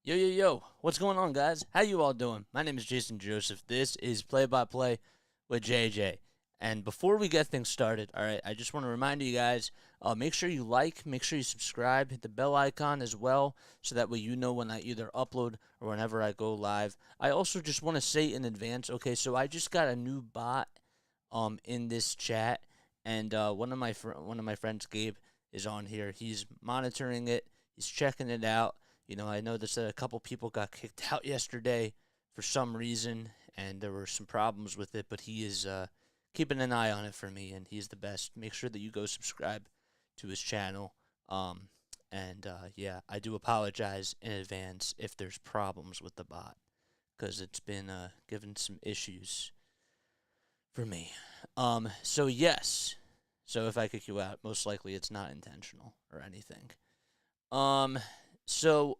Yo, yo, yo, what's going on, guys? How you all doing? My name is Jason Joseph. This is Play by Play with JJ. And before we get things started, all right, I just want to remind you guys, make sure you like, make sure you subscribe, hit the bell icon as well, so that way you know when I either upload or whenever I go live. I also just want to say in advance, okay, so I just got a new bot in this chat, and one of my friends, Gabe, is on here. He's monitoring it. He's checking it out. You know, I noticed that a couple people got kicked out yesterday for some reason, and there were some problems with it, but he is keeping an eye on it for me, and he's the best. Make sure that you go subscribe to his channel. Yeah, I do apologize in advance if there's problems with the bot, because it's been giving some issues for me. So yes. So if I kick you out, most likely it's not intentional or anything. So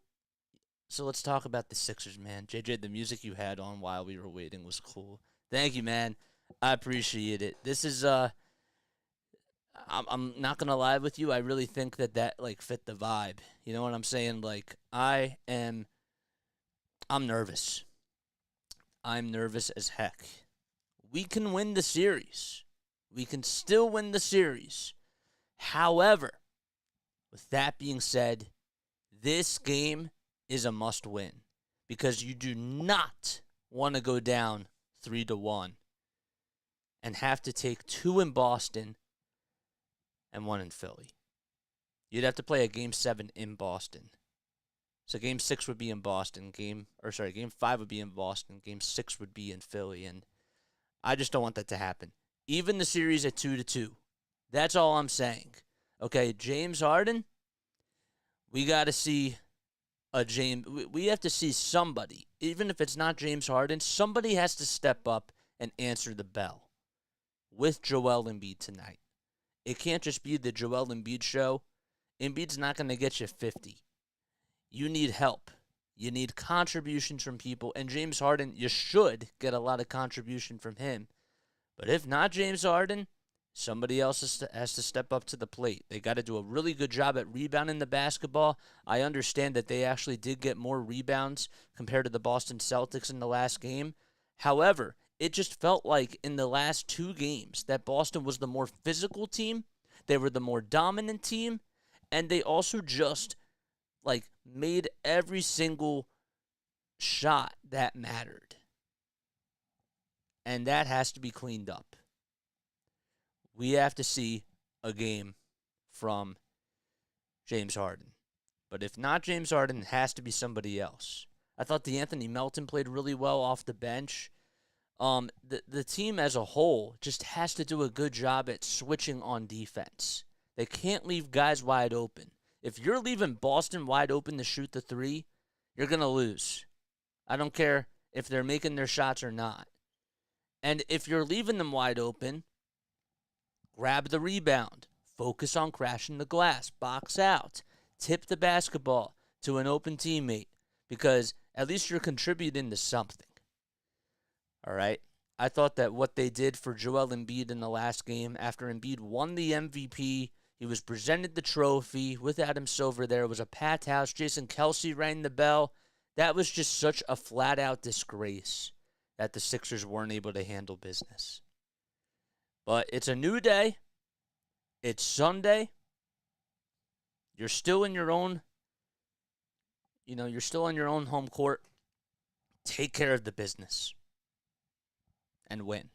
let's talk about the Sixers, man. JJ, the music you had on while we were waiting was cool. Thank you, man. I appreciate it. This is I'm not gonna lie with you. I really think that like fit the vibe. You know what I'm saying? Like I'm nervous. I'm nervous as heck. We can win the series. We can still win the series. However, with that being said, this game is a must win because you do not want to go down 3-1 and have to take 2 in Boston and 1 in Philly. You'd have to play a game 7 in Boston. So game 6 would be in Boston, game 5 would be in Boston, game 6 would be in Philly, and I just don't want that to happen. Even the series at 2-2. That's all I'm saying. Okay, James Harden, we got to see we have to see somebody, even if it's not James Harden, somebody has to step up and answer the bell with Joel Embiid tonight. It can't just be the Joel Embiid show. Embiid's not going to get you 50. You need help. You need contributions from people, and James Harden, you should get a lot of contribution from him. But if not James Harden, somebody else has to step up to the plate. They got to do a really good job at rebounding the basketball. I understand that they actually did get more rebounds compared to the Boston Celtics in the last game. However, it just felt like in the last 2 games that Boston was the more physical team. They were the more dominant team. And they also just made every single shot that mattered. And that has to be cleaned up. We have to see a game from James Harden. But if not James Harden, it has to be somebody else. I thought DeAnthony Melton played really well off the bench. The team as a whole just has to do a good job at switching on defense. They can't leave guys wide open. If you're leaving Boston wide open to shoot the 3, you're going to lose. I don't care if they're making their shots or not. And if you're leaving them wide open, grab the rebound. Focus on crashing the glass. Box out. Tip the basketball to an open teammate because at least you're contributing to something. All right? I thought that what they did for Joel Embiid in the last game, after Embiid won the MVP, he was presented the trophy with Adam Silver there. It was a packed house. Jason Kelce rang the bell. That was just such a flat-out disgrace that the Sixers weren't able to handle business. But it's a new day. It's Sunday. You're still in your own, you're still in your own home court. Take care of the business and win.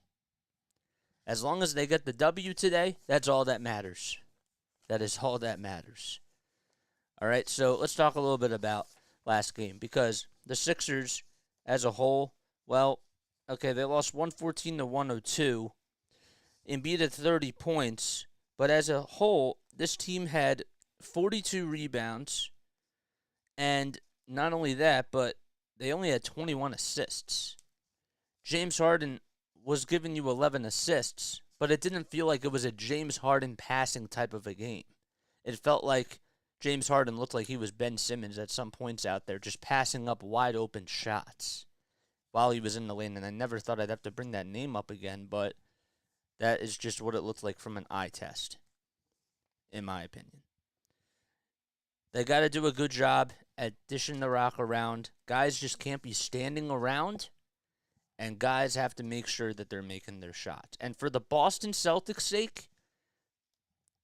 As long as they get the W today, that's all that matters. That is all that matters. All right, so let's talk a little bit about last game because the Sixers as a whole, well, okay, they lost 114-102. Embiid had 30 points, but as a whole, this team had 42 rebounds, and not only that, but they only had 21 assists. James Harden was giving you 11 assists, but it didn't feel like it was a James Harden passing type of a game. It felt like James Harden looked like he was Ben Simmons at some points out there, just passing up wide open shots while he was in the lane, and I never thought I'd have to bring that name up again, but that is just what it looked like from an eye test, in my opinion. They got to do a good job at dishing the rock around. Guys just can't be standing around, and guys have to make sure that they're making their shots. And for the Boston Celtics' sake,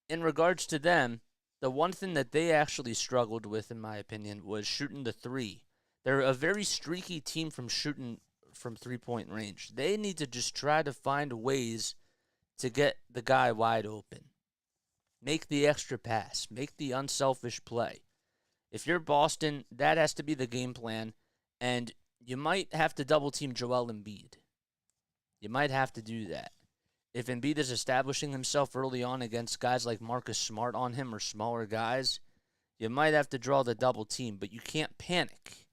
in regards to them, the one thing that they actually struggled with, in my opinion, was shooting the three. They're a very streaky team from shooting from three-point range. They need to just try to find ways to get the guy wide open. Make the extra pass. Make the unselfish play. If you're Boston, that has to be the game plan, and you might have to double-team Joel Embiid. You might have to do that. If Embiid is establishing himself early on against guys like Marcus Smart on him or smaller guys, you might have to draw the double team, but you can't panic.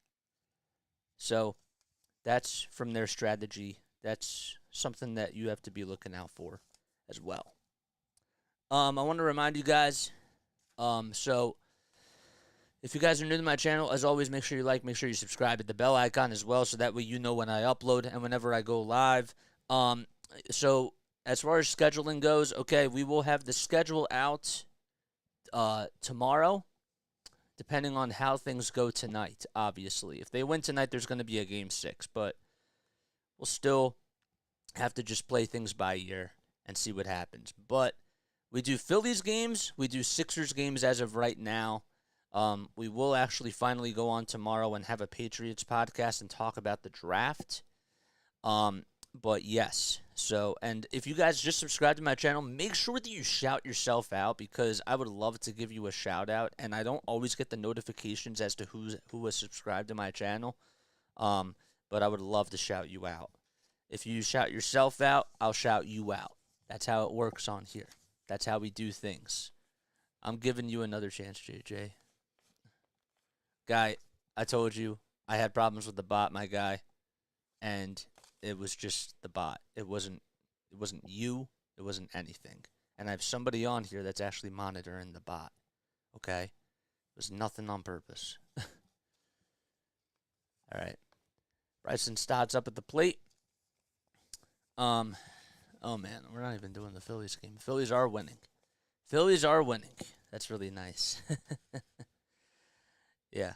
So that's from their strategy. That's something that you have to be looking out for as well. I want to remind you guys, so if you guys are new to my channel, as always, make sure you like, make sure you subscribe, hit the bell icon as well, so that way you know when I upload and whenever I go live. So as far as scheduling goes, okay, we will have the schedule out tomorrow, depending on how things go tonight, obviously. If they win tonight, there's going to be a Game 6, but we'll still have to just play things by ear and see what happens. But we do Phillies games, we do Sixers games as of right now. We will actually finally go on tomorrow and have a Patriots podcast and talk about the draft. But yes, so, and if you guys just subscribe to my channel, make sure that you shout yourself out, because I would love to give you a shout out, and I don't always get the notifications as to who has subscribed to my channel, but I would love to shout you out. If you shout yourself out, I'll shout you out. That's how it works on here. That's how we do things. I'm giving you another chance, JJ. Guy, I told you I had problems with the bot, my guy, and it was just the bot. It wasn't you. It wasn't anything. And I have somebody on here that's actually monitoring the bot. Okay? It was nothing on purpose. All right. Bryson Stott's up at the plate. Oh man, we're not even doing the Phillies game. Phillies are winning. Phillies are winning. That's really nice. Yeah.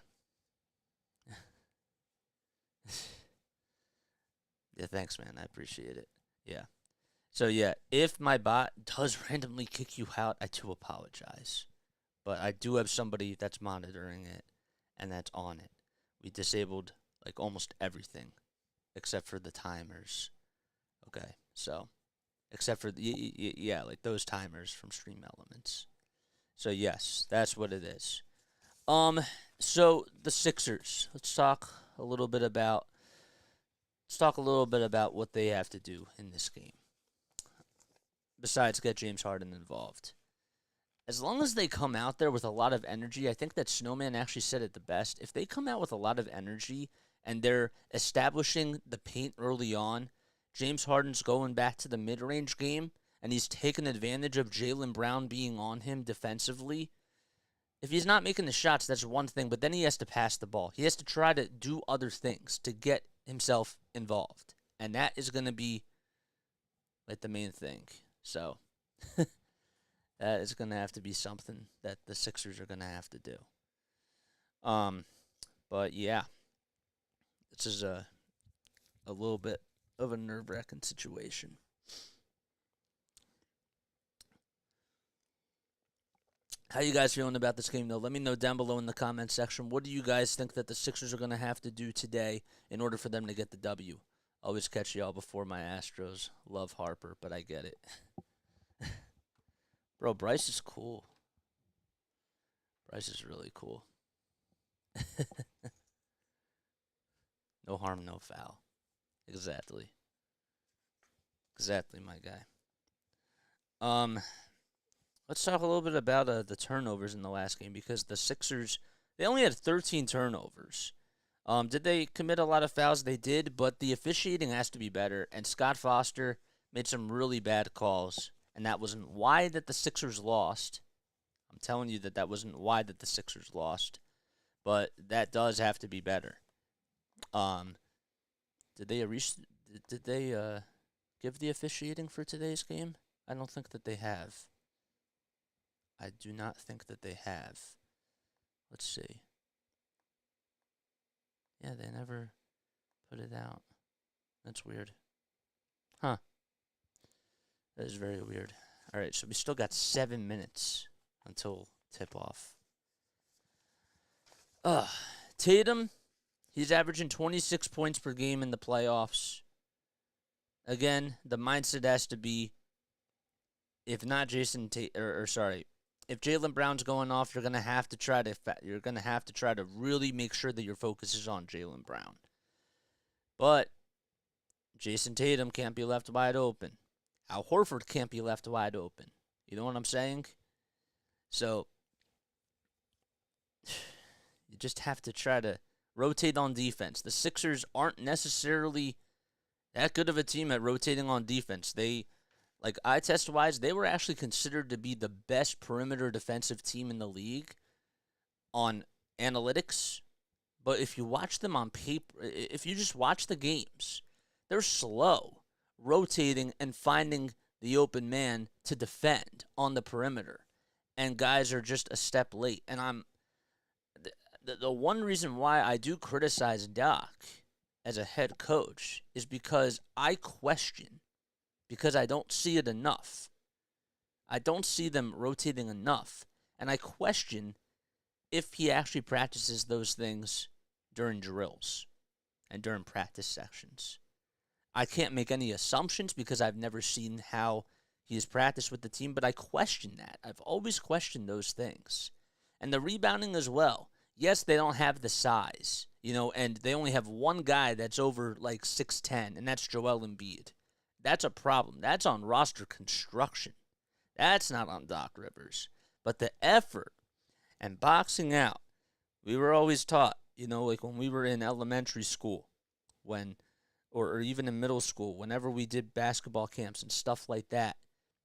Yeah, thanks, man. I appreciate it. Yeah. So, yeah, if my bot does randomly kick you out, I do apologize. But I do have somebody that's monitoring it, and that's on it. We disabled, like, almost everything, except for the timers. Okay, so, except for, yeah, like those timers from Stream Elements. So, yes, that's what it is. So, the Sixers. Let's talk a little bit about what they have to do in this game, besides get James Harden involved. As long as they come out there with a lot of energy, I think that Snowman actually said it the best. If they come out with a lot of energy and they're establishing the paint early on, James Harden's going back to the mid-range game, and he's taking advantage of Jaylen Brown being on him defensively. If he's not making the shots, that's one thing, but then he has to pass the ball. He has to try to do other things to get himself involved, and that is going to be like the main thing. So that is going to have to be something that the Sixers are going to have to do. But yeah, this is a little bit of a nerve-wracking situation. How you guys feeling about this game, though? Let me know down below in the comment section. What do you guys think that the Sixers are going to have to do today in order for them to get the W? Always catch y'all before my Astros. Love Harper, but I get it. Bro, Bryce is cool. Bryce is really cool. No harm, no foul. Exactly. Exactly, my guy. Let's talk a little bit about the turnovers in the last game, because the Sixers, they only had 13 turnovers. Did they commit a lot of fouls? They did, but the officiating has to be better, and Scott Foster made some really bad calls, and that wasn't why that the Sixers lost. I'm telling you that wasn't why that the Sixers lost, but that does have to be better. Did they give the officiating for today's game? I don't think that they have. I do not think that they have. Let's see. Yeah, they never put it out. That's weird. Huh. That is very weird. All right, so we still got 7 minutes until tip-off. Tatum, he's averaging 26 points per game in the playoffs. Again, the mindset has to be, if not Jason if Jaylen Brown's going off, you're gonna have to try to really make sure that your focus is on Jaylen Brown. But Jason Tatum can't be left wide open. Al Horford can't be left wide open. You know what I'm saying? So you just have to try to rotate on defense. The Sixers aren't necessarily that good of a team at rotating on defense. They, like, eye test wise, they were actually considered to be the best perimeter defensive team in the league on analytics. But if you watch them on paper, if you just watch the games, they're slow rotating and finding the open man to defend on the perimeter. And guys are just a step late. And the one reason why I do criticize Doc as a head coach is because I don't see it enough. I don't see them rotating enough. And I question if he actually practices those things during drills and during practice sessions. I can't make any assumptions because I've never seen how he has practiced with the team, but I question that. I've always questioned those things. And the rebounding as well. Yes, they don't have the size, and they only have one guy that's over like 6'10", and that's Joel Embiid. That's a problem. That's on roster construction. That's not on Doc Rivers. But the effort and boxing out, we were always taught, like when we were in elementary school, or even in middle school, whenever we did basketball camps and stuff like that,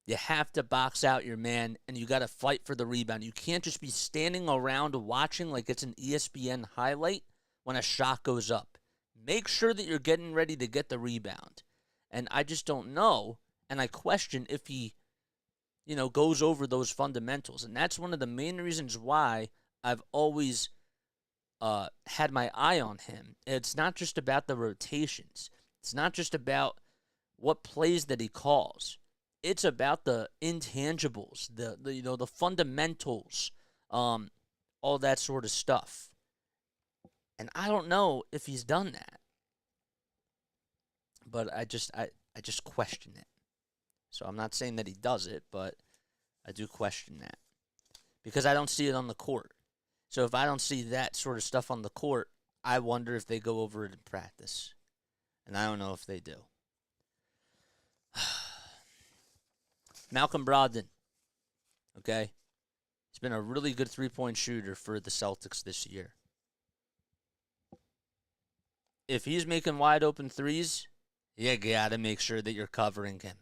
you have to box out your man, and you got to fight for the rebound. You can't just be standing around watching like it's an ESPN highlight when a shot goes up. Make sure that you're getting ready to get the rebound. And I just don't know, and I question if he, goes over those fundamentals. And that's one of the main reasons why I've always had my eye on him. It's not just about the rotations. It's not just about what plays that he calls. It's about the intangibles, the fundamentals, all that sort of stuff. And I don't know if he's done that. But I just question it. So I'm not saying that he does it, but I do question that. Because I don't see it on the court. So if I don't see that sort of stuff on the court, I wonder if they go over it in practice. And I don't know if they do. Malcolm Brogdon, okay? He's been a really good three-point shooter for the Celtics this year. If he's making wide-open threes, you got to make sure that you're covering him.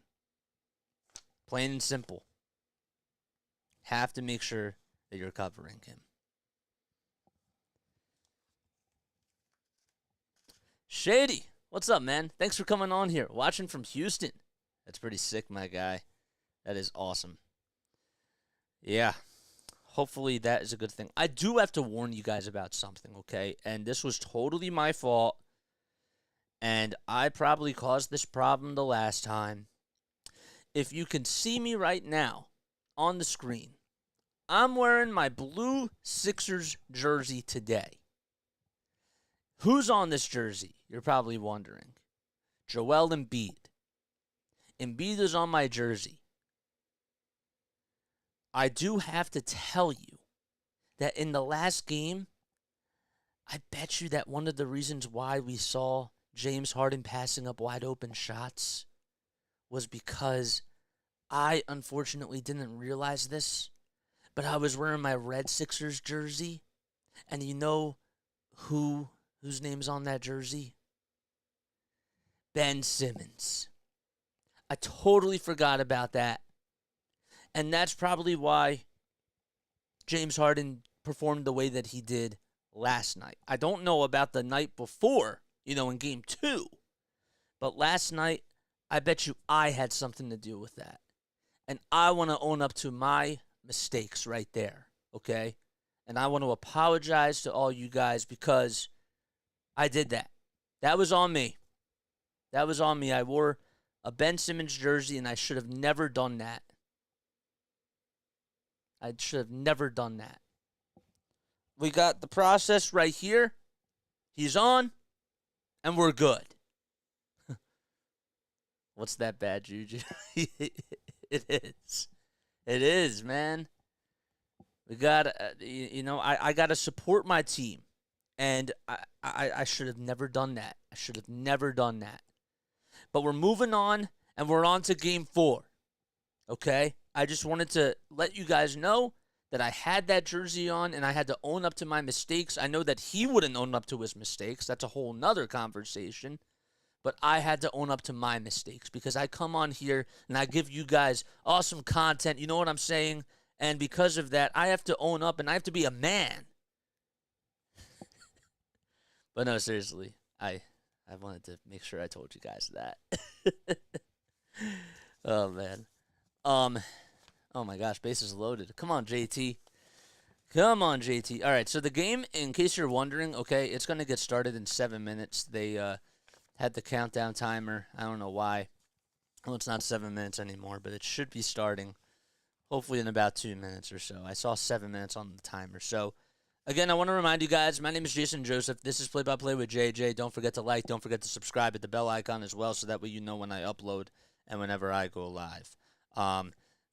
Plain and simple. Have to make sure that you're covering him. Shady, what's up, man? Thanks for coming on here. Watching from Houston. That's pretty sick, my guy. That is awesome. Yeah. Hopefully that is a good thing. I do have to warn you guys about something, okay? And this was totally my fault. And I probably caused this problem the last time. If you can see me right now on the screen, I'm wearing my blue Sixers jersey today. Who's on this jersey? You're probably wondering. Joel Embiid. Embiid is on my jersey. I do have to tell you that in the last game, I bet you that one of the reasons why we saw James Harden passing up wide open shots was because I unfortunately didn't realize this, but I was wearing my red Sixers jersey, and you know whose name's on that jersey? Ben Simmons. I totally forgot about that. And that's probably why James Harden performed the way that he did last night. I don't know about the night before, in game 2. But last night, I bet you I had something to do with that. And I want to own up to my mistakes right there, okay? And I want to apologize to all you guys because I did that. That was on me. That was on me. I wore a Ben Simmons jersey, and I should have never done that. I should have never done that. We got the process right here. He's on, and we're good. What's that bad juju? It is. It is, man. We got, I got to support my team. And I should have never done that. I should have never done that. But we're moving on, and we're on to Game 4. Okay? I just wanted to let you guys know that I had that jersey on, and I had to own up to my mistakes. I know that he wouldn't own up to his mistakes. That's a whole nother conversation. But I had to own up to my mistakes because I come on here, and I give you guys awesome content. You know what I'm saying? And because of that, I have to own up, and I have to be a man. But no, seriously, I wanted to make sure I told you guys that. Oh, man. Oh, my gosh, bases loaded. Come on, JT. Come on, JT. All right, so the game, in case you're wondering, okay, it's going to get started in 7 minutes. They had the countdown timer. I don't know why. Well, it's not 7 minutes anymore, but it should be starting hopefully in about 2 minutes or so. I saw 7 minutes on the timer. So, again, I want to remind you guys, my name is Jason Joseph. This is Play-by-Play with JJ. Don't forget to like. Don't forget to subscribe at the bell icon as well so that way you know when I upload and whenever I go live.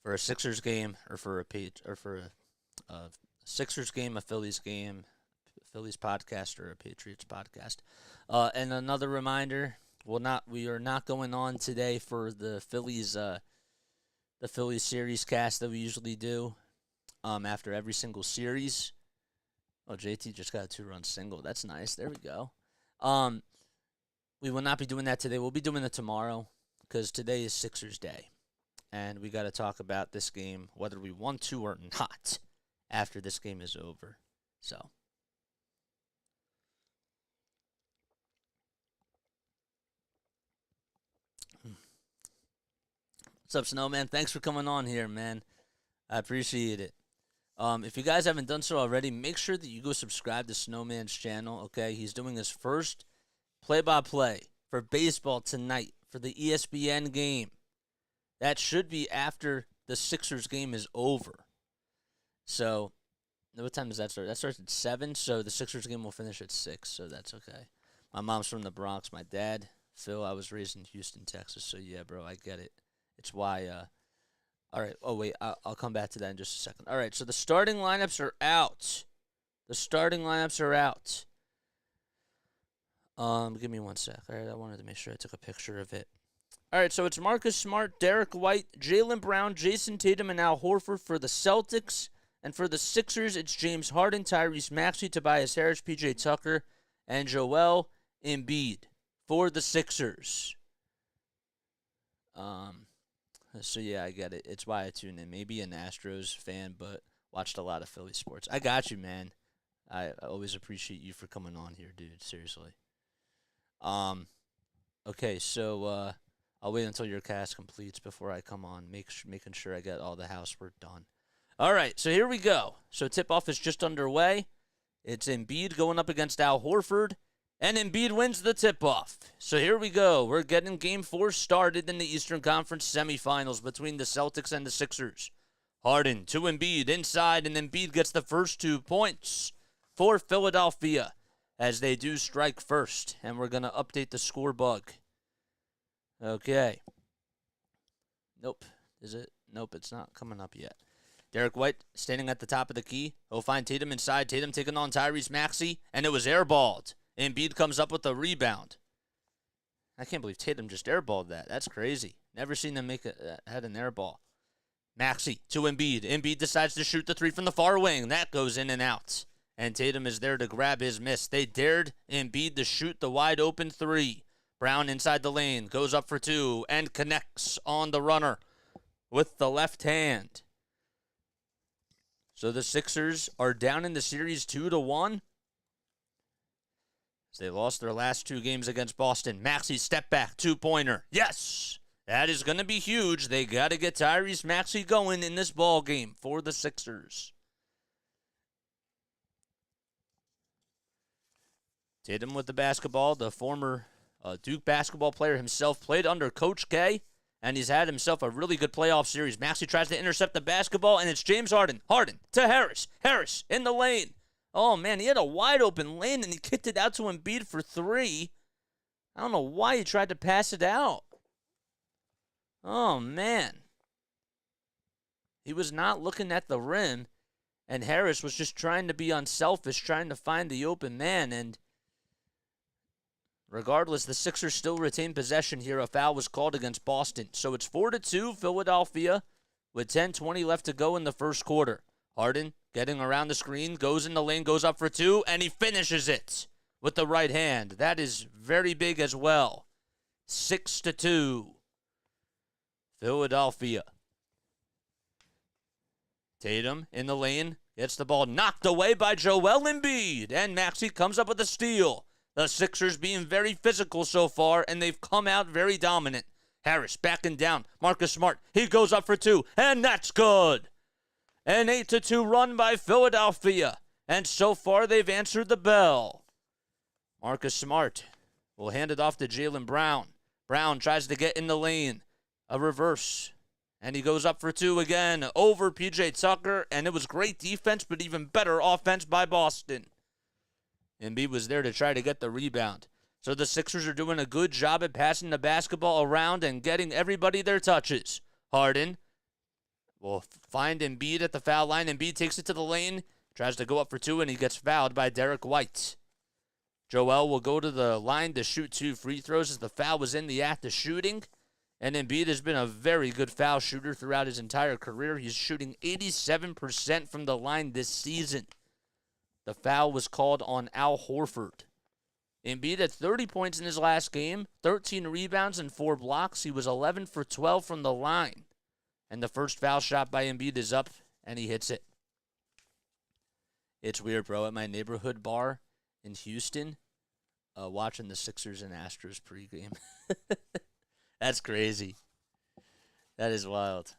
For a Sixers game or for a Sixers game, a Phillies game, Phillies podcast, or a Patriots podcast. And another reminder, we are not going on today for the Phillies series cast that we usually do after every single series. Oh, JT just got a 2-run single. That's nice. There we go. We will not be doing that today. We'll be doing it tomorrow because today is Sixers Day. And we got to talk about this game, whether we want to or not, after this game is over. So. What's up, Snowman? Thanks for coming on here, man. I appreciate it. If you guys haven't done so already, make sure that you go subscribe to Snowman's channel, okay? He's doing his first play-by-play for baseball tonight for the ESPN game. That should be after the Sixers game is over. So, what time does that start? That starts at 7, so the Sixers game will finish at 6, so that's okay. My mom's from the Bronx. My dad, Phil, I was raised in Houston, Texas, so yeah, bro, I get it. It's why, all right, oh, wait, I'll come back to that in just a second. All right, so the starting lineups are out. Give me one sec. All right, I wanted to make sure I took a picture of it. All right, so it's Marcus Smart, Derek White, Jaylen Brown, Jason Tatum, and Al Horford for the Celtics. And for the Sixers, it's James Harden, Tyrese Maxey, Tobias Harris, PJ Tucker, and Joel Embiid for the Sixers. So, yeah, I get it. It's why I tune in. Maybe an Astros fan, but watched a lot of Philly sports. I got you, man. I always appreciate you for coming on here, dude. Seriously. Okay, so I'll wait until your cast completes before I come on, making sure I get all the housework done. All right, so here we go. So tip-off is just underway. It's Embiid going up against Al Horford, and Embiid wins the tip-off. So here we go. We're getting Game 4 started in the Eastern Conference semifinals between the Celtics and the Sixers. Harden to Embiid inside, and Embiid gets the first 2 points for Philadelphia as they do strike first. And we're going to update the score bug. Okay. Nope. Is it? Nope, it's not coming up yet. Derek White standing at the top of the key. He'll find Tatum inside. Tatum taking on Tyrese Maxey, and it was airballed. Embiid comes up with a rebound. I can't believe Tatum just airballed that. That's crazy. Never seen them had an airball. Maxey to Embiid. Embiid decides to shoot the 3 from the far wing. That goes in and out. And Tatum is there to grab his miss. They dared Embiid to shoot the wide open 3. Brown inside the lane. Goes up for 2 and connects on the runner with the left hand. So the Sixers are down in the series 2-1. They lost their last 2 games against Boston. Maxey step back, 2-pointer. Yes! That is going to be huge. They got to get Tyrese Maxey going in this ball game for the Sixers. Tatum with the basketball. The former Duke basketball player himself played under Coach K, and he's had himself a really good playoff series. Maxey tries to intercept the basketball, and it's James Harden. Harden to Harris. Harris in the lane. Oh, man, he had a wide-open lane, and he kicked it out to Embiid for three. I don't know why he tried to pass it out. Oh, man. He was not looking at the rim, and Harris was just trying to be unselfish, trying to find the open man, and regardless, the Sixers still retain possession here. A foul was called against Boston. So it's 4-2 Philadelphia with 10:20 left to go in the first quarter. Harden getting around the screen, goes in the lane, goes up for two, and he finishes it with the right hand. That is very big as well. 6-2 Philadelphia. Tatum in the lane, gets the ball knocked away by Joel Embiid, and Maxey comes up with a steal. The Sixers being very physical so far, and they've come out very dominant. Harris backing down. Marcus Smart, he goes up for two, and that's good. An 8-2 run by Philadelphia, and so far they've answered the bell. Marcus Smart will hand it off to Jaylen Brown. Brown tries to get in the lane. A reverse. And he goes up for two again over P.J. Tucker, and it was great defense, but even better offense by Boston. Embiid was there to try to get the rebound. So the Sixers are doing a good job at passing the basketball around and getting everybody their touches. Harden will find Embiid at the foul line. Embiid takes it to the lane, tries to go up for two, and he gets fouled by Derek White. Joel will go to the line to shoot 2 free throws as the foul was in the act of shooting. And Embiid has been a very good foul shooter throughout his entire career. He's shooting 87% from the line this season. The foul was called on Al Horford. Embiid had 30 points in his last game, 13 rebounds and 4 blocks. He was 11 for 12 from the line. And the first foul shot by Embiid is up, and he hits it. It's weird, bro. At my neighborhood bar in Houston, watching the Sixers and Astros pregame. That's crazy. That is wild.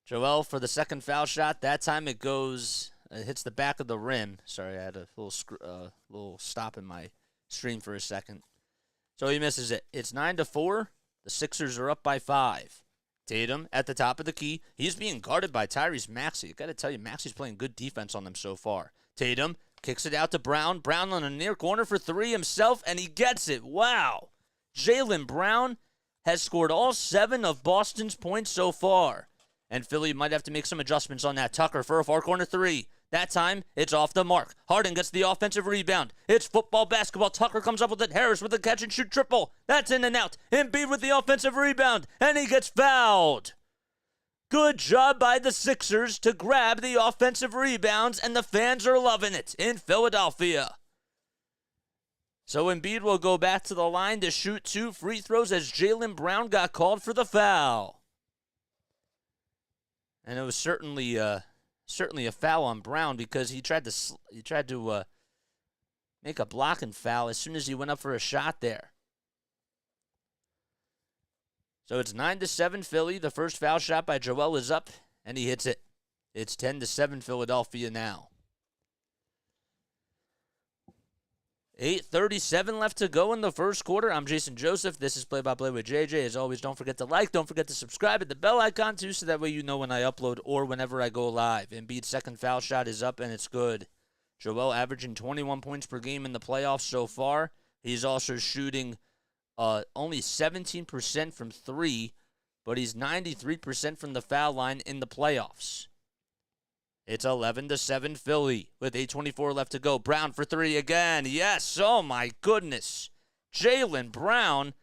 Joel for the second foul shot. That time it goes, it hits the back of the rim. Sorry, I had a little stop in my stream for a second. So he misses it. It's 9-4. The Sixers are up by 5. Tatum at the top of the key. He's being guarded by Tyrese Maxey. Got to tell you, Maxey's playing good defense on them so far. Tatum kicks it out to Brown. Brown on a near corner for 3 himself, and he gets it. Wow. Jaylen Brown has scored all 7 of Boston's points so far. And Philly might have to make some adjustments on that. Tucker for a far corner 3. That time, it's off the mark. Harden gets the offensive rebound. It's football, basketball. Tucker comes up with it. Harris with the catch-and-shoot triple. That's in and out. Embiid with the offensive rebound. And he gets fouled. Good job by the Sixers to grab the offensive rebounds, and the fans are loving it in Philadelphia. So Embiid will go back to the line to shoot 2 free throws as Jaylen Brown got called for the foul. And it was certainly a foul on Brown because he tried to make a blocking foul as soon as he went up for a shot there. So it's 9-7 Philly. The first foul shot by Joel is up, and he hits it. It's 10-7 Philadelphia now. 8:37 left to go in the first quarter. I'm Jason Joseph. This is Play-by-Play with JJ. As always, don't forget to like. Don't forget to subscribe. Hit the bell icon, too, so that way you know when I upload or whenever I go live. Embiid's second foul shot is up, and it's good. Joel averaging 21 points per game in the playoffs so far. He's also shooting only 17% from 3, but he's 93% from the foul line in the playoffs. It's 11-7 Philly with 8:24 left to go. Brown for 3 again. Yes, oh my goodness. Jaylen Brown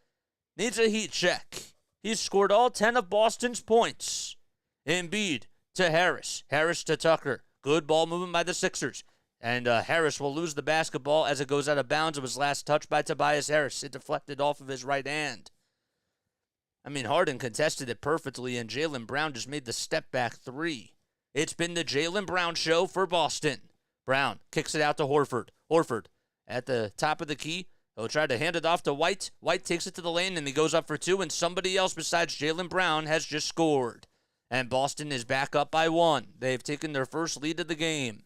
needs a heat check. He's scored all 10 of Boston's points. Embiid to Harris. Harris to Tucker. Good ball movement by the Sixers. And Harris will lose the basketball as it goes out of bounds. It was last touched by Tobias Harris. It deflected off of his right hand. I mean, Harden contested it perfectly, and Jaylen Brown just made the step-back 3. It's been the Jaylen Brown show for Boston. Brown kicks it out to Horford. Horford at the top of the key. He'll try to hand it off to White. White takes it to the lane, and he goes up for 2, and somebody else besides Jaylen Brown has just scored. And Boston is back up by 1. They've taken their first lead of the game.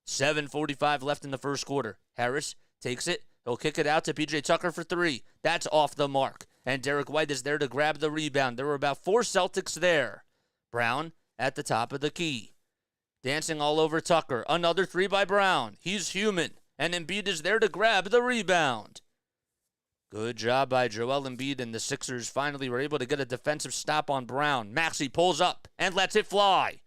7:45 left in the first quarter. Harris takes it. He'll kick it out to P.J. Tucker for 3. That's off the mark. And Derek White is there to grab the rebound. There were about 4 Celtics there. Brown at the top of the key. Dancing all over Tucker. Another 3 by Brown. He's human. And Embiid is there to grab the rebound. Good job by Joel Embiid, and the Sixers finally were able to get a defensive stop on Brown. Maxey pulls up and lets it fly.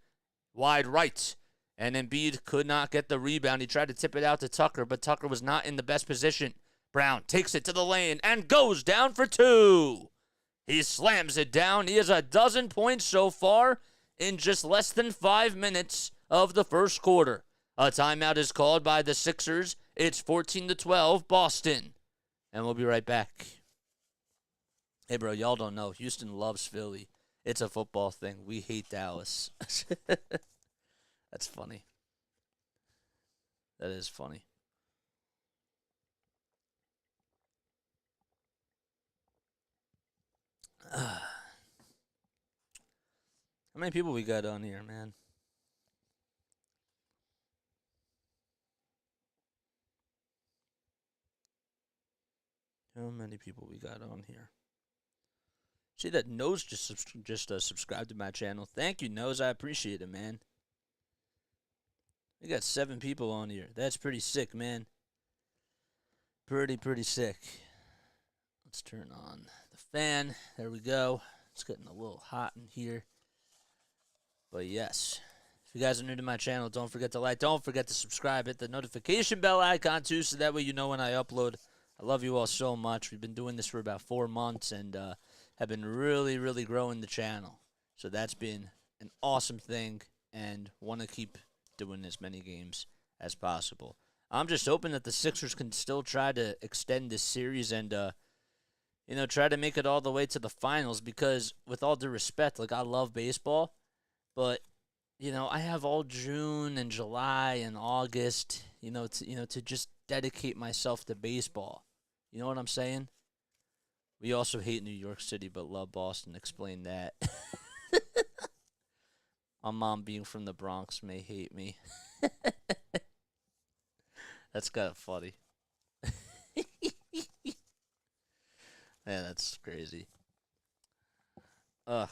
Wide right. And Embiid could not get the rebound. He tried to tip it out to Tucker, but Tucker was not in the best position. Brown takes it to the lane and goes down for 2. He slams it down. He has a dozen points so far in just less than 5 minutes of the first quarter. A timeout is called by the Sixers. It's 14-12, Boston. And we'll be right back. Hey, bro, y'all don't know. Houston loves Philly. It's a football thing. We hate Dallas. That's funny. That is funny. How many people we got on here, man? How many people we got on here? See that Nose just subscribed to my channel. Thank you, Nose. I appreciate it, man. We got 7 people on here. That's pretty sick, man. Pretty sick. Let's turn on the fan. There we go. It's getting a little hot in here. But yes, if you guys are new to my channel, don't forget to like. Don't forget to subscribe. Hit the notification bell icon, too, so that way you know when I upload. I love you all so much. We've been doing this for about 4 months and have been really growing the channel. So that's been an awesome thing and want to keep doing as many games as possible. I'm just hoping that the Sixers can still try to extend this series and, try to make it all the way to the finals because, with all due respect, I love baseball, but, I have all June and July and August, to just dedicate myself to baseball. You know what I'm saying? We also hate New York City but love Boston. Explain that. My mom, being from the Bronx, may hate me. That's kind of funny. Man, that's crazy. Ugh.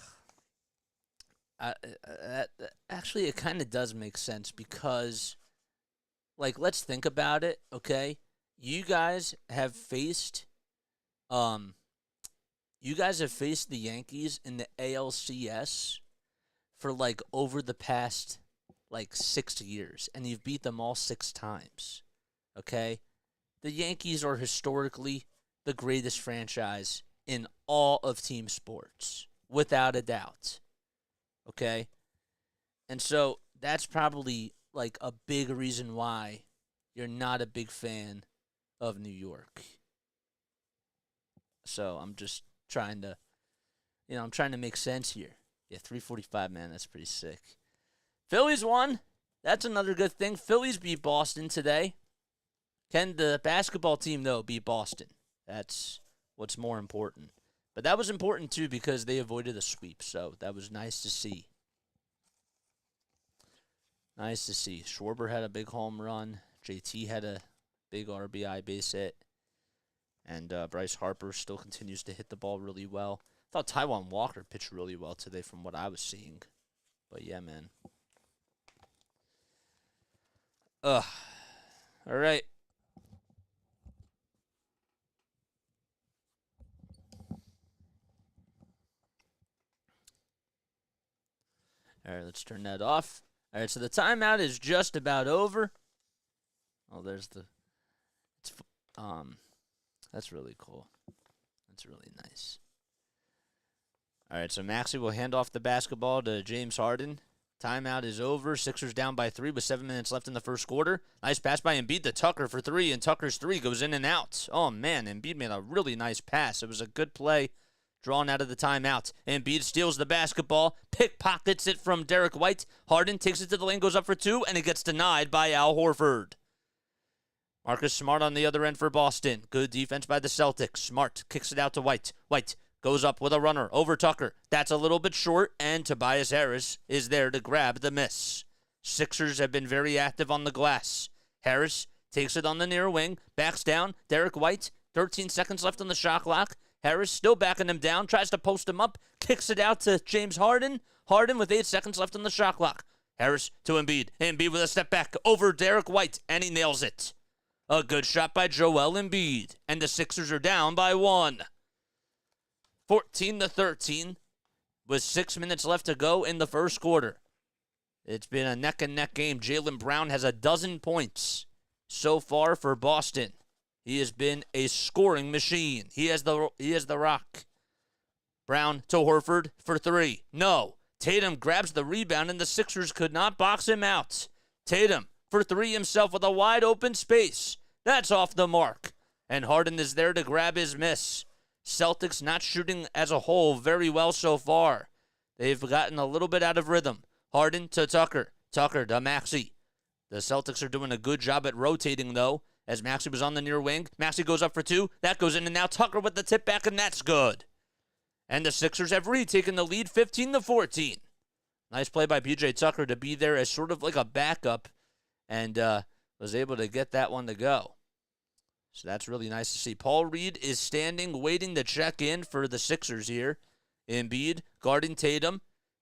Actually, it kind of does make sense because, let's think about it, okay? You guys have faced the Yankees in the ALCS for over the past 6 years, and you've beat them all 6 times. Okay? The Yankees are historically the greatest franchise in all of team sports, without a doubt. Okay? And so that's probably a big reason why you're not a big fan of New York. So I'm just trying to, I'm trying to make sense here. Yeah, 345, man, that's pretty sick. Phillies won. That's another good thing. Phillies beat Boston today. Can the basketball team, though, beat Boston? That's what's more important. But that was important, too, because they avoided a sweep, so that was nice to see. Nice to see. Schwarber had a big home run. JT had a big RBI base hit. And Bryce Harper still continues to hit the ball really well. I thought Taijuan Walker pitched really well today from what I was seeing. But yeah, man. All right. All right, let's turn that off. All right, so the timeout is just about over. Oh, there's the... That's really cool. That's really nice. All right, so Maxey will hand off the basketball to James Harden. Timeout is over. Sixers down by 3 with 7 minutes left in the first quarter. Nice pass by Embiid to Tucker for 3, and Tucker's 3 goes in and out. Oh, man, Embiid made a really nice pass. It was a good play drawn out of the timeout. Embiid steals the basketball, pickpockets it from Derek White. Harden takes it to the lane, goes up for 2, and it gets denied by Al Horford. Marcus Smart on the other end for Boston. Good defense by the Celtics. Smart kicks it out to White. White goes up with a runner over Tucker. That's a little bit short, and Tobias Harris is there to grab the miss. Sixers have been very active on the glass. Harris takes it on the near wing, backs down. Derek White, 13 seconds left on the shot clock. Harris still backing him down, tries to post him up, kicks it out to James Harden. Harden with 8 seconds left on the shot clock. Harris to Embiid. Embiid with a step back over Derek White, and he nails it. A good shot by Joel Embiid, and the Sixers are down by 1. 14-13 with 6 minutes left to go in the first quarter. It's been a neck-and-neck game. Jaylen Brown has 12 points so far for Boston. He has been a scoring machine. He has the rock. Brown to Horford for 3. No. Tatum grabs the rebound, and the Sixers could not box him out. Tatum for 3 himself with a wide open space. That's off the mark. And Harden is there to grab his miss. Celtics not shooting as a whole very well so far. They've gotten a little bit out of rhythm. Harden to Tucker. Tucker to Maxey. The Celtics are doing a good job at rotating, though, as Maxey was on the near wing. Maxey goes up for 2. That goes in, and now Tucker with the tip back, and that's good. And the Sixers have retaken the lead 15-14. Nice play by P.J. Tucker to be there as sort of like a backup, and was able to get that one to go. So that's really nice to see. Paul Reed is standing, waiting to check in for the Sixers here. Embiid guarding Tatum.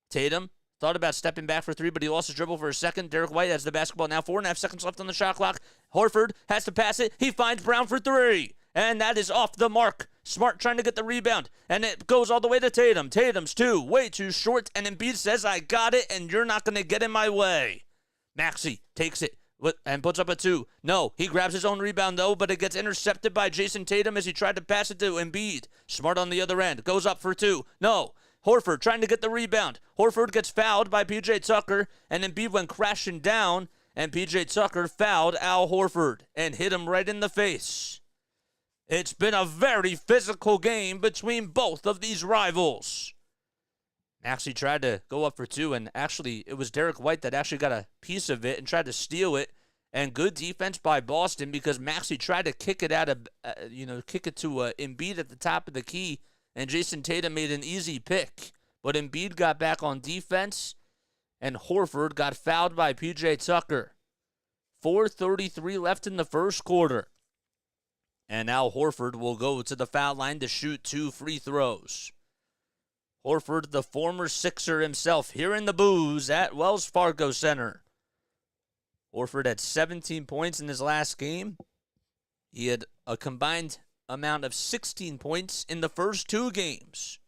Tatum thought about stepping back for 3, but he lost his dribble for a second. Derek White has the basketball now. 4.5 seconds left on the shot clock. Horford has to pass it. He finds Brown for 3. And that is off the mark. Smart trying to get the rebound. And it goes all the way to Tatum. Tatum's 2. Way too short. And Embiid says, I got it, and you're not going to get in my way. Maxey takes it and puts up a 2. No, he grabs his own rebound, though, but it gets intercepted by Jason Tatum as he tried to pass it to Embiid. Smart on the other end. Goes up for 2. No. Horford trying to get the rebound. Horford gets fouled by P.J. Tucker, and Embiid went crashing down, and P.J. Tucker fouled Al Horford and hit him right in the face. It's been a very physical game between both of these rivals. Maxey tried to go up for 2, and actually it was Derek White that actually got a piece of it and tried to steal it. And good defense by Boston because Maxey tried to kick it out of, kick it to Embiid at the top of the key, and Jason Tatum made an easy pick. But Embiid got back on defense, and Horford got fouled by P.J. Tucker. 4:33 left in the first quarter. And now Horford will go to the foul line to shoot 2 free throws. Horford, the former Sixer himself, here in the booze at Wells Fargo Center. Horford had 17 points in his last game. He had a combined amount of 16 points in the first 2 games.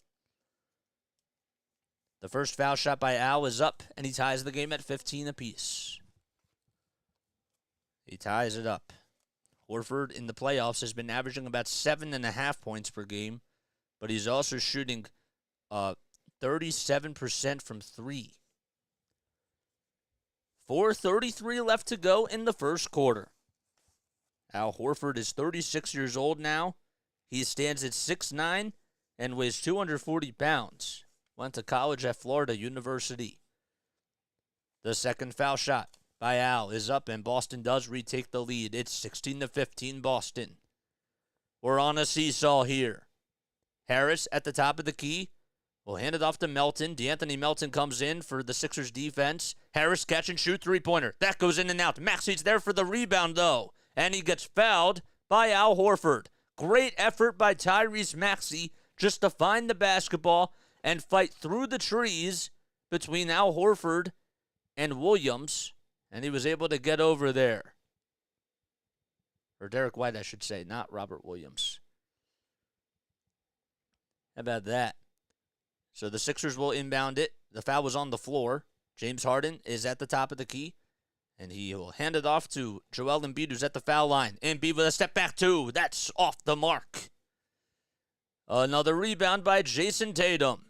The first foul shot by Al is up, and he ties the game at 15 apiece. He ties it up. Horford in the playoffs has been averaging about 7.5 points per game, but he's also shooting 37% from 3. 4:33 left to go in the first quarter. Al Horford is 36 years old now. He stands at 6'9" and weighs 240 pounds. Went to college at Florida University. The second foul shot by Al is up, and Boston does retake the lead. It's 16-15 Boston. We're on a seesaw here. Harris at the top of the key will hand it off to Melton. DeAnthony Melton comes in for the Sixers defense. Harris catch and shoot 3-pointer. That goes in and out. Maxey's there for the rebound, though, and he gets fouled by Al Horford. Great effort by Tyrese Maxey just to find the basketball and fight through the trees between Al Horford and Williams, and he was able to get over there. Or Derek White, I should say, not Robert Williams. How about that? So the Sixers will inbound it. The foul was on the floor. James Harden is at the top of the key, and he will hand it off to Joel Embiid, who's at the foul line. Embiid with a step back, too. That's off the mark. Another rebound by Jason Tatum.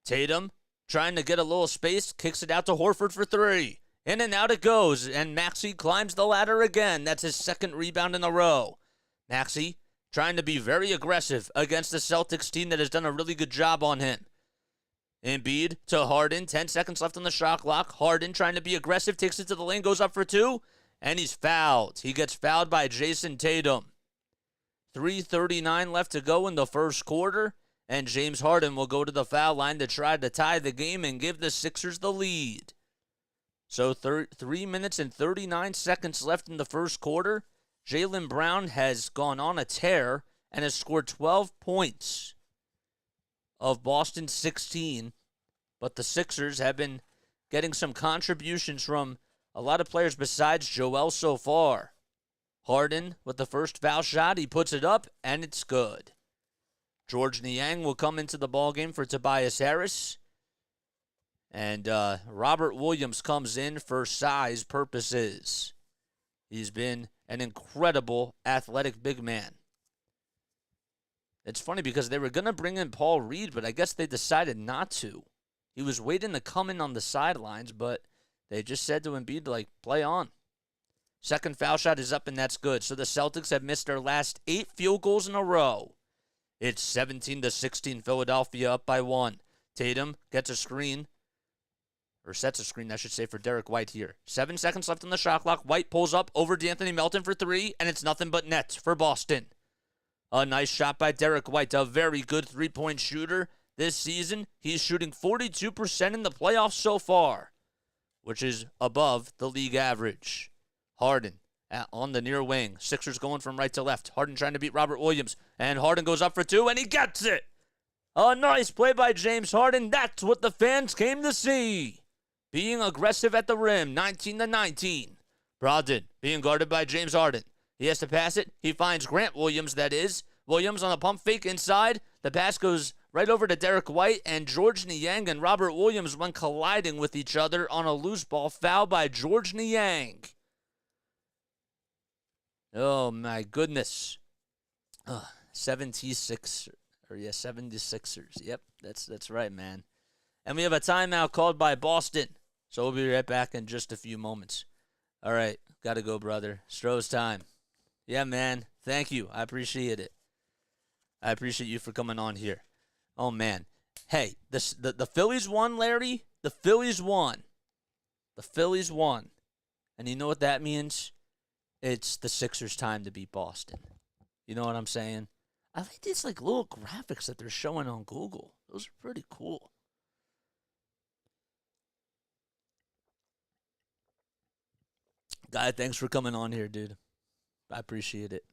Tatum trying to get a little space, kicks it out to Horford for 3. In and out it goes, and Maxey climbs the ladder again. That's his second rebound in a row. Maxey trying to be very aggressive against the Celtics team that has done a really good job on him. Embiid to Harden, 10 seconds left on the shot clock. Harden trying to be aggressive, takes it to the lane, goes up for 2, and he's fouled. He gets fouled by Jason Tatum. 3:39 left to go in the first quarter, and James Harden will go to the foul line to try to tie the game and give the Sixers the lead. So 3 minutes and 39 seconds left in the first quarter. Jaylen Brown has gone on a tear and has scored 12 points of Boston's 16. But the Sixers have been getting some contributions from a lot of players besides Joel so far. Harden with the first foul shot. He puts it up, and it's good. George Niang will come into the ballgame for Tobias Harris. And Robert Williams comes in for size purposes. He's been an incredible athletic big man. It's funny because they were going to bring in Paul Reed, but I guess they decided not to. He was waiting to come in on the sidelines, but they just said to Embiid, like, play on. Second foul shot is up, and that's good. So the Celtics have missed their last 8 field goals in a row. It's 17-16, Philadelphia up by 1. Tatum gets a screen, or sets a screen, I should say, for Derek White here. 7 seconds left on the shot clock. White pulls up over D'Anthony Melton for 3, and it's nothing but net for Boston. A nice shot by Derek White, a very good three-point shooter this season. He's shooting 42% in the playoffs so far, which is above the league average. Harden on the near wing. Sixers going from right to left. Harden trying to beat Robert Williams. And Harden goes up for 2, and he gets it. A nice play by James Harden. That's what the fans came to see. Being aggressive at the rim, 19-19. Brogdon being guarded by James Harden. He has to pass it. He finds Grant Williams, that is. Williams on a pump fake inside. The pass goes right over to Derek White, and George Niang and Robert Williams went colliding with each other on a loose ball foul by George Niang. Oh, my goodness. 76ers. Yep, that's right, man. And we have a timeout called by Boston. So we'll be right back in just a few moments. All right, got to go, brother. Stroh's time. Yeah, man. Thank you. I appreciate it. I appreciate you for coming on here. Oh, man. Hey, the Phillies won, Larry. The Phillies won. The Phillies won. And you know what that means? It's the Sixers' time to beat Boston. You know what I'm saying? I like these like little graphics that they're showing on Google. Those are pretty cool. Guy, thanks for coming on here, dude. I appreciate it.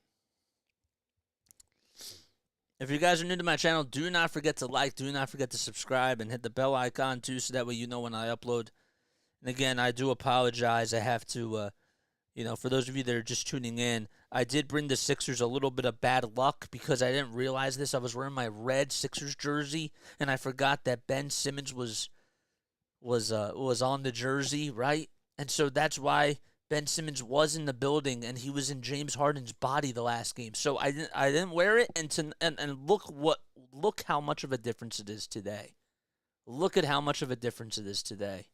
If you guys are new to my channel, do not forget to like, do not forget to subscribe, and hit the bell icon too, so that way you know when I upload. And again, I do apologize. I have to, for those of you that are just tuning in, I did bring the Sixers a little bit of bad luck because I didn't realize this. I was wearing my red Sixers jersey, and I forgot that Ben Simmons was on the jersey, right? And so that's why Ben Simmons was in the building, and he was in James Harden's body the last game. So I didn't wear it, and look how much of a difference it is today. Look at how much of a difference it is today.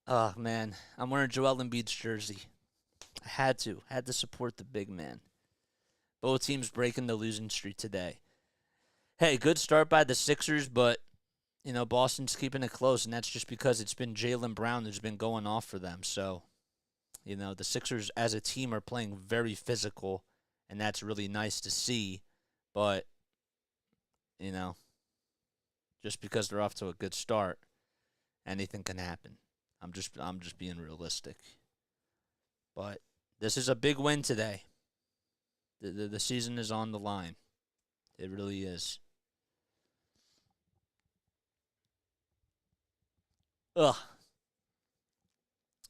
Oh, man. I'm wearing Joel Embiid's jersey. I had to support the big man. Both teams breaking the losing streak today. Hey, good start by the Sixers, but Boston's keeping it close, and that's just because it's been Jaylen Brown who's been going off for them. So, the Sixers as a team are playing very physical, and that's really nice to see. But, just because they're off to a good start, anything can happen. I'm just being realistic. But this is a big win today. The season is on the line. It really is. Ugh.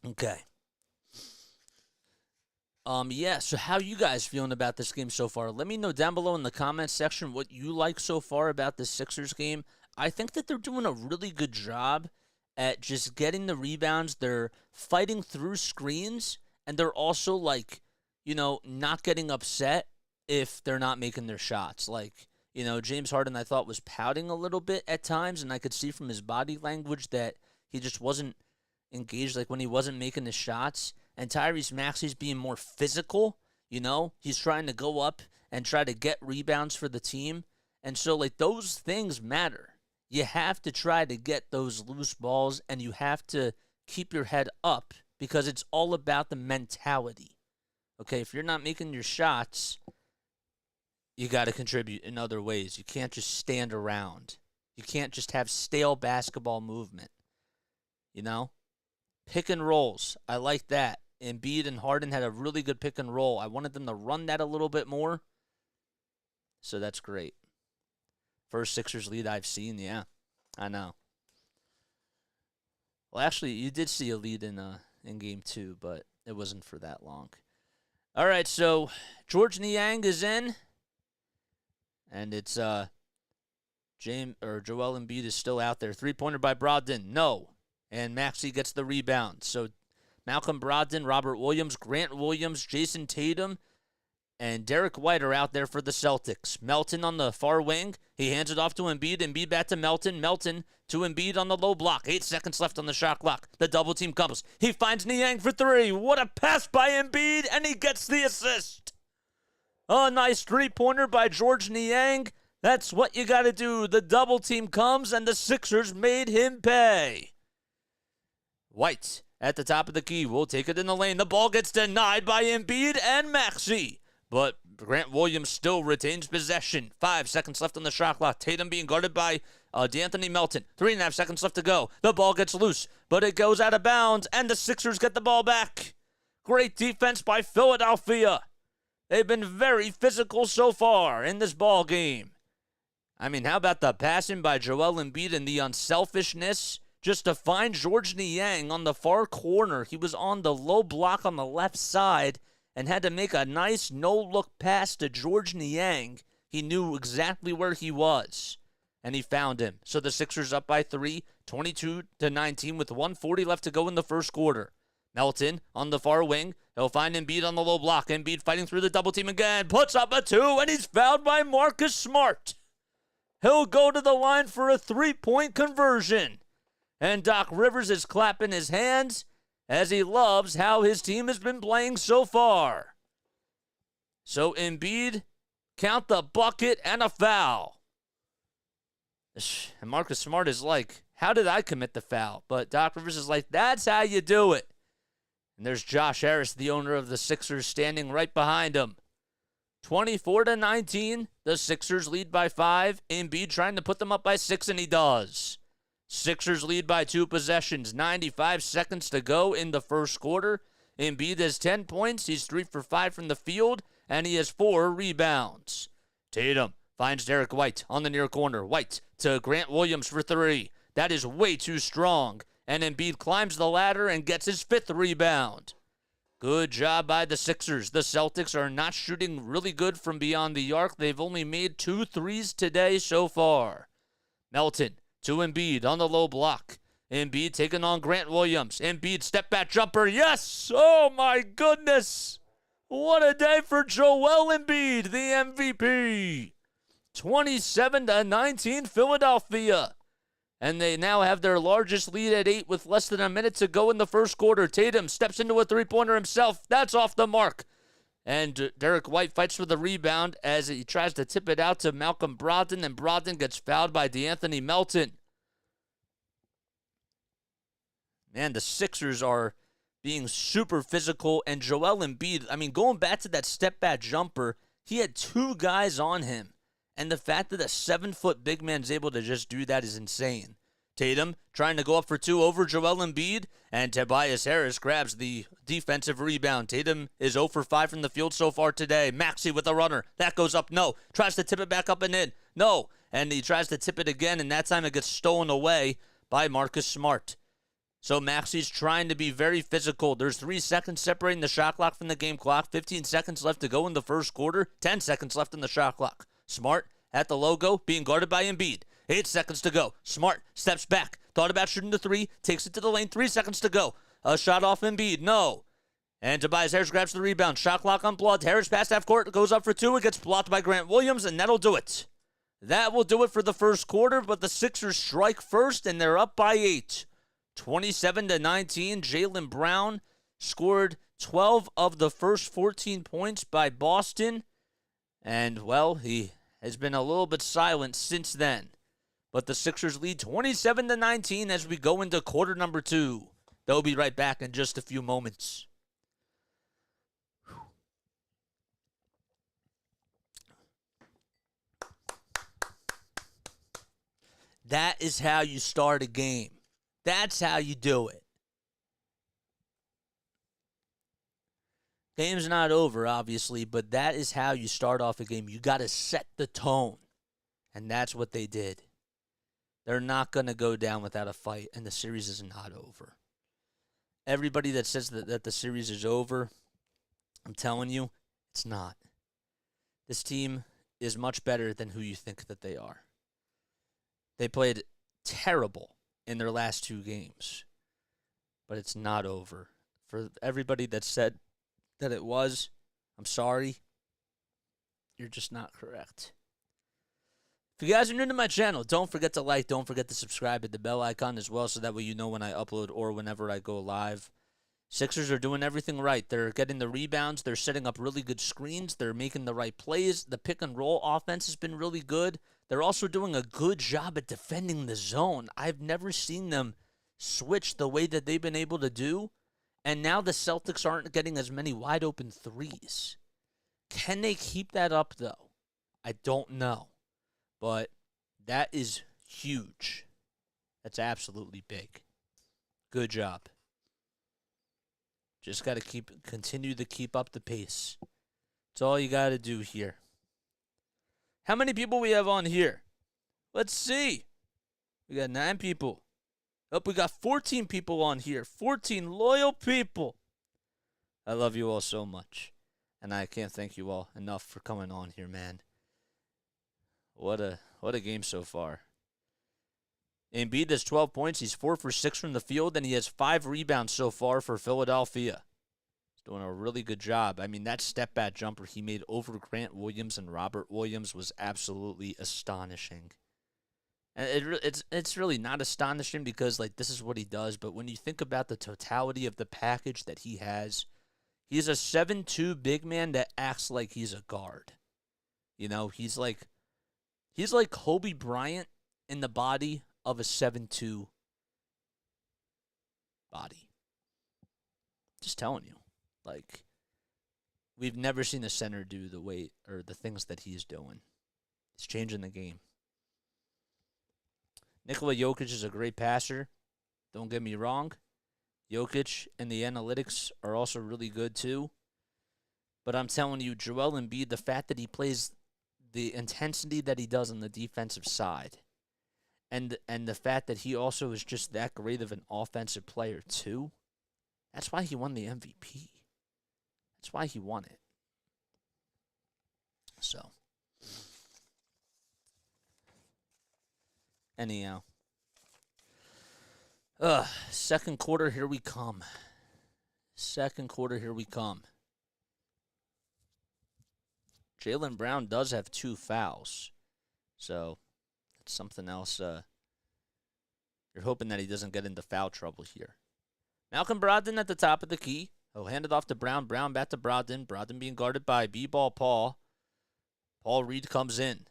Okay. Yeah, so how you guys feeling about this game so far? Let me know down below in the comments section what you like so far about the Sixers game. I think that they're doing a really good job at just getting the rebounds. They're fighting through screens, and they're also, not getting upset if they're not making their shots. James Harden, I thought, was pouting a little bit at times, and I could see from his body language that he just wasn't engaged, when he wasn't making the shots. And Tyrese Maxey's being more physical, He's trying to go up and try to get rebounds for the team. And so, those things matter. You have to try to get those loose balls, and you have to keep your head up because it's all about the mentality. Okay, if you're not making your shots, you got to contribute in other ways. You can't just stand around. You can't just have stale basketball movement. You know? Pick and rolls. I like that. Embiid and Harden had a really good pick and roll. I wanted them to run that a little bit more. So that's great. First Sixers lead I've seen, yeah. I know. Well, actually, you did see a lead in game 2, but it wasn't for that long. All right, so George Niang is in, and it's Joel Embiid is still out there. 3-pointer by Brogdon, no, and Maxey gets the rebound. So Malcolm Brogdon, Robert Williams, Grant Williams, Jason Tatum, and Derek White are out there for the Celtics. Melton on the far wing. He hands it off to Embiid. Embiid back to Melton. Melton to Embiid on the low block. 8 seconds left on the shot clock. The double team comes. He finds Niang for 3. What a pass by Embiid, and he gets the assist. A nice 3-pointer by George Niang. That's what you got to do. The double team comes, and the Sixers made him pay. White at the top of the key. Will take it in the lane. The ball gets denied by Embiid and Maxey. But Grant Williams still retains possession. 5 seconds left on the shot clock. Tatum being guarded by D'Anthony Melton. 3.5 seconds left to go. The ball gets loose, but it goes out of bounds, and the Sixers get the ball back. Great defense by Philadelphia. They've been very physical so far in this ball game. I mean, how about the passing by Joel Embiid and the unselfishness just to find George Niang on the far corner. He was on the low block on the left side and had to make a nice no-look pass to George Niang. He knew exactly where he was, and he found him. So the Sixers up by 3, 22-19 with 1:40 left to go in the first quarter. Melton on the far wing. He'll find Embiid on the low block. Embiid fighting through the double team again. Puts up a 2, and he's fouled by Marcus Smart. He'll go to the line for a 3-point conversion. And Doc Rivers is clapping his hands as he loves how his team has been playing so far. So Embiid, count the bucket and a foul. And Marcus Smart is like, how did I commit the foul? But Doc Rivers is like, that's how you do it. And there's Josh Harris, the owner of the Sixers, standing right behind him. 24-19, the Sixers lead by 5. Embiid trying to put them up by 6, and he does. Sixers lead by 2 possessions. 95 seconds to go in the first quarter. Embiid has 10 points. He's 3 for 5 from the field, and he has 4 rebounds. Tatum finds Derek White on the near corner. White to Grant Williams for 3. That is way too strong. And Embiid climbs the ladder and gets his 5th rebound. Good job by the Sixers. The Celtics are not shooting really good from beyond the arc. They've only made 2 threes today so far. Melton to Embiid on the low block. Embiid taking on Grant Williams. Embiid step back jumper. Yes! Oh my goodness! What a day for Joel Embiid, the MVP. 27-19 Philadelphia. And they now have their largest lead at 8 with less than a minute to go in the first quarter. Tatum steps into a 3-pointer himself. That's off the mark. And Derek White fights for the rebound as he tries to tip it out to Malcolm Brogdon, and Brogdon gets fouled by D'Anthony Melton. Man, the Sixers are being super physical, and Joel Embiid, I mean, going back to that step-back jumper, he had 2 guys on him. And the fact that a 7-foot big man is able to just do that is insane. Tatum trying to go up for 2 over Joel Embiid, and Tobias Harris grabs the defensive rebound. Tatum is 0 for 5 from the field so far today. Maxey with a runner. That goes up. No. Tries to tip it back up and in. No. And he tries to tip it again, and that time it gets stolen away by Marcus Smart. So Maxey's trying to be very physical. There's 3 seconds separating the shot clock from the game clock. 15 seconds left to go in the first quarter. 10 seconds left in the shot clock. Smart at the logo, being guarded by Embiid. 8 seconds to go. Smart steps back. Thought about shooting the 3. Takes it to the lane. 3 seconds to go. A shot off Embiid. No. And Tobias Harris grabs the rebound. Shot clock unplugged. Harris past half court. Goes up for 2. It gets blocked by Grant Williams, and that'll do it. That will do it for the first quarter, but the Sixers strike first, and they're up by 8. 27-19. Jaylen Brown scored 12 of the first 14 points by Boston. And, well, he has been a little bit silent since then. But the Sixers lead 27-19 as we go into quarter number 2. They'll be right back in just a few moments. That is how you start a game. That's how you do it. Game's not over, obviously, but that is how you start off a game. You got to set the tone, and that's what they did. They're not going to go down without a fight, and the series is not over. Everybody that says that the series is over, I'm telling you, it's not. This team is much better than who you think that they are. They played terrible in their last 2 games, but it's not over. For everybody that said that it was, I'm sorry. You're just not correct. If you guys are new to my channel, don't forget to like, don't forget to subscribe, hit the bell icon as well so that way you know when I upload or whenever I go live. Sixers are doing everything right. They're getting the rebounds. They're setting up really good screens. They're making the right plays. The pick-and-roll offense has been really good. They're also doing a good job at defending the zone. I've never seen them switch the way that they've been able to do. And now the Celtics aren't getting as many wide-open threes. Can they keep that up, though? I don't know. But that is huge. That's absolutely big. Good job. Just got to continue to keep up the pace. That's all you got to do here. How many people we have on here? Let's see. We got 9 people. Oh, we got 14 people on here. 14 loyal people. I love you all so much. And I can't thank you all enough for coming on here, man. What a game so far. Embiid has 12 points. He's 4 for 6 from the field, and he has 5 rebounds so far for Philadelphia. He's doing a really good job. I mean, that step-back jumper he made over Grant Williams and Robert Williams was absolutely astonishing. And it's really not astonishing because, like, this is what he does. But when you think about the totality of the package that he has, he's a 7'2" big man that acts like he's a guard. You know, he's like Kobe Bryant in the body of a 7'2" body. Just telling you. Like, we've never seen a center do the way or the things that he's doing. He's changing the game. Nikola Jokic is a great passer. Don't get me wrong. Jokic and the analytics are also really good too. But I'm telling you, Joel Embiid, the fact that he plays the intensity that he does on the defensive side, and the fact that he also is just that great of an offensive player too, that's why he won the MVP. That's why he won it. So, anyhow. Second quarter, here we come. Second quarter, here we come. Jaylen Brown does have 2 fouls. So, that's something else. You're hoping that he doesn't get into foul trouble here. Malcolm Brogdon at the top of the key. He'll hand it off to Brown. Brown back to Brogdon. Brogdon being guarded by B-ball Paul. Paul Reed comes in.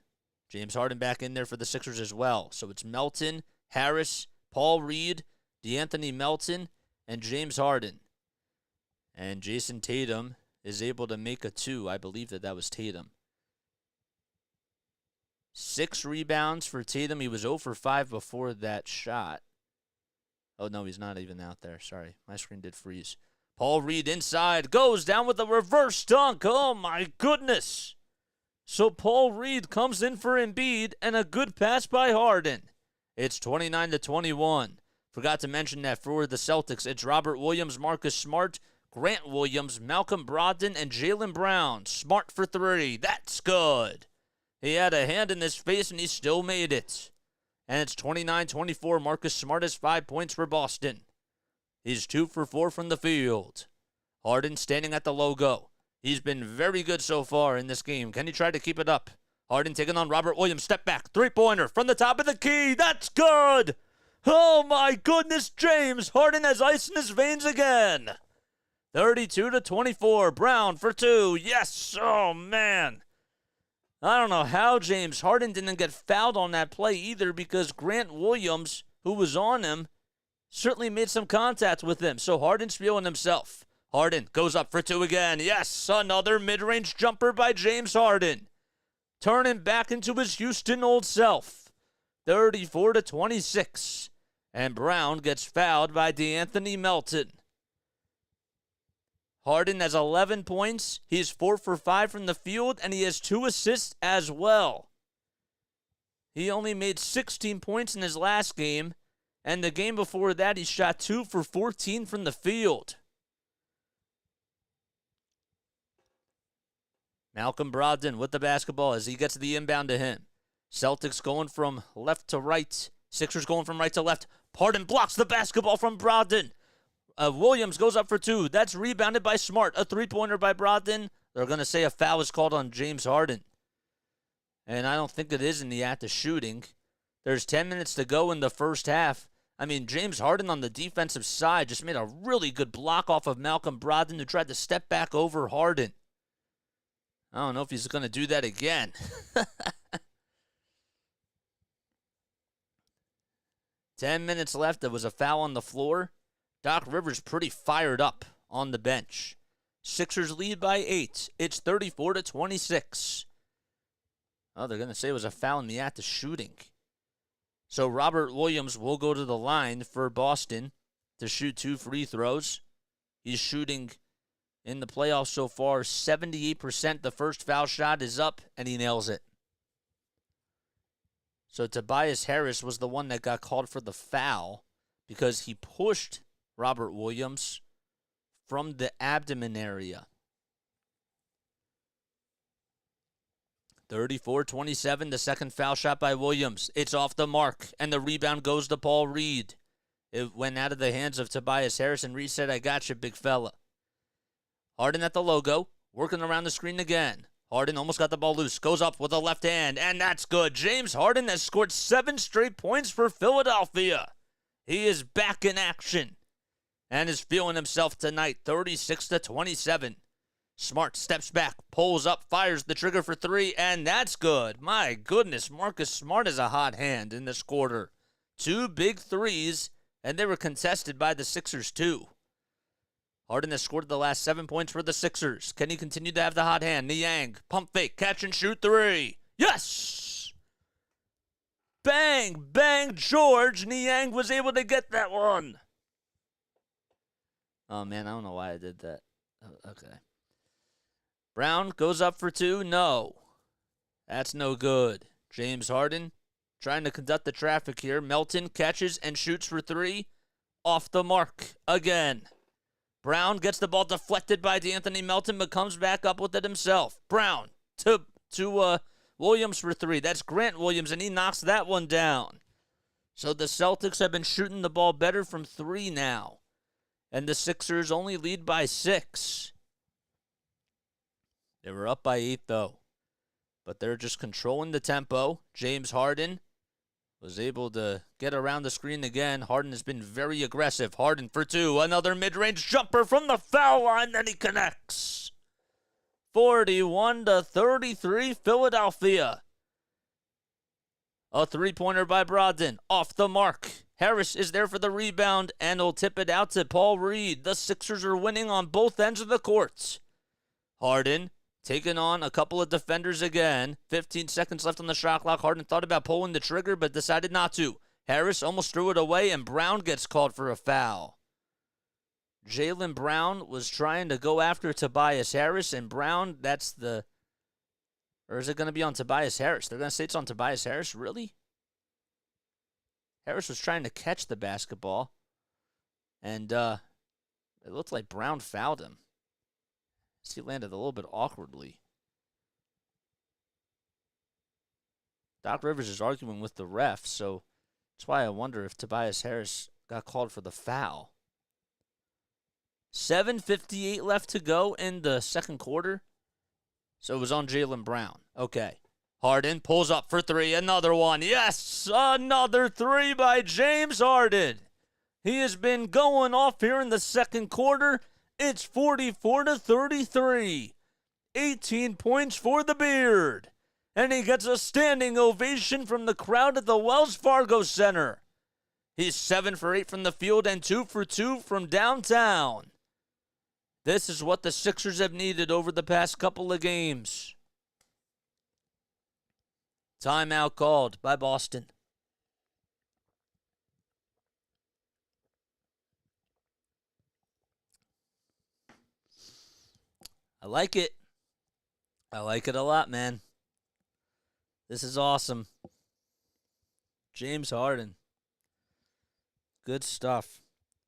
James Harden back in there for the Sixers as well. So it's Melton, Harris, Paul Reed, DeAnthony Melton, and James Harden. And Jason Tatum is able to make a 2. I believe that was Tatum. 6 rebounds for Tatum. He was 0 for 5 before that shot. Oh, no, he's not even out there. Sorry, my screen did freeze. Paul Reed inside, goes down with a reverse dunk. Oh, my goodness. So Paul Reed comes in for Embiid, and a good pass by Harden. It's 29-21. Forgot to mention that for the Celtics, it's Robert Williams, Marcus Smart, Grant Williams, Malcolm Brogdon, and Jaylen Brown. Smart for 3. That's good. He had a hand in his face, and he still made it. And it's 29-24. Marcus Smart has 5 points for Boston. He's 2 for 4 from the field. Harden standing at the logo. He's been very good so far in this game. Can he try to keep it up? Harden taking on Robert Williams. Step back. 3-pointer from the top of the key. That's good. Oh, my goodness, James Harden has ice in his veins again. 32-24. Brown for 2. Yes. Oh, man. I don't know how James Harden didn't get fouled on that play either because Grant Williams, who was on him, certainly made some contact with him. So Harden's feeling himself. Harden goes up for 2 again. Yes, another mid-range jumper by James Harden. Turning back into his Houston old self. 34-26. And Brown gets fouled by DeAnthony Melton. Harden has 11 points. He's 4 for 5 from the field, and he has 2 assists as well. He only made 16 points in his last game, and the game before that, he shot 2 for 14 from the field. Malcolm Brogdon with the basketball as he gets the inbound to him. Celtics going from left to right. Sixers going from right to left. Harden blocks the basketball from Brogdon. Williams goes up for 2. That's rebounded by Smart. A three-pointer by Brogdon. They're going to say a foul is called on James Harden. And I don't think it is in the act of shooting. There's 10 minutes to go in the first half. I mean, James Harden on the defensive side just made a really good block off of Malcolm Brogdon, who tried to step back over Harden. I don't know if he's going to do that again. 10 minutes left. There was a foul on the floor. Doc Rivers pretty fired up on the bench. Sixers lead by 8. It's 34-26. Oh, they're going to say it was a foul in the act of shooting. So Robert Williams will go to the line for Boston to shoot 2 free throws. He's shooting in the playoffs so far 78%. The first foul shot is up, and he nails it. So Tobias Harris was the one that got called for the foul because he pushed Robert Williams from the abdomen area. 34-27, the second foul shot by Williams. It's off the mark, and the rebound goes to Paul Reed. It went out of the hands of Tobias Harris, and Reed said, "I got you, big fella." Harden at the logo, working around the screen again. Harden almost got the ball loose, goes up with a left hand, and that's good. James Harden has scored 7 straight points for Philadelphia. He is back in action and is feeling himself tonight, 36-27. Smart steps back, pulls up, fires the trigger for 3, and that's good. My goodness, Marcus Smart is a hot hand in this quarter. 2 big threes, and they were contested by the Sixers too. Harden has scored the last 7 points for the Sixers. Can he continue to have the hot hand? Niang, pump fake, catch and shoot 3. Yes! Bang, bang, George. Niang was able to get that one. Oh, man, I don't know why I did that. Oh, okay. Brown goes up for 2. No. That's no good. James Harden trying to conduct the traffic here. Melton catches and shoots for 3. Off the mark again. Brown gets the ball deflected by DeAnthony Melton, but comes back up with it himself. Brown to Williams for 3. That's Grant Williams, and he knocks that one down. So the Celtics have been shooting the ball better from 3 now. And the Sixers only lead by 6. They were up by 8, though. But they're just controlling the tempo. James Harden was able to get around the screen again. Harden has been very aggressive. Harden for 2. Another mid-range jumper from the foul line. Then he connects. 41-33, Philadelphia. A three-pointer by Brogdon. Off the mark. Harris is there for the rebound, and will tip it out to Paul Reed. The Sixers are winning on both ends of the court. Harden taking on a couple of defenders again. 15 seconds left on the shot clock. Harden thought about pulling the trigger, but decided not to. Harris almost threw it away, and Brown gets called for a foul. Jaylen Brown was trying to go after Tobias Harris, and Brown, that's the... Or is it going to be on Tobias Harris? They're going to say it's on Tobias Harris? Really? Harris was trying to catch the basketball, and it looked like Brown fouled him. He landed a little bit awkwardly. Doc Rivers is arguing with the ref, so that's why I wonder if Tobias Harris got called for the foul. 7:58 left to go in the second quarter. So it was on Jaylen Brown. Okay. Harden pulls up for 3. Another one. Yes! Another 3 by James Harden. He has been going off here in the second quarter. It's 44-33. 18 points for the Beard. And he gets a standing ovation from the crowd at the Wells Fargo Center. He's 7 for 8 from the field and 2 for 2 from downtown. This is what the Sixers have needed over the past couple of games. Timeout called by Boston. I like it. I like it a lot, man. This is awesome. James Harden. Good stuff.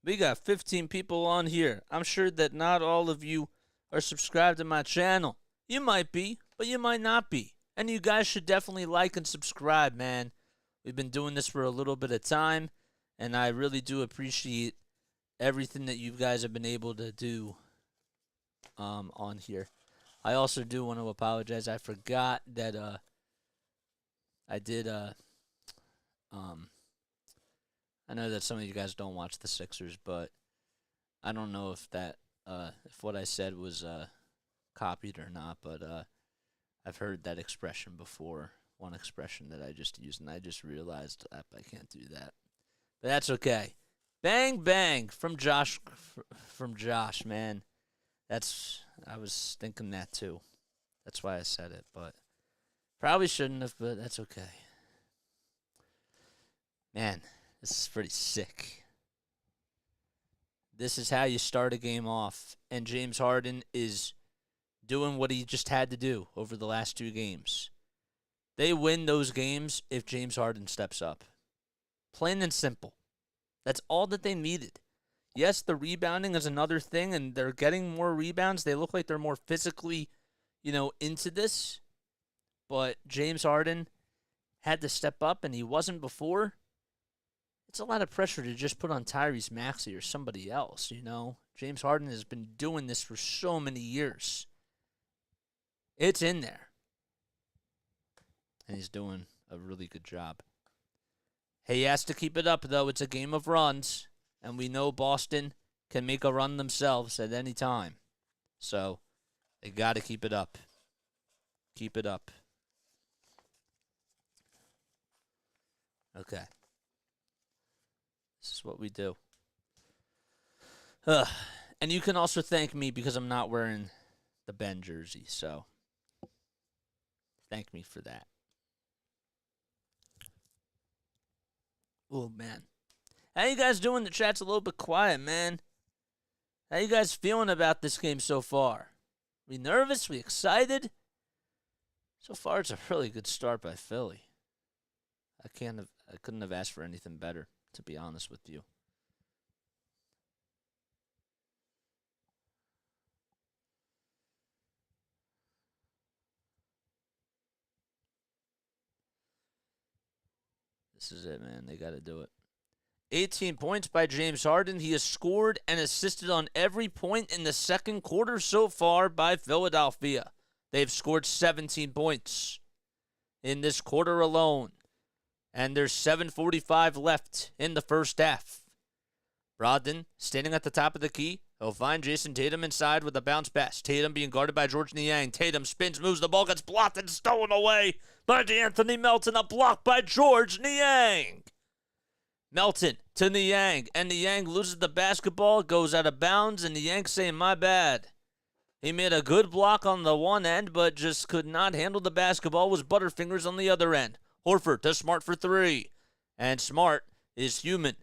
We got 15 people on here. I'm sure that not all of you are subscribed to my channel. You might be, but you might not be. And you guys should definitely like and subscribe, man. We've been doing this for a little bit of time, and I really do appreciate everything that you guys have been able to do on here. I also do want to apologize. I forgot that I did I know that some of you guys don't watch the Sixers, but I don't know if that if what I said was copied or not, but I've heard that expression before, one expression that I just used, and I just realized I can't do that. But that's okay. Bang bang from Josh, man. I was thinking that too. That's why I said it, but probably shouldn't have, but that's okay. Man, this is pretty sick. This is how you start a game off, and James Harden is doing what he just had to do over the last 2 games. They win those games if James Harden steps up. Plain and simple. That's all that they needed. Yes, the rebounding is another thing, and they're getting more rebounds. They look like they're more physically, into this. But James Harden had to step up, and he wasn't before. It's a lot of pressure to just put on Tyrese Maxey or somebody else, James Harden has been doing this for so many years. It's in there. And he's doing a really good job. He has to keep it up, though. It's a game of runs, and we know Boston can make a run themselves at any time. So they got to keep it up. Keep it up. Okay. This is what we do. And you can also thank me because I'm not wearing the Ben jersey, so thank me for that. Oh, man. How you guys doing? The chat's a little bit quiet, man. How you guys feeling about this game so far? We nervous? We excited? So far, it's a really good start by Philly. I couldn't have asked for anything better, to be honest with you. This is it, man. They got to do it. 18 points by James Harden. He has scored and assisted on every point in the second quarter so far by Philadelphia. They've scored 17 points in this quarter alone. And there's 7:45 left in the first half. Brogdon standing at the top of the key. He'll find Jason Tatum inside with a bounce pass. Tatum being guarded by George Niang. Tatum spins, moves, the ball gets blocked and stolen away by DeAnthony Melton. A block by George Niang. Melton to Niang, and Niang loses the basketball, goes out of bounds, and Niang saying, my bad. He made a good block on the one end, but just could not handle the basketball, was Butterfingers on the other end. Horford to Smart for 3, and Smart is human.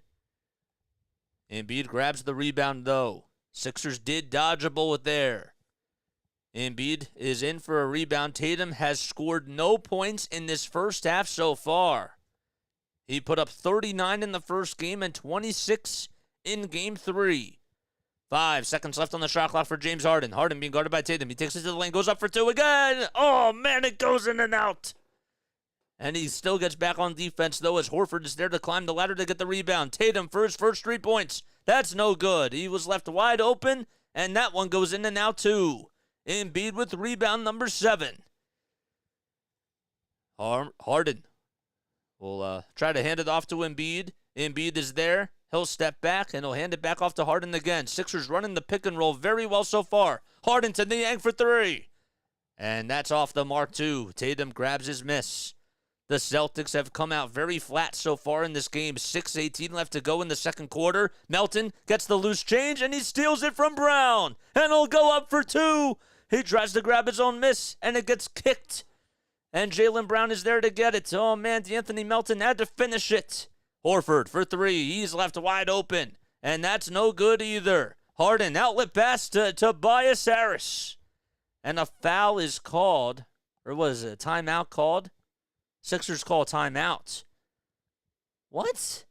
Embiid grabs the rebound, though. Sixers did dodge a bullet there. Embiid is in for a rebound. Tatum has scored no points in this first half so far. He put up 39 in the first game and 26 in game 3. 5 seconds left on the shot clock for James Harden. Harden being guarded by Tatum. He takes it to the lane, goes up for 2 again. Oh, man, it goes in and out. And he still gets back on defense, though, as Horford is there to climb the ladder to get the rebound. Tatum for his first 3 points. That's no good. He was left wide open, and that one goes in and out, too. Embiid with rebound number 7. Harden will try to hand it off to Embiid. Embiid is there. He'll step back, and he'll hand it back off to Harden again. Sixers running the pick and roll very well so far. Harden to Niang for 3. And that's off the mark, too. Tatum grabs his miss. The Celtics have come out very flat so far in this game. 6:18 left to go in the second quarter. Melton gets the loose change, and he steals it from Brown. And he'll go up for 2. He tries to grab his own miss, and it gets kicked. And Jaylen Brown is there to get it. Oh, man, DeAnthony Melton had to finish it. Horford for 3. He's left wide open, and that's no good either. Harden, outlet pass to Tobias Harris. and a foul is called, or was it a timeout called? Sixers call timeout. What?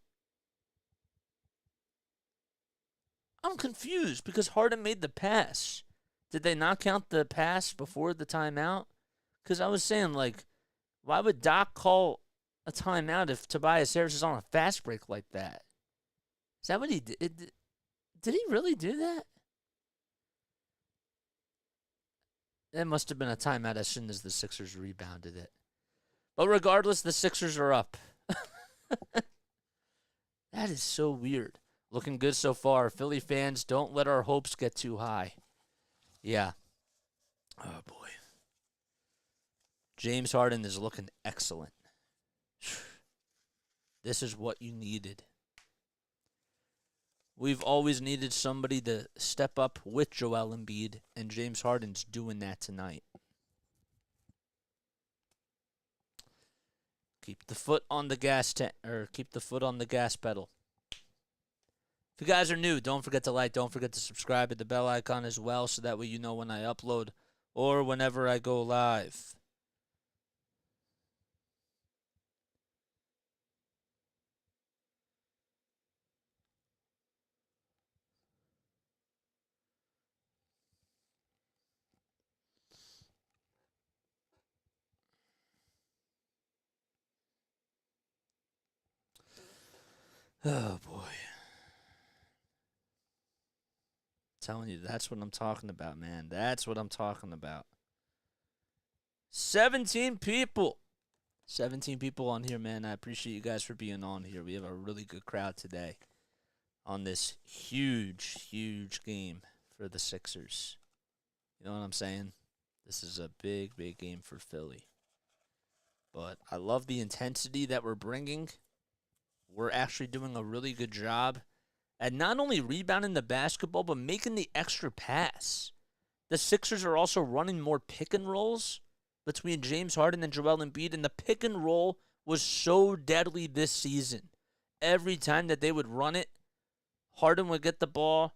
I'm confused because Harden made the pass. Did they not count the pass before the timeout? Because I was saying, like, why would Doc call a timeout if Tobias Harris is on a fast break like that? Is that what he did? Did he really do that? It must have been a timeout as soon as the Sixers rebounded it. But regardless, the Sixers are up. That is so weird. Looking good so far. Philly fans, don't let our hopes get too high. Yeah. Oh, boy. James Harden is looking excellent. This is what you needed. We've always needed somebody to step up with Joel Embiid, and James Harden's doing that tonight. Keep the foot on the gas keep the foot on the gas pedal. If you guys are new, don't forget to like, don't forget to subscribe, hit the bell icon as well, so that way you know when I upload or whenever I go live. Oh, boy. Telling you, that's what I'm talking about, man. That's what I'm talking about. 17 people. 17 people on here, man. I appreciate you guys for being on here. We have a really good crowd today on this huge, huge game for the Sixers. You know what I'm saying? This is a big, big game for Philly. But I love the intensity that we're bringing. We're actually doing a really good job at not only rebounding the basketball, but making the extra pass. The Sixers are also running more pick and rolls between James Harden and Joel Embiid, and the pick and roll was so deadly this season. Every time that they would run it, Harden would get the ball,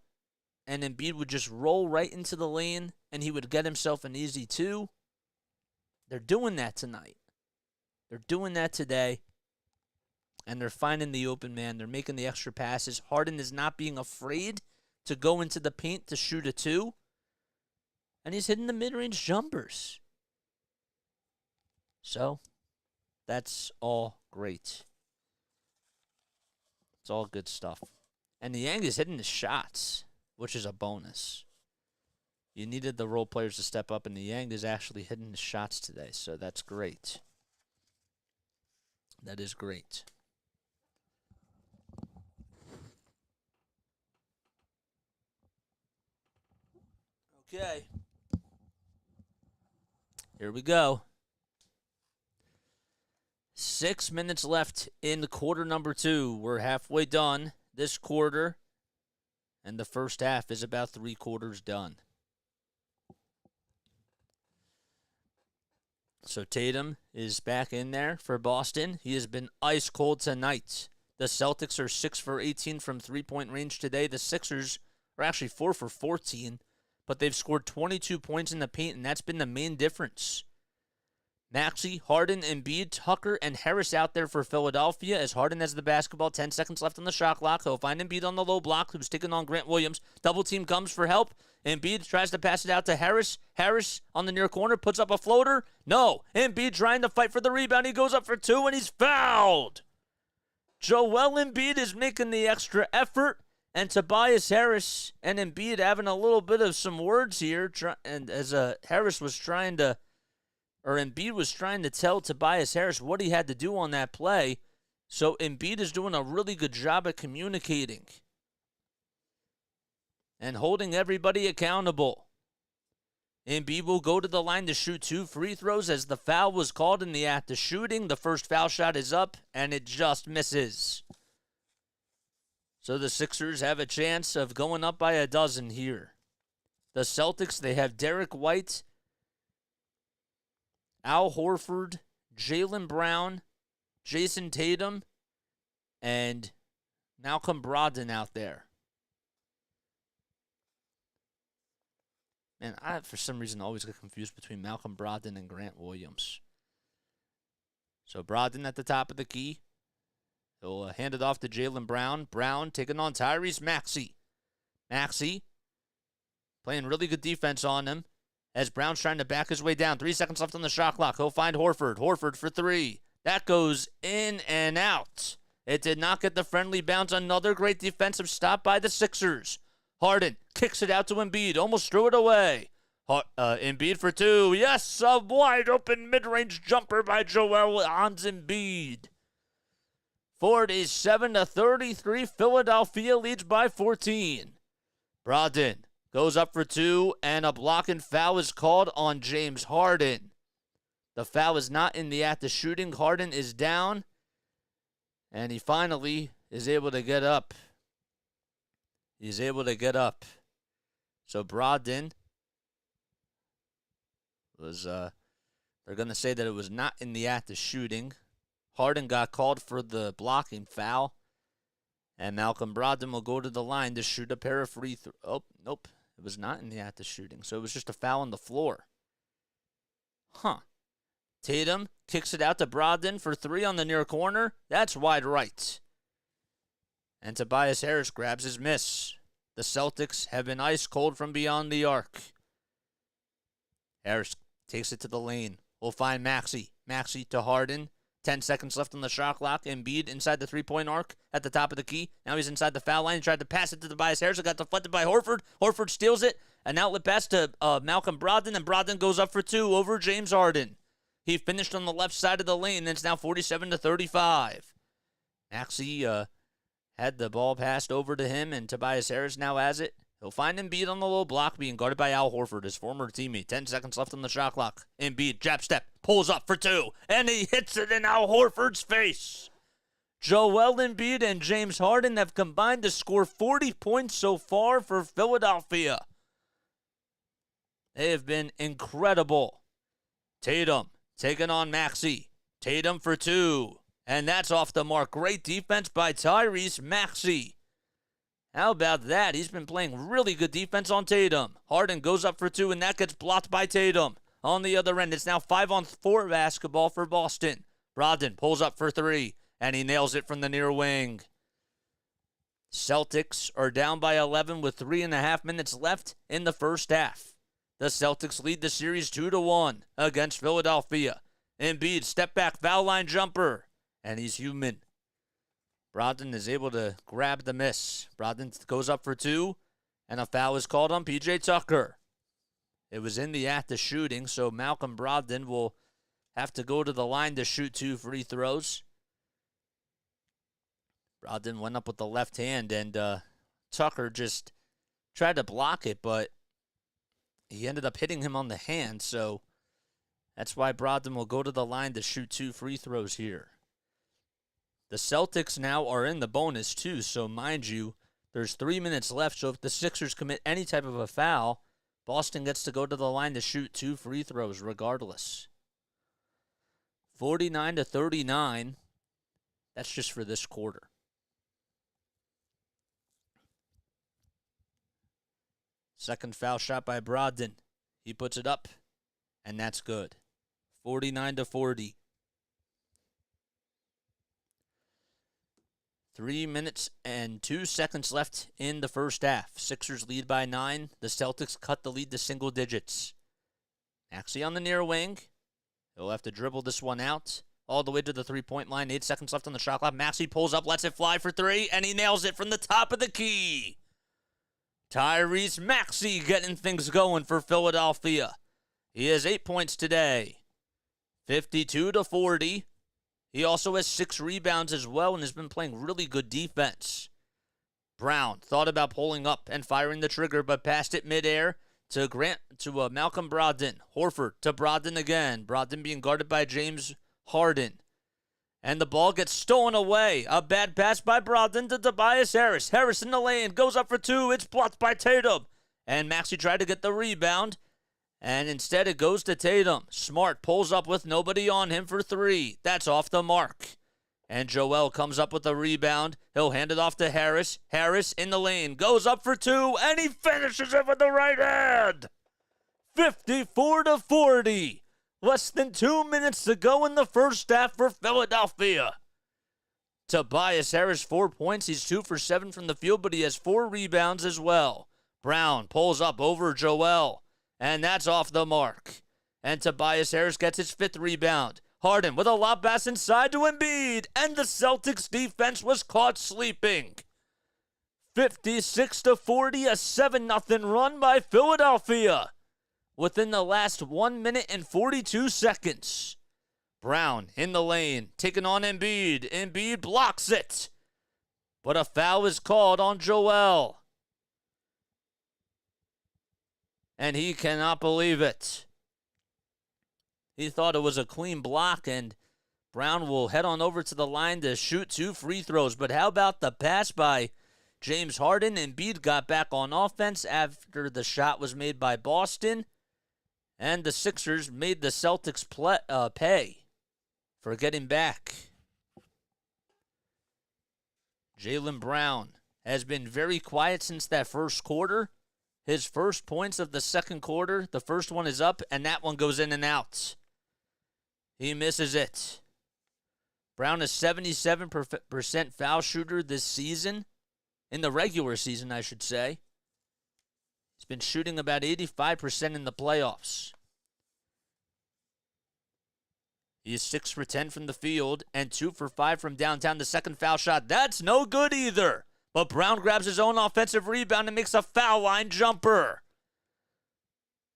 and Embiid would just roll right into the lane, and he would get himself an easy two. They're doing that tonight. They're doing that today. And they're finding the open man. They're making the extra passes. Harden is not being afraid to go into the paint to shoot a two. And he's hitting the mid-range jumpers. So, that's all great. It's all good stuff. And the Yang is hitting the shots, which is a bonus. You needed the role players to step up, and the Yang is actually hitting the shots today. So, that's great. That is great. Okay. Here we go. 6 minutes left in quarter number 2. We're halfway done this quarter, and the first half is about 3/4 done. So Tatum is back in there for Boston. He has been ice cold tonight. The Celtics are 6 for 18 from three-point range today. The Sixers are actually 4 for 14. But they've scored 22 points in the paint, and that's been the main difference. Maxey, Harden, Embiid, Tucker, and Harris out there for Philadelphia as Harden has the basketball. 10 seconds left on the shot clock. He'll find Embiid on the low block, who's taking on Grant Williams. Double team comes for help. Embiid tries to pass it out to Harris. Harris on the near corner puts up a floater. No. Embiid trying to fight for the rebound. He goes up for two, and he's fouled. Joel Embiid is making the extra effort. And Tobias Harris and Embiid having a little bit of some words here. And as Harris was trying to, or Embiid was trying to tell Tobias Harris what he had to do on that play. So Embiid is doing a really good job at communicating and holding everybody accountable. Embiid will go to the line to shoot 2 free throws as the foul was called in the act of shooting. The first foul shot is up, and it just misses. So the Sixers have a chance of going up by a dozen here. The Celtics, they have Derek White, Al Horford, Jaylen Brown, Jason Tatum, and Malcolm Brogdon out there. Man, I, for some reason, always get confused between Malcolm Brogdon and Grant Williams. So Brogdon at the top of the key. He'll hand it off to Jaylen Brown. Brown taking on Tyrese Maxey. Maxey playing really good defense on him as Brown's trying to back his way down. 3 seconds left on the shot clock. He'll find Horford. Horford for three. That goes in and out. It did not get the friendly bounce. Another great defensive stop by the Sixers. Harden kicks it out to Embiid. Almost threw it away. Embiid for two. Yes, a wide open mid-range jumper by Joel Embiid. 47-33. Philadelphia leads by 14. Brogdon goes up for two, and a blocking foul is called on James Harden. The foul is not in the act of shooting. Harden is down, and he finally is able to get up. He's able to get up. So Brogdon was, they're going to say that it was not in the act of shooting. Harden got called for the blocking foul, and Malcolm Brogdon will go to the line to shoot a pair of free throws. Oh, nope. It was not in the act of shooting, so it was just a foul on the floor. Tatum kicks it out to Brogdon for three on the near corner. That's wide right. And Tobias Harris grabs his miss. The Celtics have been ice cold from beyond the arc. Harris takes it to the lane. We'll find Maxey. Maxey to Harden. 10 seconds left on the shot clock. Embiid inside the three-point arc at the top of the key. Now he's inside the foul line. He tried to pass it to Tobias Harris. It got deflected by Horford. Horford steals it. An outlet pass to Malcolm Brogdon, and Brogdon goes up for two over James Harden. He finished on the left side of the lane, and it's now 47-35. Maxey had the ball passed over to him, and Tobias Harris now has it. He'll find Embiid on the low block, being guarded by Al Horford, his former teammate. 10 seconds left on the shot clock. Embiid, jab step, pulls up for two, and he hits it in Al Horford's face. Joel Embiid and James Harden have combined to score 40 points so far for Philadelphia. They have been incredible. Tatum taking on Maxey. Tatum for two, and that's off the mark. Great defense by Tyrese Maxey. How about that? He's been playing really good defense on Tatum. Harden goes up for two, and that gets blocked by Tatum. On the other end, it's now 5-on-4 basketball for Boston. Brogdon pulls up for three, and he nails it from the near wing. Celtics are down by 11 with 3.5 minutes left in the first half. The Celtics lead the series 2-1 against Philadelphia. Embiid, step back, foul line jumper, and he's human. Brogdon is able to grab the miss. Brogdon goes up for two, and a foul is called on P.J. Tucker. It was in the act of shooting, so Malcolm Brogdon will have to go to the line to shoot two free throws. Brogdon went up with the left hand, and Tucker just tried to block it, but he ended up hitting him on the hand, so that's why Brogdon will go to the line to shoot two free throws here. The Celtics now are in the bonus, too, so mind you, there's 3 minutes left, so if the Sixers commit any type of a foul, Boston gets to go to the line to shoot two free throws regardless. 49-39, that's just for this quarter. Second foul shot by Brogdon. He puts it up, and that's good. 49-40. 3 minutes and 2 seconds left in the first half. Sixers lead by 9. The Celtics cut the lead to single digits. Maxey on the near wing. He'll have to dribble this one out all the way to the three-point line. 8 seconds left on the shot clock. Maxey pulls up, lets it fly for three, and he nails it from the top of the key. Tyrese Maxey getting things going for Philadelphia. He has 8 points today. 52-40. He also has 6 rebounds as well and has been playing really good defense. Brown thought about pulling up and firing the trigger, but passed it midair to Malcolm Brogdon. Horford to Brogdon again. Brogdon being guarded by James Harden. And the ball gets stolen away. A bad pass by Brogdon to Tobias Harris. Harris in the lane. Goes up for two. It's blocked by Tatum. And Maxey tried to get the rebound. And instead it goes to Tatum. Smart pulls up with nobody on him for three. That's off the mark. And Joel comes up with a rebound. He'll hand it off to Harris. Harris in the lane. Goes up for two. And he finishes it with the right hand. 54-40. Less than 2 minutes to go in the first half for Philadelphia. Tobias Harris, 4 points. He's 2 for 7 from the field, but he has 4 rebounds as well. Brown pulls up over Joel, and that's off the mark. And Tobias Harris gets his 5th rebound. Harden with a lob pass inside to Embiid, and the Celtics defense was caught sleeping. 56-40, a 7-0 run by Philadelphia within the last 1 minute and 42 seconds. Brown in the lane, taking on Embiid. Embiid blocks it, but a foul is called on Joel, and he cannot believe it. He thought it was a clean block, and Brown will head on over to the line to shoot 2 free throws. But how about the pass by James Harden? Embiid got back on offense after the shot was made by Boston, and the Sixers made the Celtics pay for getting back. Jaylen Brown has been very quiet since that first quarter. His first points of the second quarter, the first one is up, and that one goes in and out. He misses it. Brown is 77% foul shooter this season. In the regular season, I should say. He's been shooting about 85% in the playoffs. He is 6 for 10 from the field and 2 for 5 from downtown. The second foul shot, that's no good either. But Brown grabs his own offensive rebound and makes a foul line jumper.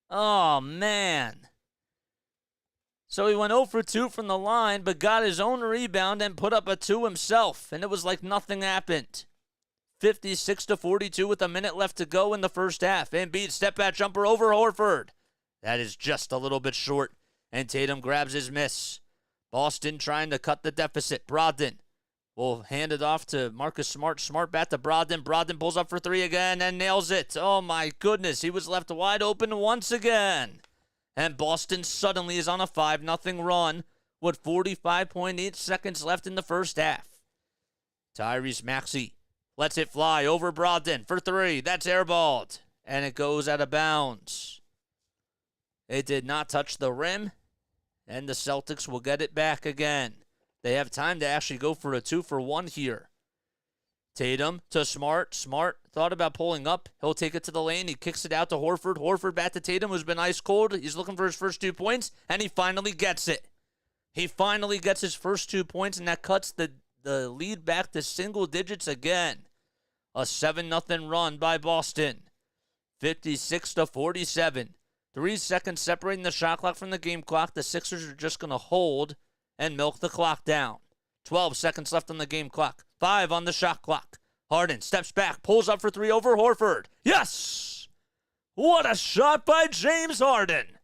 Oh, man. So he went 0 for 2 from the line, but got his own rebound and put up a 2 himself. And it was like nothing happened. 56-42 with a minute left to go in the first half. Embiid step-back jumper over Horford. That is just a little bit short. And Tatum grabs his miss. Boston trying to cut the deficit. Brogdon will hand it off to Marcus Smart. Smart back to Brogdon. Brogdon pulls up for 3 again and nails it. Oh, my goodness. He was left wide open once again. And Boston suddenly is on a 5-0 run with 45.8 seconds left in the first half. Tyrese Maxey lets it fly over Brogdon for 3. That's airballed. And it goes out of bounds. It did not touch the rim. And the Celtics will get it back again. They have time to actually go for a 2-for-1 here. Tatum to Smart. Smart thought about pulling up. He'll take it to the lane. He kicks it out to Horford. Horford back to Tatum, who's been ice cold. He's looking for his first 2 points, and he finally gets it. He finally gets his first 2 points, and that cuts the lead back to single digits again. A 7-0 run by Boston. 56-47. 3 seconds separating the shot clock from the game clock. The Sixers are just going to hold and milk the clock down. 12 seconds left on the game clock. 5 on the shot clock. Harden steps back, pulls up for 3 over Horford. Yes! What a shot by James Harden.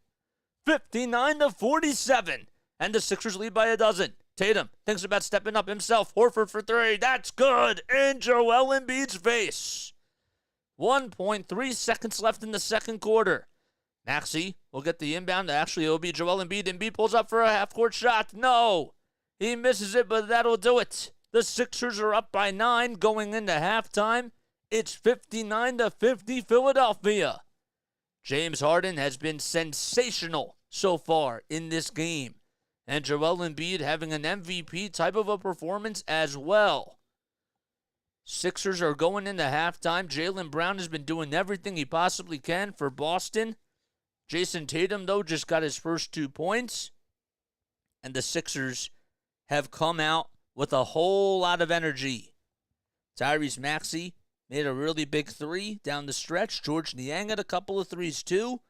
59-47. And the Sixers lead by a dozen. Tatum thinks about stepping up himself. Horford for 3. That's good. In Joel Embiid's face. 1.3 seconds left in the second quarter. Maxey will get the inbound. Actually, it'll be Joel Embiid. Embiid pulls up for a half-court shot. No. He misses it, but that'll do it. The Sixers are up by 9 going into halftime. It's 59-50 Philadelphia. James Harden has been sensational so far in this game. And Joel Embiid having an MVP type of a performance as well. Sixers are going into halftime. Jaylen Brown has been doing everything he possibly can for Boston. Jason Tatum, though, just got his first 2 points. And the Sixers have come out with a whole lot of energy. Tyrese Maxey made a really big 3 down the stretch. George Niang had a couple of 3s, too.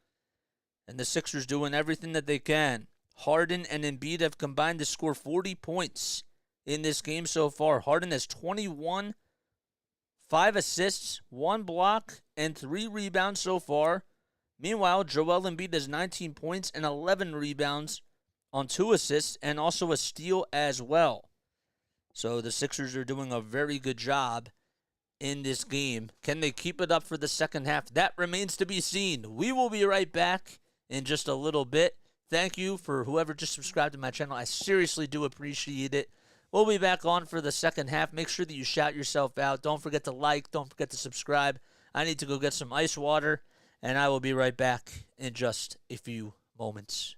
And the Sixers doing everything that they can. Harden and Embiid have combined to score 40 points in this game so far. Harden has 21, 5 assists, 1 block, and 3 rebounds so far. Meanwhile, Joel Embiid has 19 points and 11 rebounds on 2 assists and also a steal as well. So the Sixers are doing a very good job in this game. Can they keep it up for the second half? That remains to be seen. We will be right back in just a little bit. Thank you for whoever just subscribed to my channel. I seriously do appreciate it. We'll be back on for the second half. Make sure that you shout yourself out. Don't forget to like. Don't forget to subscribe. I need to go get some ice water. and I will be right back in just a few moments.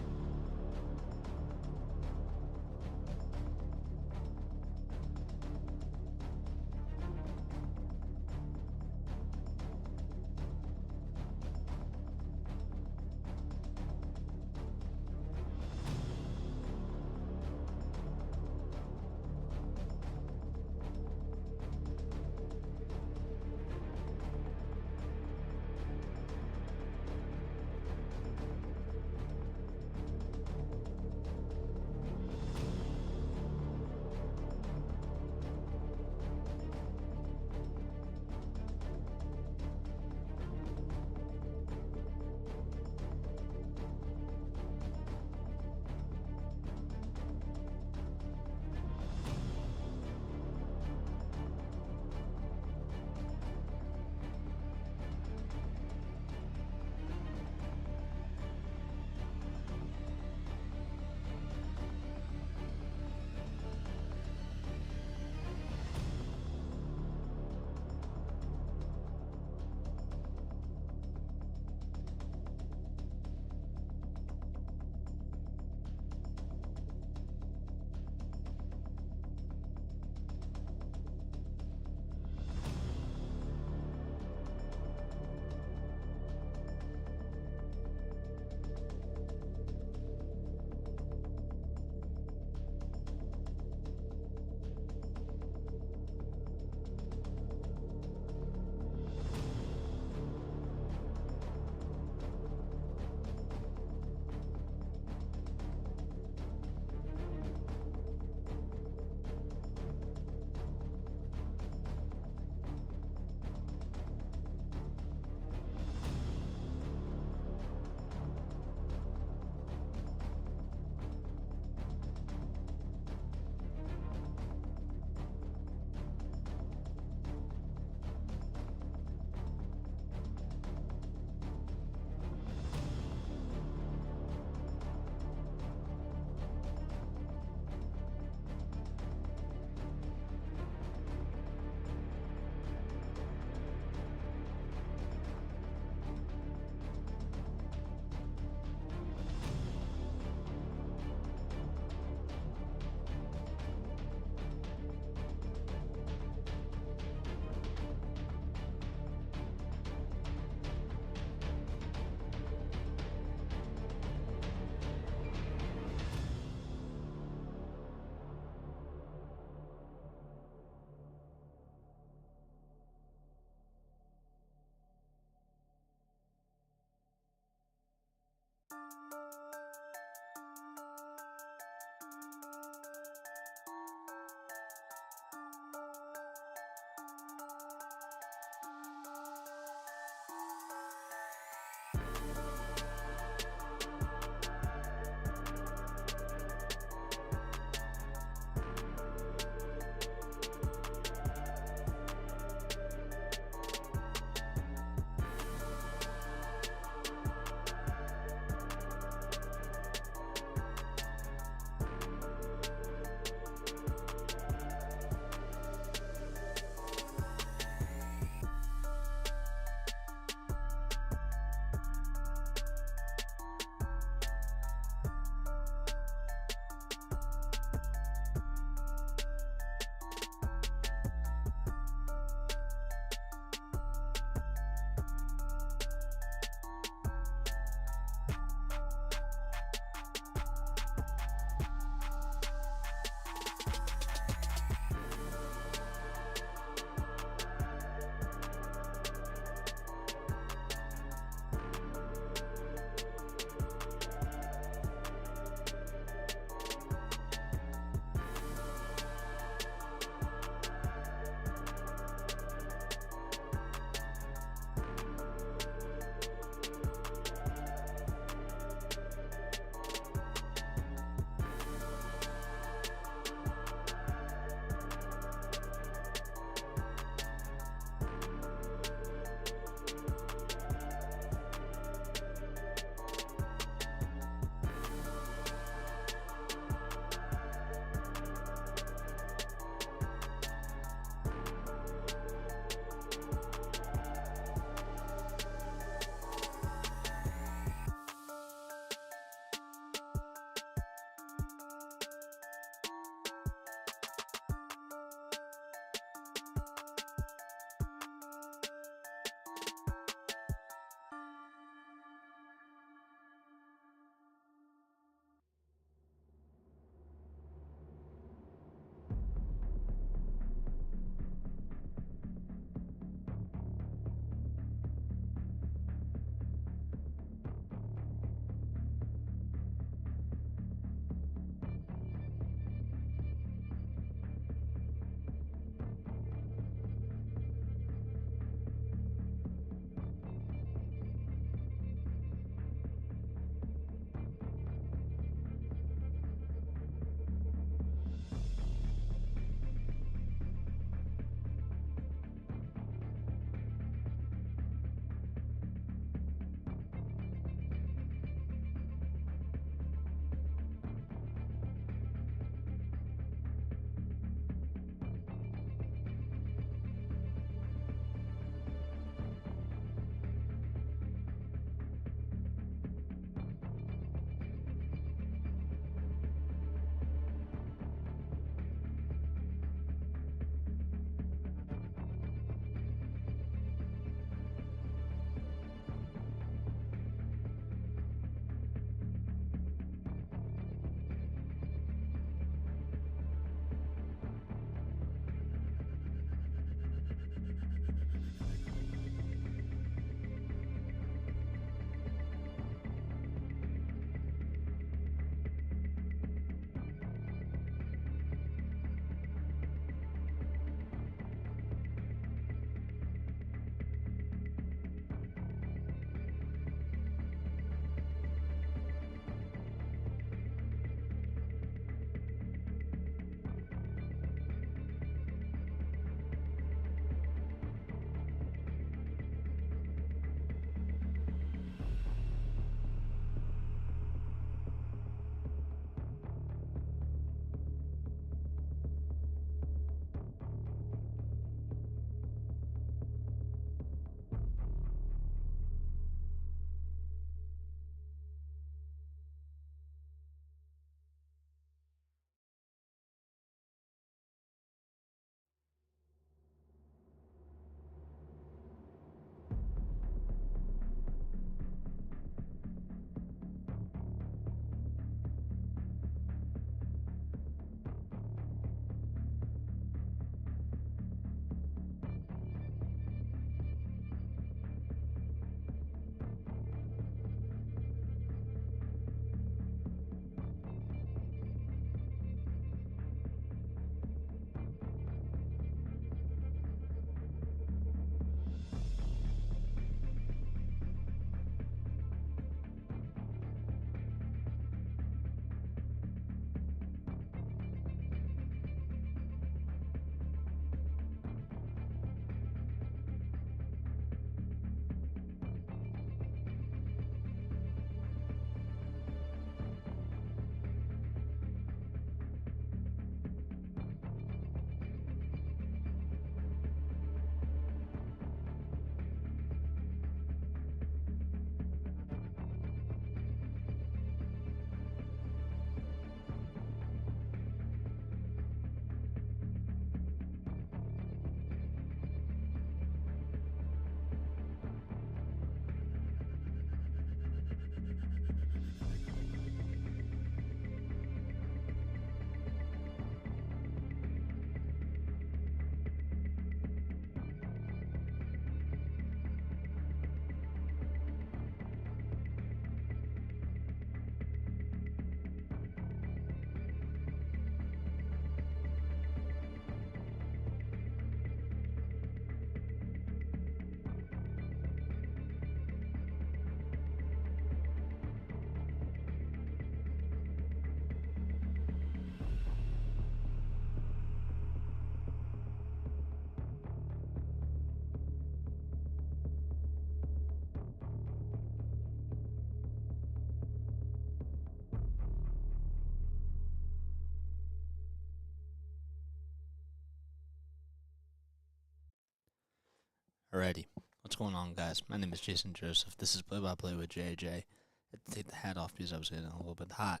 Alrighty, what's going on, guys? My name is Jason Joseph. This is Play by Play with JJ. I had to take the hat off because I was getting a little bit hot.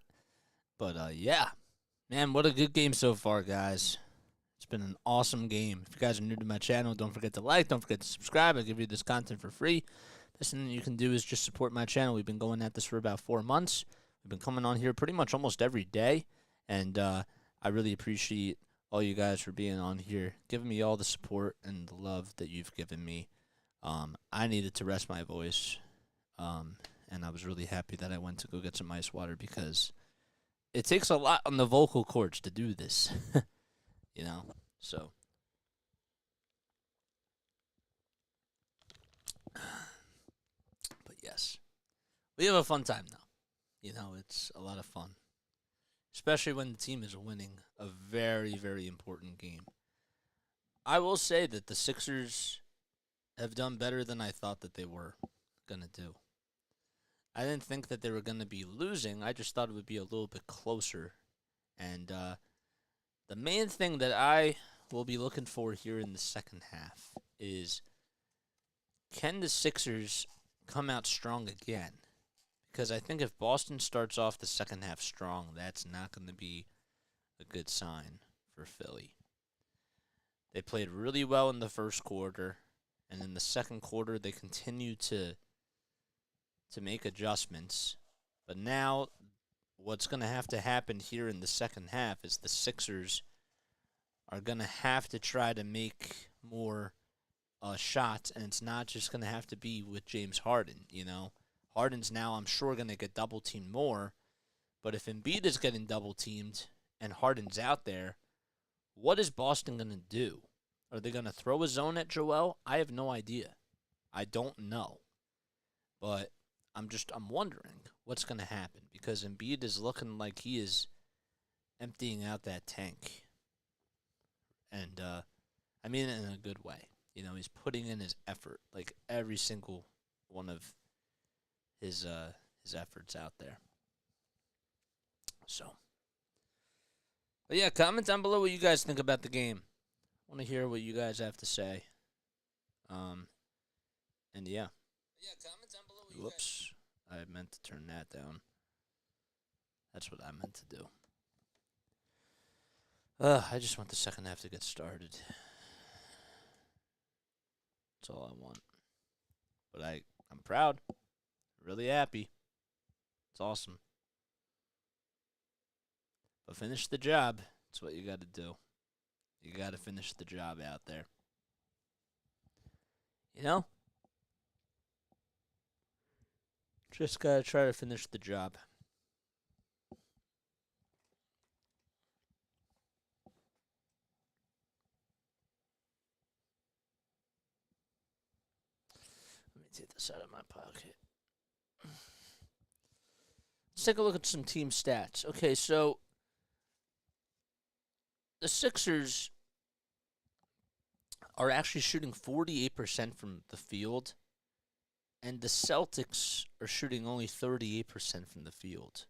But yeah, man, what a good game so far, guys. It's been an awesome game. If you guys are new to my channel, don't forget to like, don't forget to subscribe. I give you this content for free. Best thing that you can do is just support my channel. We've been going at this for about 4 months. We've been coming on here pretty much almost every day, and I really appreciate all you guys for being on here, giving me all the support and the love that you've given me. I needed to rest my voice, and I was really happy that I went to go get some ice water because it takes a lot on the vocal cords to do this, you know, so. But yes, we have a fun time now. You know, it's a lot of fun, especially when the team is winning a very, very important game. I will say that the Sixers have done better than I thought that they were going to do. I didn't think that they were going to be losing. I just thought it would be a little bit closer. And the main thing that I will be looking for here in the second half is, can the Sixers come out strong again? Because I think if Boston starts off the second half strong, that's not going to be a good sign for Philly. They played really well in the first quarter, and in the second quarter they continued to make adjustments. But now what's going to have to happen here in the second half is the Sixers are going to have to try to make more shots, and it's not just going to have to be with James Harden, you know. Harden's now, I'm sure, going to get double-teamed more, but if Embiid is getting double-teamed and Harden's out there, what is Boston going to do? Are they going to throw a zone at Joel? I have no idea. I don't know. But I'm wondering what's going to happen, because Embiid is looking like he is emptying out that tank. And, I mean it in a good way. You know, he's putting in his effort, like every single one of his efforts out there. So, but yeah, comment down below what you guys think about the game. I want to hear what you guys have to say. And yeah. Comment down below what Whoops. I meant to turn that down. That's what I meant to do. I just want the second half to get started. That's all I want. But I'm proud. Really happy. It's awesome. But finish the job. That's what you got to do. You got to finish the job out there. You know? Just got to try to finish the job. Let me take this out of my pocket. Let's take a look at some team stats. Okay, so the Sixers are actually shooting 48% from the field, and the Celtics are shooting only 38% from the field.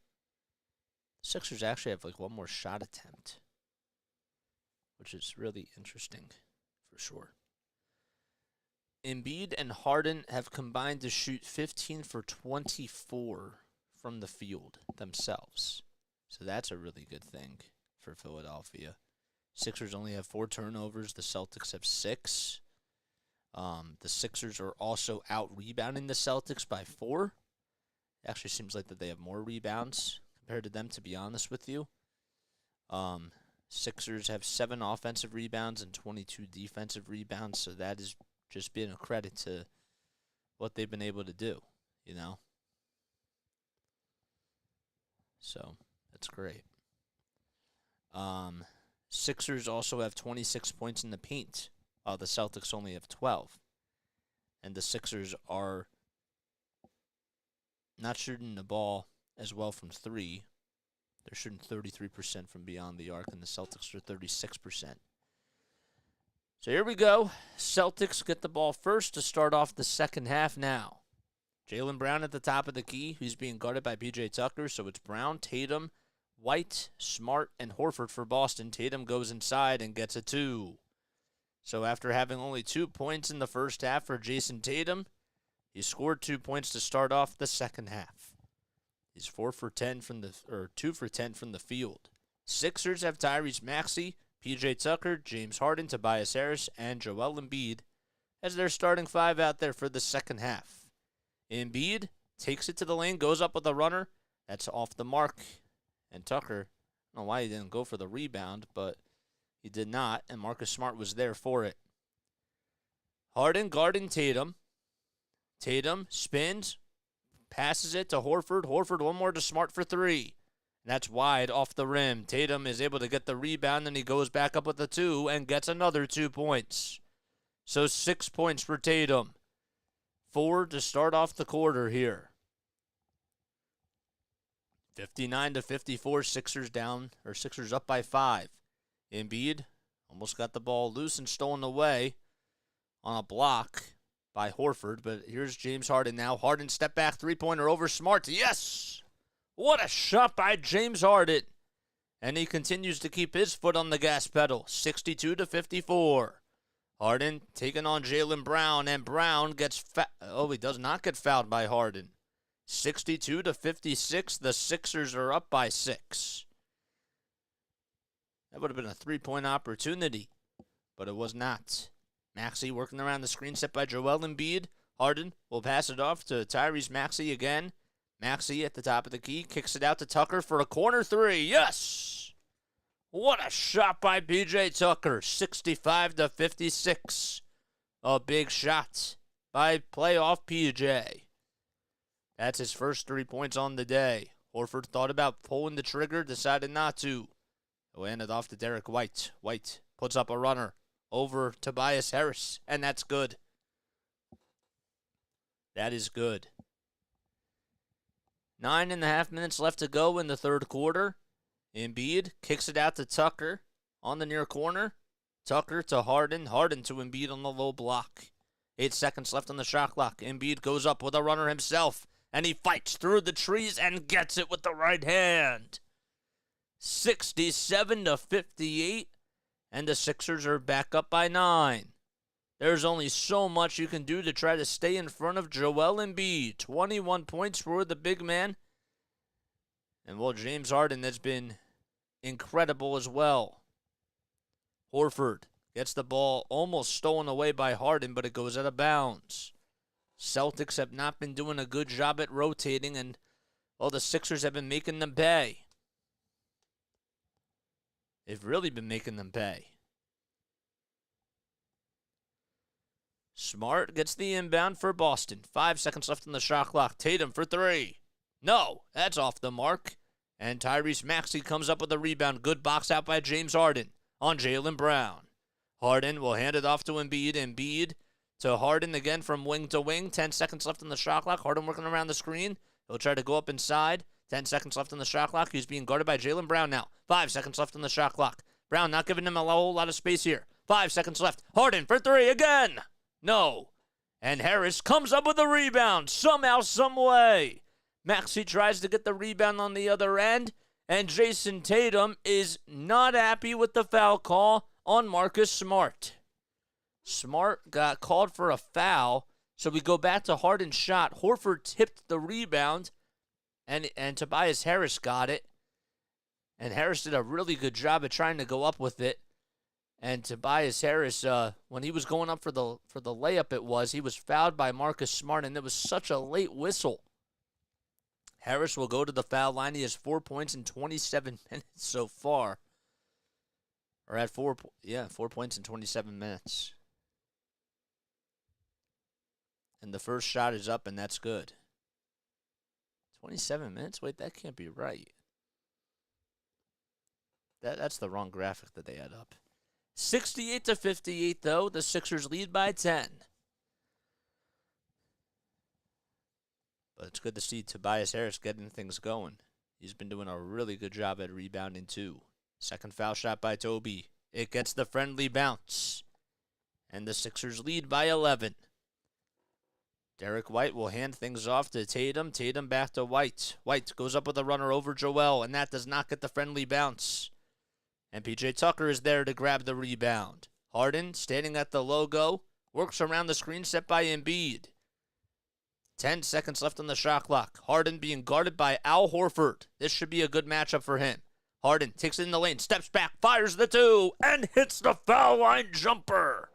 The Sixers actually have like one more shot attempt, which is really interesting for sure. Embiid and Harden have combined to shoot 15 for 24 from the field themselves. So that's a really good thing for Philadelphia. Sixers only have 4 turnovers. The Celtics have 6. The Sixers are also out-rebounding the Celtics by 4. It actually seems like that they have more rebounds compared to them, to be honest with you. Sixers have 7 offensive rebounds and 22 defensive rebounds, so that is just being a credit to what they've been able to do, you know. So that's great. Sixers also have 26 points in the paint, while the Celtics only have 12. And the Sixers are not shooting the ball as well from 3. They're shooting 33% from beyond the arc, and the Celtics are 36%. So here we go. Celtics get the ball first to start off the second half now. Jaylen Brown at the top of the key, who's being guarded by P.J. Tucker. So it's Brown, Tatum, White, Smart, and Horford for Boston. Tatum goes inside and gets a 2. So after having only 2 points in the first half for Jason Tatum, he scored 2 points to start off the second half. He's 2 for 10 from the field. Sixers have Tyrese Maxey, PJ Tucker, James Harden, Tobias Harris, and Joel Embiid as their starting 5 out there for the second half. Embiid takes it to the lane, goes up with a runner. That's off the mark. And Tucker, I don't know why he didn't go for the rebound, but he did not, and Marcus Smart was there for it. Harden guarding Tatum. Tatum spins, passes it to Horford. Horford one more to Smart for 3. That's wide off the rim. Tatum is able to get the rebound, and he goes back up with a 2 and gets another 2 points. So 6 points for Tatum. 4 to start off the quarter here. 59-54, Sixers up by 5. Embiid almost got the ball loose and stolen away on a block by Horford, but here's James Harden now. Harden step back three-pointer over Smart. Yes! What a shot by James Harden. And he continues to keep his foot on the gas pedal. 62-54. Harden taking on Jaylen Brown, and Brown gets he does not get fouled by Harden. 62-56, the Sixers are up by 6. That would have been a 3-point opportunity, but it was not. Maxey working around the screen set by Joel Embiid. Harden will pass it off to Tyrese Maxey again. Maxey at the top of the key, kicks it out to Tucker for a corner 3. Yes! What a shot by PJ Tucker, 65-56. A big shot by playoff PJ. That's his first 3 points on the day. Horford thought about pulling the trigger, decided not to. He'll hand it off to Derek White. White puts up a runner over Tobias Harris, and that's good. That is good. 9.5 minutes left to go in the third quarter. Embiid kicks it out to Tucker on the near corner. Tucker to Harden. Harden to Embiid on the low block. 8 seconds left on the shot clock. Embiid goes up with a runner himself, and he fights through the trees and gets it with the right hand. 67-58, and the Sixers are back up by 9. There's only so much you can do to try to stay in front of Joel Embiid. 21 points for the big man. And, well, James Harden has been incredible as well. Horford gets the ball almost stolen away by Harden, but it goes out of bounds. Celtics have not been doing a good job at rotating, and, well, the Sixers have been making them pay. They've really been making them pay. Smart gets the inbound for Boston. 5 seconds left on the shot clock. Tatum for 3. No, that's off the mark. And Tyrese Maxey comes up with a rebound. Good box out by James Harden on Jaylen Brown. Harden will hand it off to Embiid. Embiid to Harden again from wing to wing. 10 seconds left on the shot clock. Harden working around the screen. He'll try to go up inside. 10 seconds left on the shot clock. He's being guarded by Jaylen Brown now. 5 seconds left on the shot clock. Brown not giving him a whole lot of space here. 5 seconds left. Harden for 3 again. No. And Harris comes up with a rebound somehow, some way. Maxey tries to get the rebound on the other end, and Jason Tatum is not happy with the foul call on Marcus Smart. Smart got called for a foul, so we go back to Harden's shot. Horford tipped the rebound, and Tobias Harris got it. And Harris did a really good job of trying to go up with it. And Tobias Harris, when he was going up for the layup, he was fouled by Marcus Smart, and it was such a late whistle. Harris will go to the foul line. He has 4 points in 27 minutes so far. Or at 4 points in 27 minutes. And the first shot is up, and that's good. 27 minutes? Wait, that can't be right. That's the wrong graphic that they had up. 68-58, though. The Sixers lead by 10. But it's good to see Tobias Harris getting things going. He's been doing a really good job at rebounding, too. Second foul shot by Toby. It gets the friendly bounce. And the Sixers lead by 11. Derek White will hand things off to Tatum. Tatum back to White. White goes up with a runner over Joel, and that does not get the friendly bounce. And PJ Tucker is there to grab the rebound. Harden standing at the logo, works around the screen set by Embiid. 10 seconds left on the shot clock. Harden being guarded by Al Horford. This should be a good matchup for him. Harden takes it in the lane, steps back, fires the 2, and hits the foul line jumper.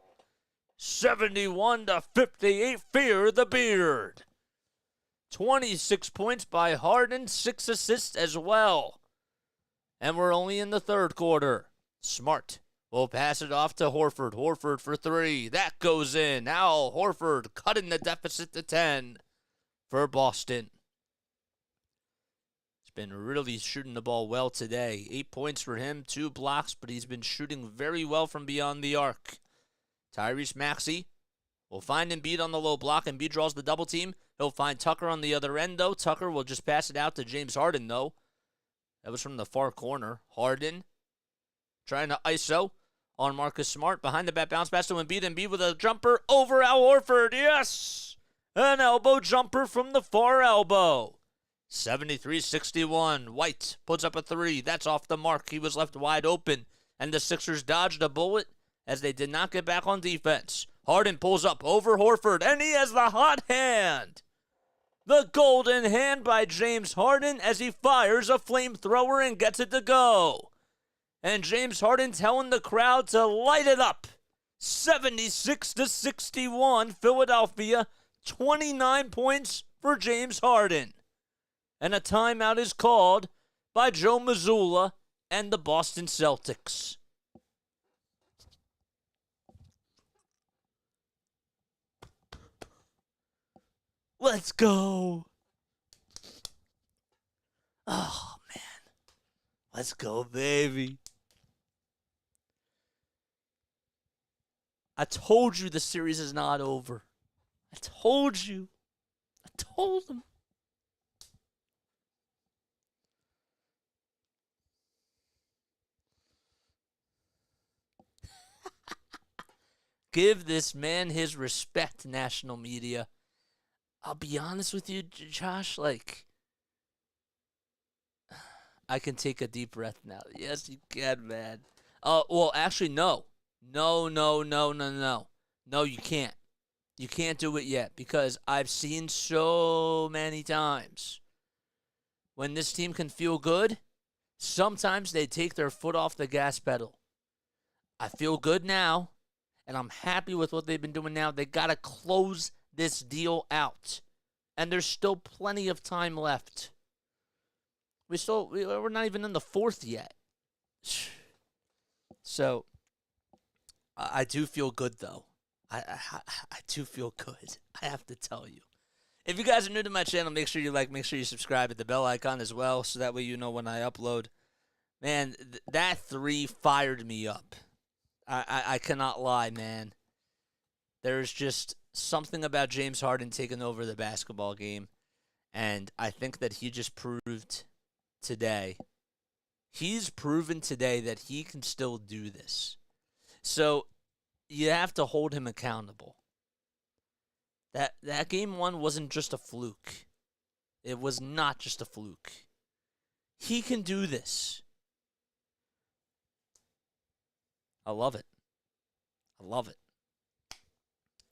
71-58, fear the beard. 26 points by Harden, 6 assists as well. And we're only in the third quarter. Smart will pass it off to Horford. Horford for 3. That goes in. Al Horford cutting the deficit to 10 for Boston. He's been really shooting the ball well today. 8 points for him, 2 blocks, but he's been shooting very well from beyond the arc. Tyrese Maxey will find Embiid on the low block. Embiid draws the double team. He'll find Tucker on the other end, though. Tucker will just pass it out to James Harden, though. That was from the far corner. Harden trying to ISO on Marcus Smart. Behind the back bounce pass to Embiid. Embiid with a jumper over Al Horford. Yes! An elbow jumper from the far elbow. 73-61. White puts up a 3. That's off the mark. He was left wide open. And the Sixers dodged a bullet as they did not get back on defense. Harden pulls up over Horford, and he has the hot hand. The golden hand by James Harden as he fires a flamethrower and gets it to go. And James Harden telling the crowd to light it up. 76-61, Philadelphia. 29 points for James Harden. And a timeout is called by Joe Mazzulla and the Boston Celtics. Let's go. Oh, man. Let's go, baby. I told you the series is not over. I told you. I told them. Give this man his respect, national media. I'll be honest with you, Josh, I can take a deep breath now. Yes, you can, man. Well, actually, no. No, you can't. You can't do it yet because I've seen so many times when this team can feel good, sometimes they take their foot off the gas pedal. I feel good now, and I'm happy with what they've been doing now. They got to close this deal out. And there's still plenty of time left. We're not even in the fourth yet. So, I do feel good, though. I do feel good. I have to tell you. If you guys are new to my channel, make sure you like, make sure you subscribe, hit the bell icon as well, so that way you know when I upload. Man, that 3 fired me up. I cannot lie, man. There's just something about James Harden taking over the basketball game, and I think that he just proved today. He's proven today that he can still do this. So you have to hold him accountable. That game 1 wasn't just a fluke. It was not just a fluke. He can do this. I love it. I love it.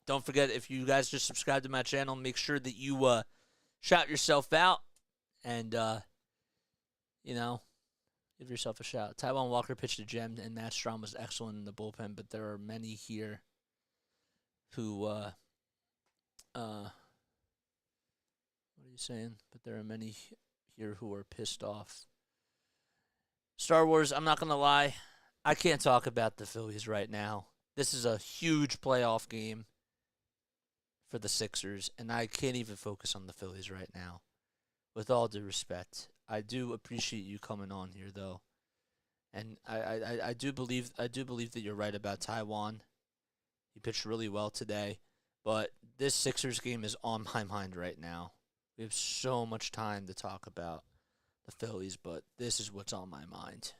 Don't forget, if you guys just subscribe to my channel, make sure that you shout yourself out and, give yourself a shout. Taiwan Walker pitched a gem, and Matt Strom was excellent in the bullpen, but there are many here who, what are you saying? But there are many here who are pissed off. Star Wars, I'm not going to lie. I can't talk about the Phillies right now. This is a huge playoff game for the Sixers, and I can't even focus on the Phillies right now. With all due respect, I do appreciate you coming on here, though, and I do believe that you're right about Taiwan. He pitched really well today, but this Sixers game is on my mind right now. We have so much time to talk about the Phillies, but this is what's on my mind,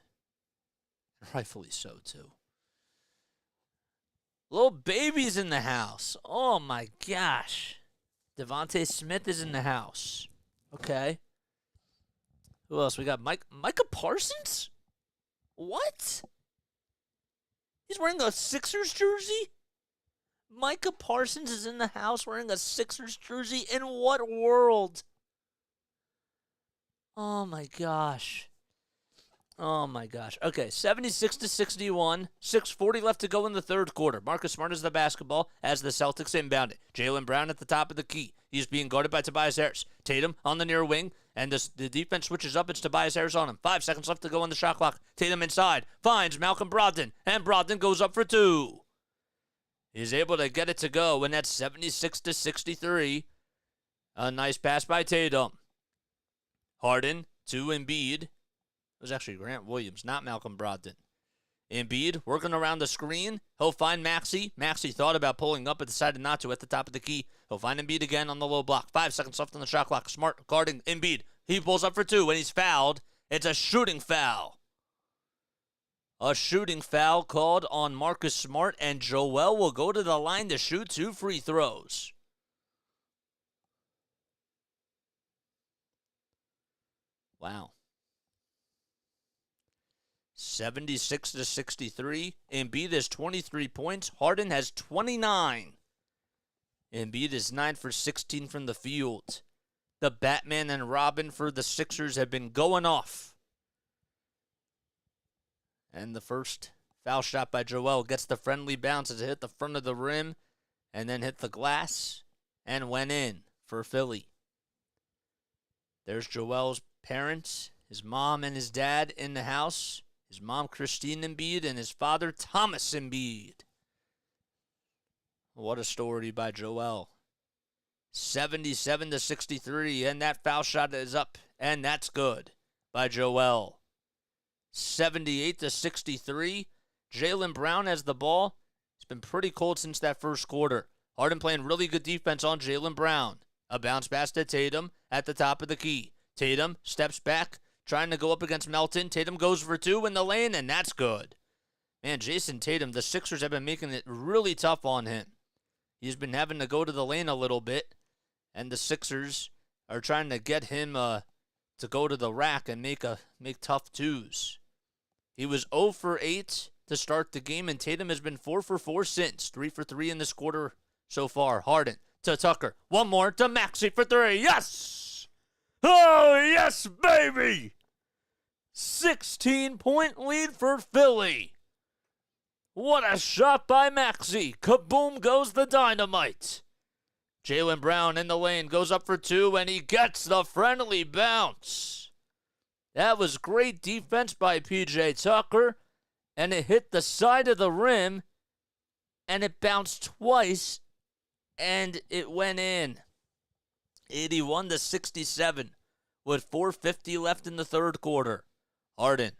and rightfully so too. Little baby's in the house. Oh, my gosh. Devontae Smith is in the house. Okay. Who else? We got Micah Parsons? What? He's wearing a Sixers jersey? Micah Parsons is in the house wearing a Sixers jersey? In what world? Oh my gosh. Oh my gosh. Okay, 76-61. 6:40 left to go in the third quarter. Marcus Smart has the basketball as the Celtics inbound it. Jaylen Brown at the top of the key. He's being guarded by Tobias Harris. Tatum on the near wing, and the defense switches up. It's Tobias Harris on him. 5 seconds left to go on the shot clock. Tatum inside. Finds Malcolm Brogdon, and Brogdon goes up for 2. He's able to get it to go, and that's 76-63. A nice pass by Tatum. Harden to Embiid. It was actually Grant Williams, not Malcolm Brogdon. Embiid working around the screen. He'll find Maxey. Maxey thought about pulling up but decided not to at the top of the key. He'll find Embiid again on the low block. 5 seconds left on the shot clock. Smart guarding Embiid. He pulls up for 2 and he's fouled. It's a shooting foul. A shooting foul called on Marcus Smart, and Joel will go to the line to shoot 2 free throws. Wow. 76-63. Embiid has 23 points. Harden has 29. Embiid is 9 for 16 from the field. The Batman and Robin for the Sixers have been going off. And the first foul shot by Joel gets the friendly bounce as it hit the front of the rim and then hit the glass and went in for Philly. There's Joel's parents, his mom and his dad in the house. His mom, Christine Embiid, and his father, Thomas Embiid. What a story by Joel. 77-63, and that foul shot is up, and that's good by Joel. 78-63. Jaylen Brown has the ball. It's been pretty cold since that first quarter. Harden playing really good defense on Jaylen Brown. A bounce pass to Tatum at the top of the key. Tatum steps back, trying to go up against Melton. Tatum goes for 2 in the lane, and that's good. Man, Jason Tatum, the Sixers have been making it really tough on him. He's been having to go to the lane a little bit, and the Sixers are trying to get him to go to the rack and make tough 2s. He was 0 for 8 to start the game, and Tatum has been 4 for 4 since. 3 for 3 in this quarter so far. Harden to Tucker. One more to Maxey for 3. Yes! Oh, yes, baby! 16-point lead for Philly. What a shot by Maxey. Kaboom goes the dynamite. Jaylen Brown in the lane goes up for 2, and he gets the friendly bounce. That was great defense by P.J. Tucker, and it hit the side of the rim, and it bounced twice, and it went in. 81-67 with 4:50 left in the third quarter. Harden,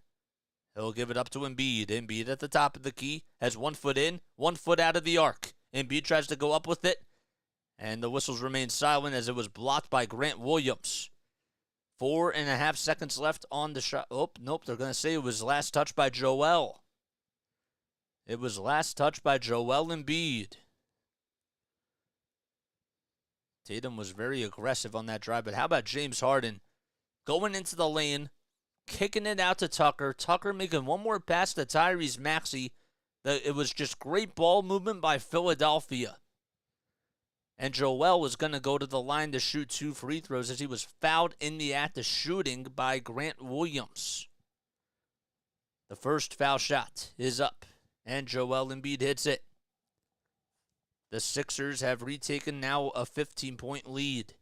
he'll give it up to Embiid. Embiid at the top of the key, has 1 foot in, 1 foot out of the arc. Embiid tries to go up with it, and the whistles remain silent as it was blocked by Grant Williams. 4.5 seconds left on the shot. Oh, nope, they're going to say it was last touch by Joel. It was last touch by Joel Embiid. Tatum was very aggressive on that drive, but how about James Harden going into the lane, kicking it out to Tucker. Tucker making one more pass to Tyrese Maxey. It was just great ball movement by Philadelphia. And Joel was going to go to the line to shoot 2 free throws as he was fouled in the act of shooting by Grant Williams. The first foul shot is up, and Joel Embiid hits it. The Sixers have retaken now a 15-point lead.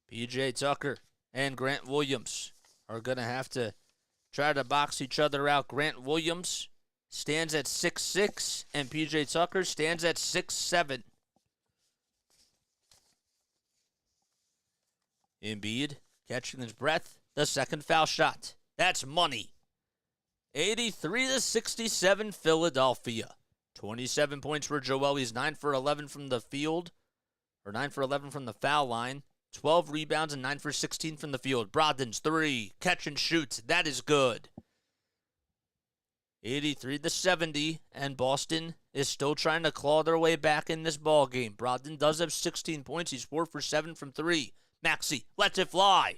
P.J. Tucker and Grant Williams are going to have to try to box each other out. Grant Williams stands at 6'6", and P.J. Tucker stands at 6'7". Embiid catching his breath. The second foul shot. That's money. 83-67 Philadelphia. 27 points for Joel. He's 9 for 11 from the field, or 9 for 11 from the foul line. 12 rebounds and 9 for 16 from the field. Brogdon's 3. Catch and shoots. That is good. 83-70, and Boston is still trying to claw their way back in this ball game. Brogdon does have 16 points. He's 4 for 7 from 3. Maxey lets it fly.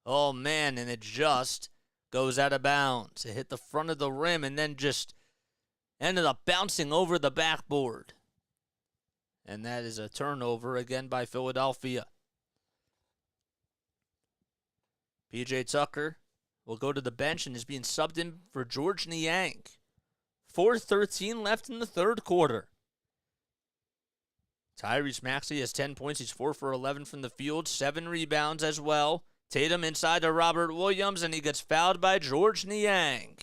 Oh, man, and it just goes out of bounds. It hit the front of the rim and then just Ended up bouncing over the backboard. And that is a turnover again by Philadelphia. P.J. Tucker will go to the bench and is being subbed in for George Niang. 4:13 left in the third quarter. Tyrese Maxey has 10 points. He's 4 for 11 from the field, 7 rebounds as well. Tatum inside to Robert Williams, and he gets fouled by George Niang.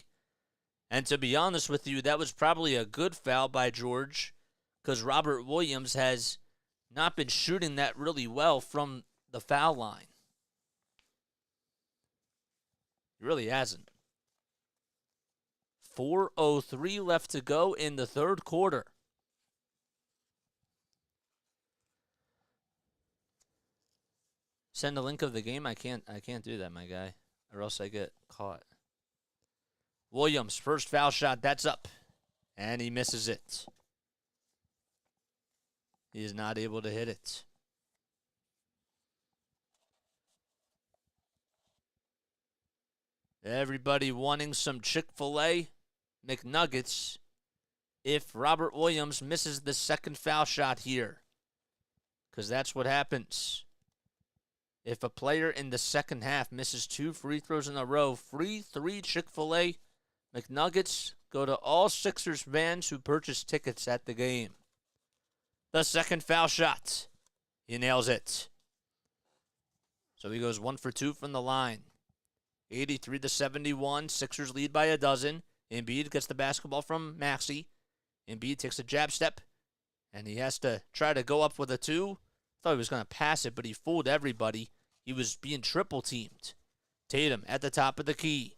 And to be honest with you, that was probably a good foul by George, because Robert Williams has not been shooting that really well from the foul line. He really hasn't. 4:03 left to go in the third quarter. Send a link of the game. I can't do that, my guy, or else I get caught. Williams, first foul shot, that's up. And he misses it. He is not able to hit it. Everybody wanting some Chick-fil-A McNuggets if Robert Williams misses the second foul shot here. Because that's what happens. If a player in the second half misses 2 free throws in a row, free 3 Chick-fil-A McNuggets go to all Sixers fans who purchased tickets at the game. The second foul shot. He nails it. So he goes 1 for 2 from the line. 83-71. Sixers lead by a dozen. Embiid gets the basketball from Maxey. Embiid takes a jab step, and he has to try to go up with a 2. Thought he was going to pass it, but he fooled everybody. He was being triple teamed. Tatum at the top of the key,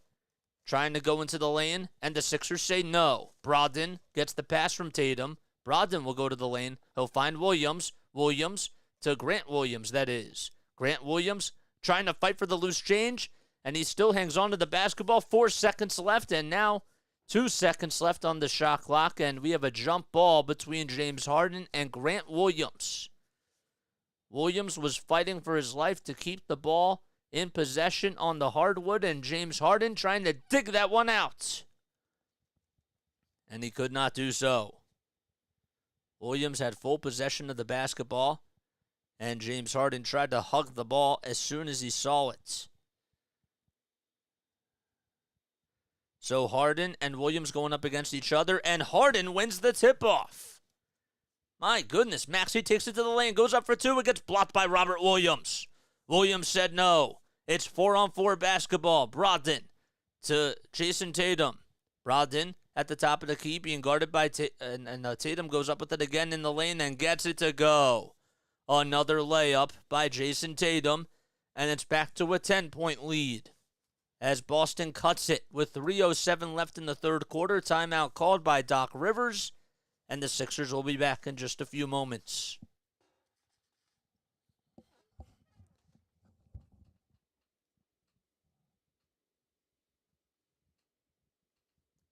trying to go into the lane, and the Sixers say no. Brogdon gets the pass from Tatum. Brogdon will go to the lane. He'll find Williams. Williams to Grant Williams, that is. Grant Williams trying to fight for the loose change, and he still hangs on to the basketball. 4 seconds left, and now 2 seconds left on the shot clock, and we have a jump ball between James Harden and Grant Williams. Williams was fighting for his life to keep the ball in possession on the hardwood, and James Harden trying to dig that one out. And he could not do so. Williams had full possession of the basketball, and James Harden tried to hug the ball as soon as he saw it. So Harden and Williams going up against each other, and Harden wins the tip-off. My goodness, Maxey takes it to the lane, goes up for 2, it gets blocked by Robert Williams. Williams said no. It's 4-on-4 basketball. Brogdon to Jason Tatum. Brogdon at the top of the key being guarded by Tatum goes up with it again in the lane and gets it to go. Another layup by Jason Tatum, and it's back to a 10-point lead as Boston cuts it with 3:07 left in the third quarter. Timeout called by Doc Rivers, and the Sixers will be back in just a few moments.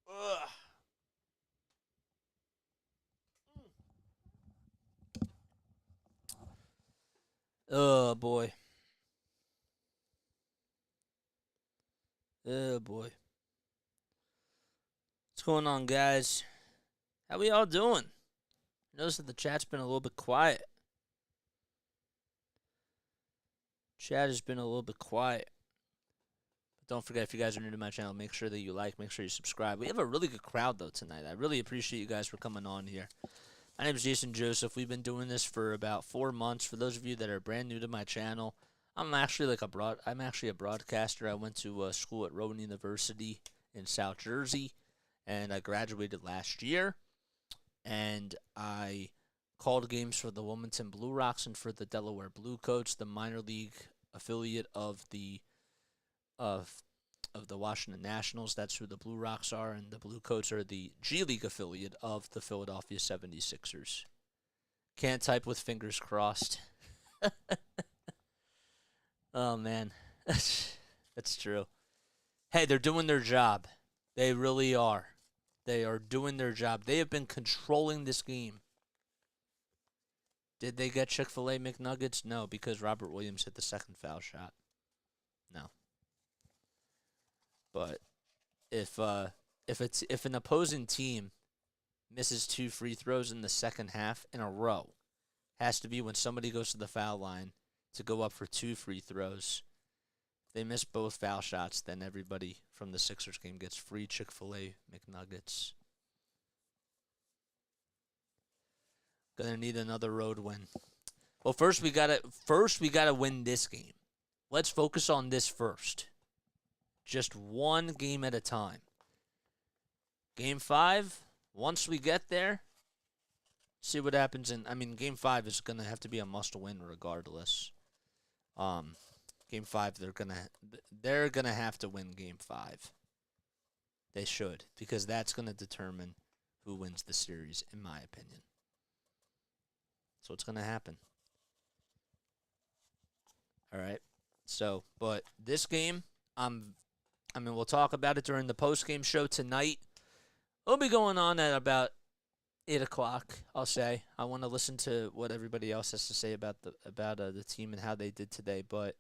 Ugh. Oh, boy. Oh, boy. What's going on, guys? How we all doing? Notice that the chat's been a little bit quiet. Chat has been a little bit quiet. But don't forget, if you guys are new to my channel, make sure that you like, make sure you subscribe. We have a really good crowd, though, tonight. I really appreciate you guys for coming on here. My name is Jason Joseph. We've been doing this for about 4 months. For those of you that are brand new to my channel, I'm actually a broadcaster. I went to school at Rowan University in South Jersey, and I graduated last year. And I called games for the Wilmington Blue Rocks and for the Delaware Blue Coats, the minor league affiliate of the Washington Nationals. That's who the Blue Rocks are, and the Blue Coats are the G League affiliate of the Philadelphia 76ers. Can't type with fingers crossed. Oh, man. That's true. Hey, they're doing their job. They really are. They are doing their job. They have been controlling this game. Did they get Chick-fil-A McNuggets? No, because Robert Williams hit the second foul shot. No. But if an opposing team misses 2 free throws in the second half in a row. Has to be when somebody goes to the foul line to go up for 2 free throws. If they miss both foul shots, then everybody from the Sixers game gets free Chick-fil-A McNuggets. Gonna need another road win. Well, first we gotta win this game. Let's focus on this first. Just one game at a time. Game 5, once we get there, see what happens Game 5 is gonna have to be a must-win regardless. Game 5, they're gonna have to win Game 5. They should, because that's gonna determine who wins the series, in my opinion. So what's gonna happen? All right. So, but this game, we'll talk about it during the post-game show tonight. It'll be going on at about 8 o'clock, I'll say. I want to listen to what everybody else has to say about the team and how they did today. But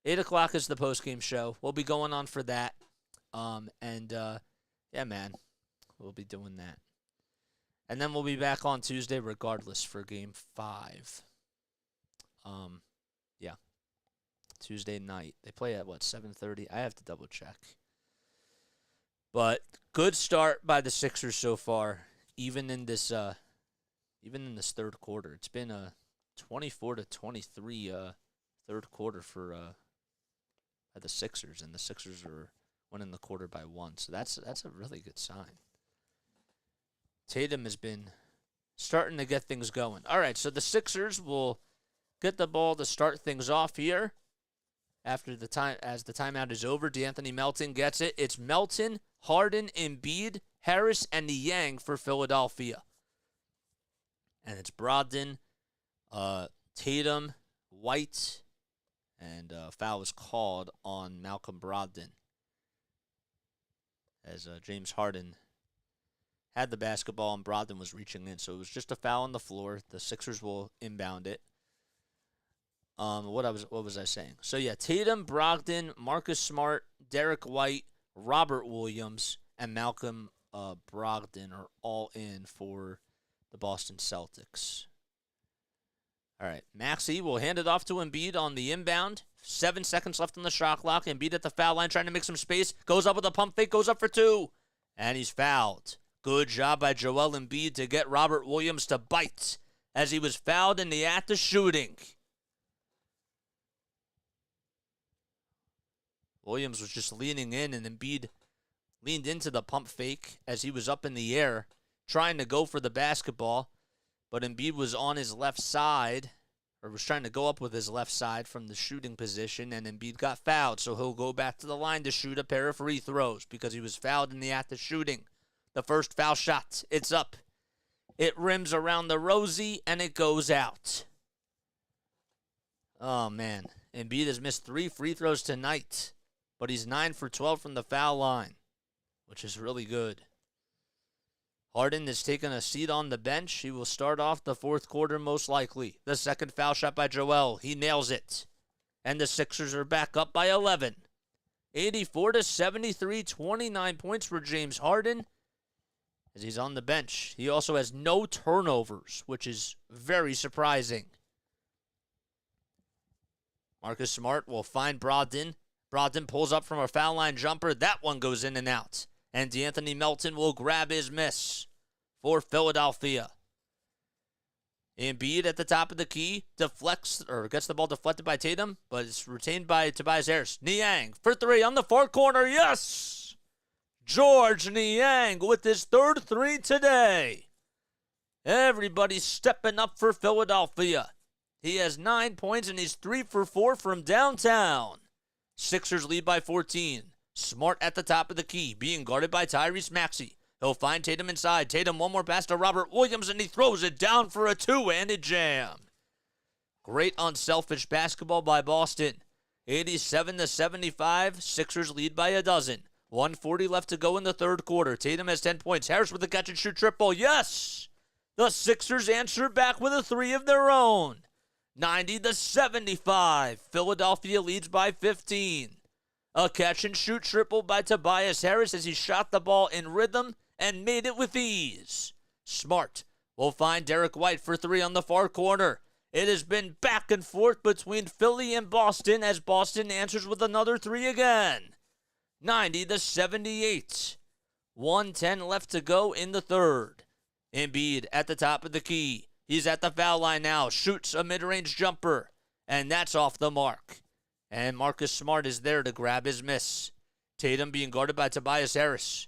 8 o'clock is the post-game show. We'll be going on for that. Yeah, man, we'll be doing that. And then we'll be back on Tuesday regardless for Game 5. Yeah. Tuesday night. They play at, 7:30? I have to double check. But good start by the Sixers so far, even in this third quarter. It's been a 24-23 third quarter for the Sixers, and the Sixers are winning the quarter by 1. So that's a really good sign. Tatum has been starting to get things going. All right, so the Sixers will get the ball to start things off here. As the timeout is over, D'Anthony Melton gets it. It's Melton, Harden, Embiid, Harris, and Niang for Philadelphia. And it's Brogdon, Tatum, White, and foul was called on Malcolm Brogdon as James Harden had the basketball and Brogdon was reaching in. So it was just a foul on the floor. The Sixers will inbound it. What was I saying? So yeah, Tatum, Brogdon, Marcus Smart, Derek White, Robert Williams, and Malcolm Brogdon are all in for the Boston Celtics. All right, Maxey will hand it off to Embiid on the inbound. 7 seconds left on the shot clock. Embiid at the foul line trying to make some space. Goes up with a pump fake, goes up for 2. And he's fouled. Good job by Joel Embiid to get Robert Williams to bite as he was fouled in the act of shooting. Williams was just leaning in, and Embiid leaned into the pump fake as he was up in the air trying to go for the basketball. But Embiid was on his left side, or was trying to go up with his left side from the shooting position, and Embiid got fouled. So he'll go back to the line to shoot a pair of free throws because he was fouled in the act of shooting. The first foul shot, it's up. It rims around the rosy, and it goes out. Oh, man. Embiid has missed 3 free throws tonight, but he's 9 for 12 from the foul line, which is really good. Harden is taking a seat on the bench. He will start off the fourth quarter most likely. The second foul shot by Joel. He nails it. And the Sixers are back up by 11. 84-73, 29 points for James Harden as he's on the bench. He also has no turnovers, which is very surprising. Marcus Smart will find Brogdon. Brogdon pulls up from a foul line jumper. That one goes in and out. And D'Anthony Melton will grab his miss for Philadelphia. Embiid at the top of the key deflects, or gets the ball deflected by Tatum, but it's retained by Tobias Harris. Niang for 3 on the far corner. Yes! George Niang with his third 3 today. Everybody's stepping up for Philadelphia. He has 9 points and he's 3 for 4 from downtown. Sixers lead by 14. Smart at the top of the key, being guarded by Tyrese Maxey. He'll find Tatum inside. Tatum, one more pass to Robert Williams, and he throws it down for a two-handed jam. Great unselfish basketball by Boston. 87-75, Sixers lead by a dozen. 1:40 left to go in the third quarter. Tatum has 10 points. Harris with a catch-and-shoot triple. Yes! The Sixers answer back with a 3 of their own. 90-75, Philadelphia leads by 15. A catch-and-shoot triple by Tobias Harris as he shot the ball in rhythm and made it with ease. Smart will find Derek White for three on the far corner. It has been back and forth between Philly and Boston as Boston answers with another three again. 90-78. 1:10 left to go in the third. Embiid at the top of the key. He's at the foul line now. Shoots a mid-range jumper. And that's off the mark. And Marcus Smart is there to grab his miss. Tatum being guarded by Tobias Harris.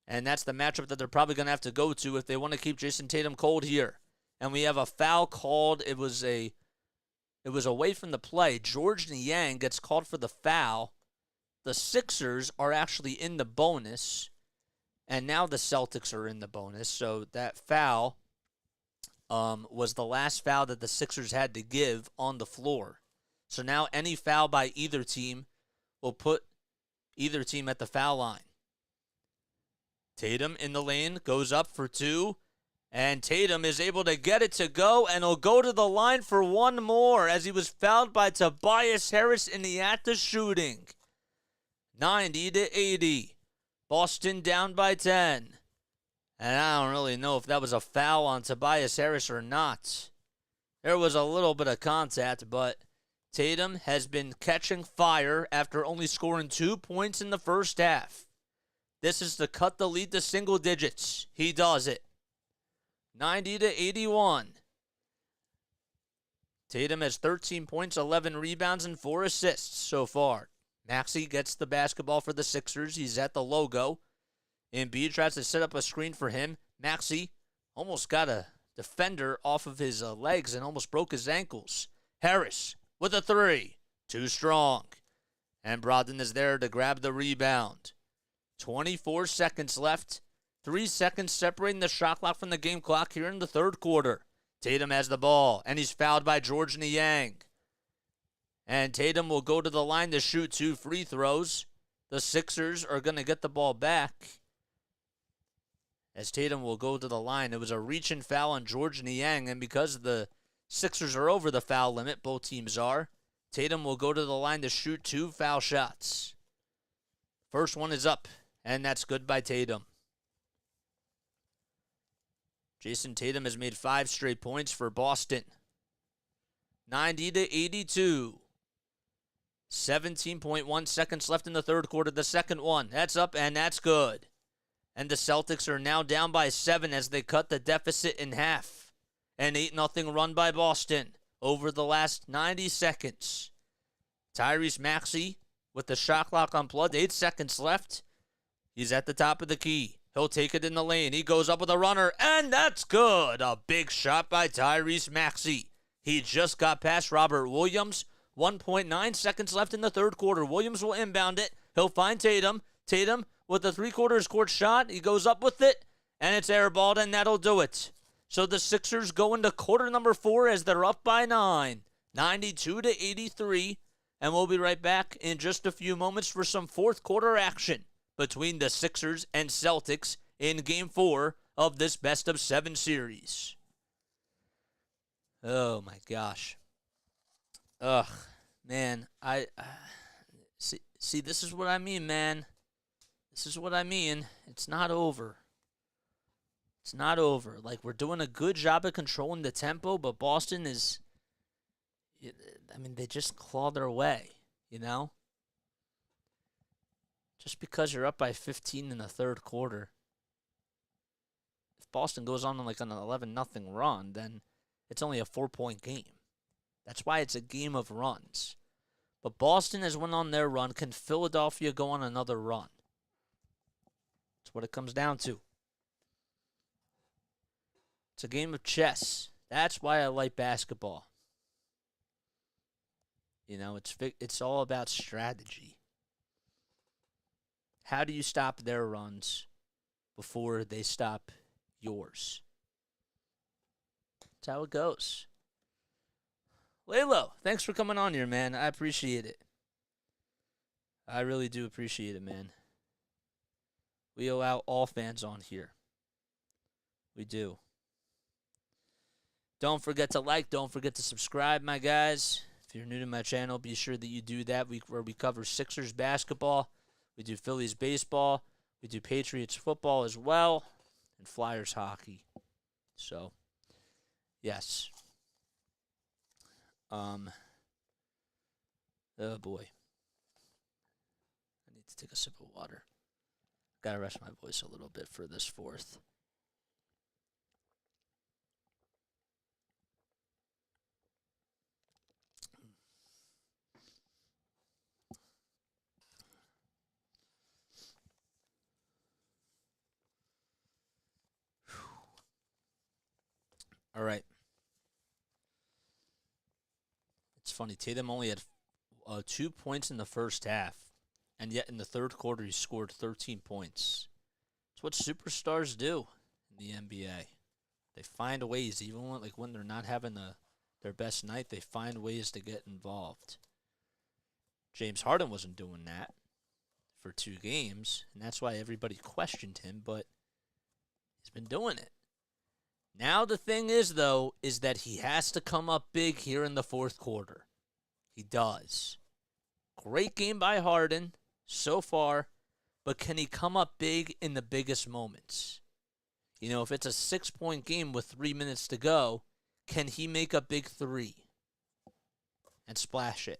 And that's the matchup that they're probably going to have to go to if they want to keep Jason Tatum cold here. And we have a foul called. It was away from the play. George Niang gets called for the foul. The Sixers are actually in the bonus. And now the Celtics are in the bonus. So that foul was the last foul that the Sixers had to give on the floor. So now any foul by either team will put either team at the foul line. Tatum in the lane, goes up for two. And Tatum is able to get it to go, and he'll go to the line for one more as he was fouled by Tobias Harris in the act of shooting. 90-80. Boston down by 10. And I don't really know if that was a foul on Tobias Harris or not. There was a little bit of contact, but Tatum has been catching fire after only scoring 2 points in the first half. This is to cut the lead to single digits. He does it. 90-81. Tatum has 13 points, 11 rebounds, and 4 assists so far. Maxey gets the basketball for the Sixers. He's at the logo. Embiid tries to set up a screen for him. Maxey almost got a defender off of his legs and almost broke his ankles. Harris with a three. Too strong. And Brogdon is there to grab the rebound. 24 seconds left. 3 seconds separating the shot clock from the game clock here in the third quarter. Tatum has the ball, and he's fouled by George Niang. And Tatum will go to the line to shoot 2 free throws. The Sixers are going to get the ball back. As Tatum will go to the line, it was a reach and foul on George Niang, and because the Sixers are over the foul limit, both teams are, Tatum will go to the line to shoot 2 foul shots. First one is up, and that's good by Tatum. Jason Tatum has made 5 straight points for Boston. 90-82. 17.1 seconds left in the third quarter. The second one. That's up, and that's good. And the Celtics are now down by 7 as they cut the deficit in half. An 8-0 run by Boston over the last 90 seconds. Tyrese Maxey with the shot clock unplugged. 8 seconds left. He's at the top of the key. He'll take it in the lane. He goes up with a runner, and that's good. A big shot by Tyrese Maxey. He just got past Robert Williams. 1.9 seconds left in the third quarter. Williams will inbound it. He'll find Tatum. Tatum with the 3/4 court shot. He goes up with it, and it's airballed, and that'll do it. So the Sixers go into quarter number 4 as they're up by 9. 92-83. And we'll be right back in just a few moments for some fourth quarter action between the Sixers and Celtics in Game 4 of this best-of-7 series. Oh, my gosh. Ugh, man. See, this is what I mean, man. This is what I mean. It's not over. It's not over. Like, we're doing a good job of controlling the tempo, but Boston is, I mean, they just claw their way, you know? Just because you're up by 15 in the third quarter. If Boston goes on like an 11-0 run, then it's only a 4-point game. That's why it's a game of runs. But Boston has went on their run. Can Philadelphia go on another run? That's what it comes down to. It's a game of chess. That's why I like basketball. You know, it's all about strategy. How do you stop their runs before they stop yours? That's how it goes. Lalo, thanks for coming on here, man. I appreciate it. I really do appreciate it, man. We allow all fans on here. We do. Don't forget to like. Don't forget to subscribe, my guys. If you're new to my channel, be sure that you do that. Where we cover Sixers basketball. We do Phillies baseball. We do Patriots football as well and Flyers hockey. So, yes. Oh boy. I need to take a sip of water. Gotta rest my voice a little bit for this fourth. All right. It's funny. Tatum only had 2 points in the first half, and yet in the third quarter he scored 13 points. It's what superstars do in the NBA. They find ways, even when they're not having their best night, they find ways to get involved. James Harden wasn't doing that for 2 games, and that's why everybody questioned him, but he's been doing it. Now the thing is, though, is that he has to come up big here in the fourth quarter. He does. Great game by Harden so far, but can he come up big in the biggest moments? You know, if it's a 6-point game with 3 minutes to go, can he make a big 3 and splash it?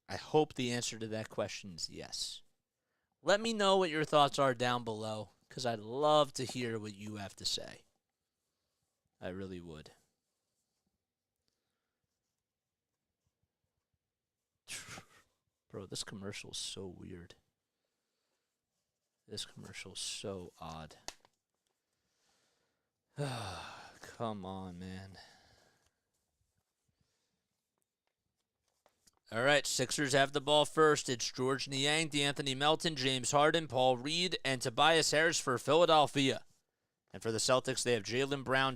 I hope the answer to that question is yes. Let me know what your thoughts are down below, because I'd love to hear what you have to say. I really would. Bro, this commercial is so weird. This commercial is so odd. Come on, man. All right, Sixers have the ball first. It's George Niang, D'Anthony Melton, James Harden, Paul Reed, and Tobias Harris for Philadelphia. And for the Celtics, they have Jaylen Brown,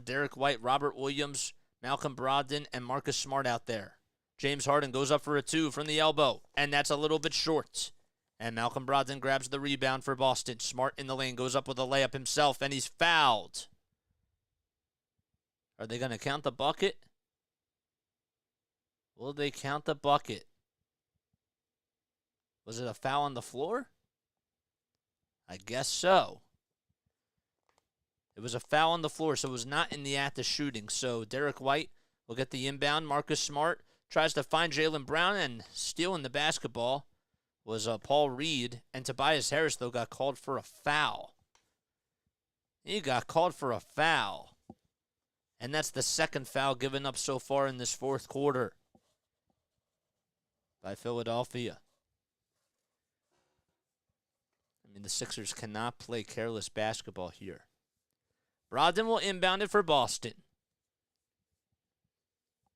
Derek White, Robert Williams, Malcolm Brogdon, and Marcus Smart out there. James Harden goes up for a 2 from the elbow, and that's a little bit short. And Malcolm Brogdon grabs the rebound for Boston. Smart in the lane, goes up with a layup himself, and he's fouled. Are they going to count the bucket? Will they count the bucket? Was it a foul on the floor? I guess so. It was a foul on the floor, so it was not in the act of shooting. So Derek White will get the inbound. Marcus Smart tries to find Jaylen Brown, and stealing the basketball was Paul Reed. And Tobias Harris, though, got called for a foul. He got called for a foul. And that's the second foul given up so far in this fourth quarter by Philadelphia. I mean, the Sixers cannot play careless basketball here. Brogdon will inbound it for Boston.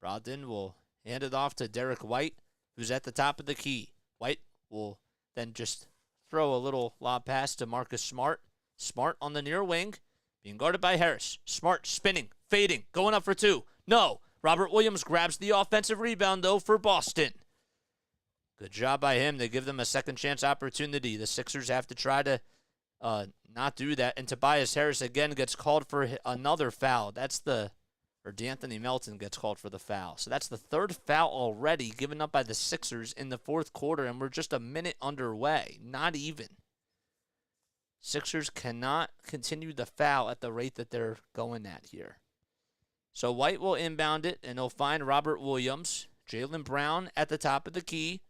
Brogdon will hand it off to Derek White, who's at the top of the key. White will then just throw a little lob pass to Marcus Smart. Smart on the near wing, being guarded by Harris. Smart spinning, fading, going up for 2. No. Robert Williams grabs the offensive rebound, though, for Boston. Good job by him. They give them a second chance opportunity. The Sixers have to try to not do that. And Tobias Harris again gets called for another foul. D'Anthony Melton gets called for the foul. So that's the third foul already given up by the Sixers in the fourth quarter, and we're just a minute underway. Not even. Sixers cannot continue the foul at the rate that they're going at here. So White will inbound it, and he'll find Robert Williams. Jaylen Brown at the top of the key.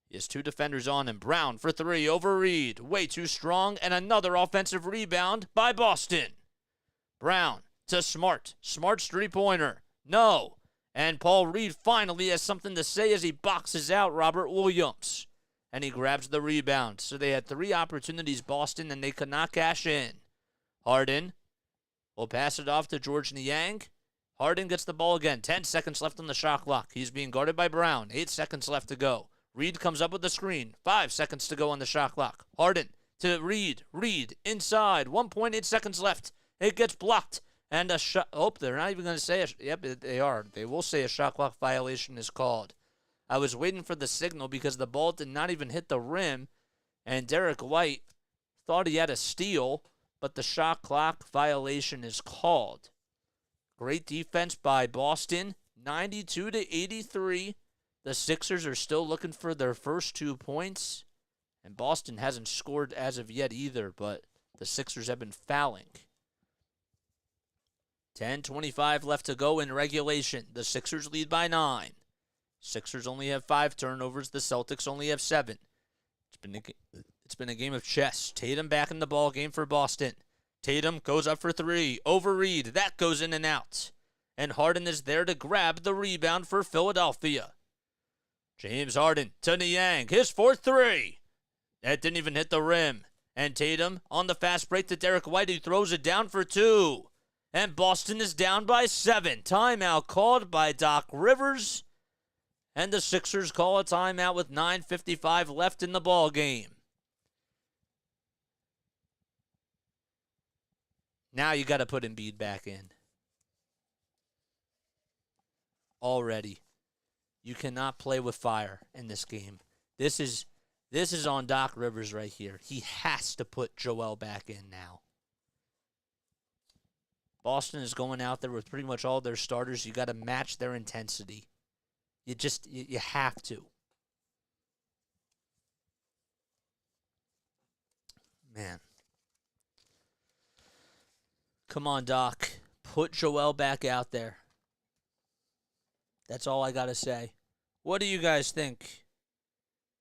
He has 2 defenders on him. Brown for 3 over Reed. Way too strong, and another offensive rebound by Boston. Brown to Smart. Smart's 3-pointer. No. And Paul Reed finally has something to say as he boxes out Robert Williams. And he grabs the rebound. So they had 3 opportunities, Boston, and they could not cash in. Harden will pass it off to George Niang. Harden gets the ball again. 10 seconds left on the shot clock. He's being guarded by Brown. 8 seconds left to go. Reed comes up with the screen. 5 seconds to go on the shot clock. Harden to Reed. Reed inside. 1.8 seconds left. It gets blocked. And a shot. Oh, they're not even going to say it. Yep, they are. They will say a shot clock violation is called. I was waiting for the signal because the ball did not even hit the rim. And Derek White thought he had a steal, but the shot clock violation is called. Great defense by Boston. 92-83. The Sixers are still looking for their first 2 points, and Boston hasn't scored as of yet either, but the Sixers have been fouling. 10:25 left to go in regulation. The Sixers lead by 9. Sixers only have 5 turnovers. The Celtics only have 7. It's been a game of chess. Tatum back in the ball game for Boston. Tatum goes up for 3. Over Reed. That goes in and out. And Harden is there to grab the rebound for Philadelphia. James Harden to Niang. His 4th 3. That didn't even hit the rim. And Tatum on the fast break to Derek White, who throws it down for 2. And Boston is down by 7. Timeout called by Doc Rivers. And the Sixers call a timeout with 9:55 left in the ball game. Now you got to put Embiid back in. Already. You cannot play with fire in this game. This is on Doc Rivers right here. He has to put Joel back in now. Boston is going out there with pretty much all their starters. You got to match their intensity. You have to. Man. Come on, Doc. Put Joel back out there. That's all I got to say. What do you guys think?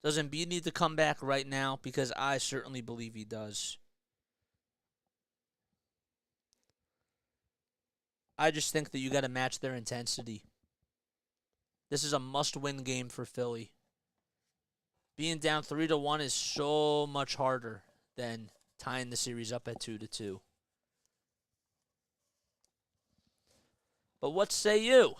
Does Embiid need to come back right now? Because I certainly believe he does. I just think that you got to match their intensity. This is a must-win game for Philly. Being down 3-1 is so much harder than tying the series up at 2-2. But what say you?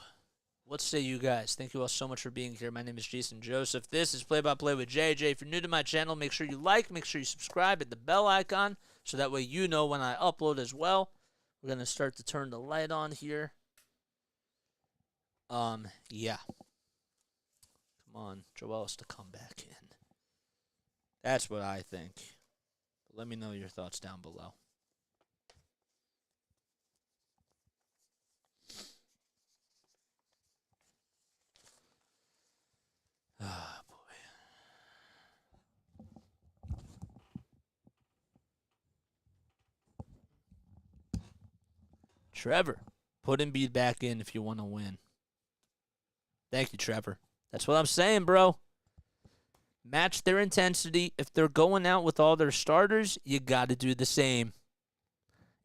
What say you guys? Thank you all so much for being here. My name is Jason Joseph. This is Play-by-Play with JJ. If you're new to my channel, make sure you like, make sure you subscribe, hit the bell icon, so that way you know when I upload as well. We're going to start to turn the light on here. Yeah. Come on, Joel has to come back in. That's what I think. Let me know your thoughts down below. Ah, boy. Trevor, put Embiid back in if you want to win. Thank you, Trevor. That's what I'm saying, bro. Match their intensity. If they're going out with all their starters, you got to do the same.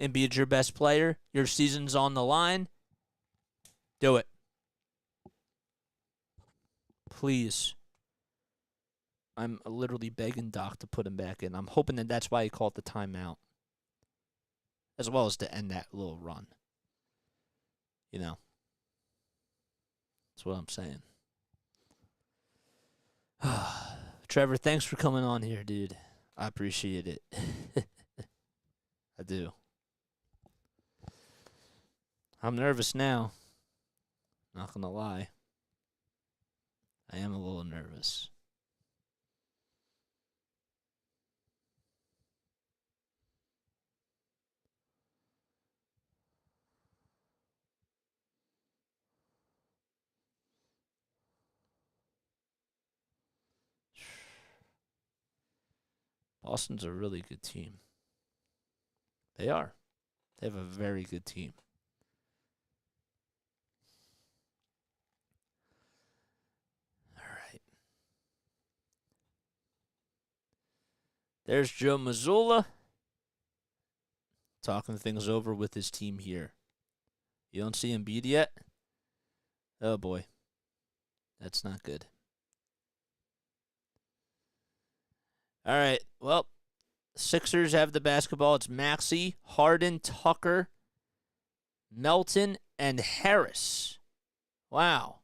Embiid's your best player. Your season's on the line. Do it. Please. I'm literally begging Doc to put him back in. I'm hoping that that's why he called the timeout. As well as to end that little run. You know. That's what I'm saying. Trevor, thanks for coming on here, dude. I appreciate it. I do. I'm nervous now. Not gonna lie. I am a little nervous. Boston's a really good team. They are. They have a very good team. All right. There's Joe Mazzulla talking things over with his team here. You don't see Embiid yet? Oh, boy. That's not good. All right, well, Sixers have the basketball. It's Maxey, Harden, Tucker, Melton, and Harris. Wow.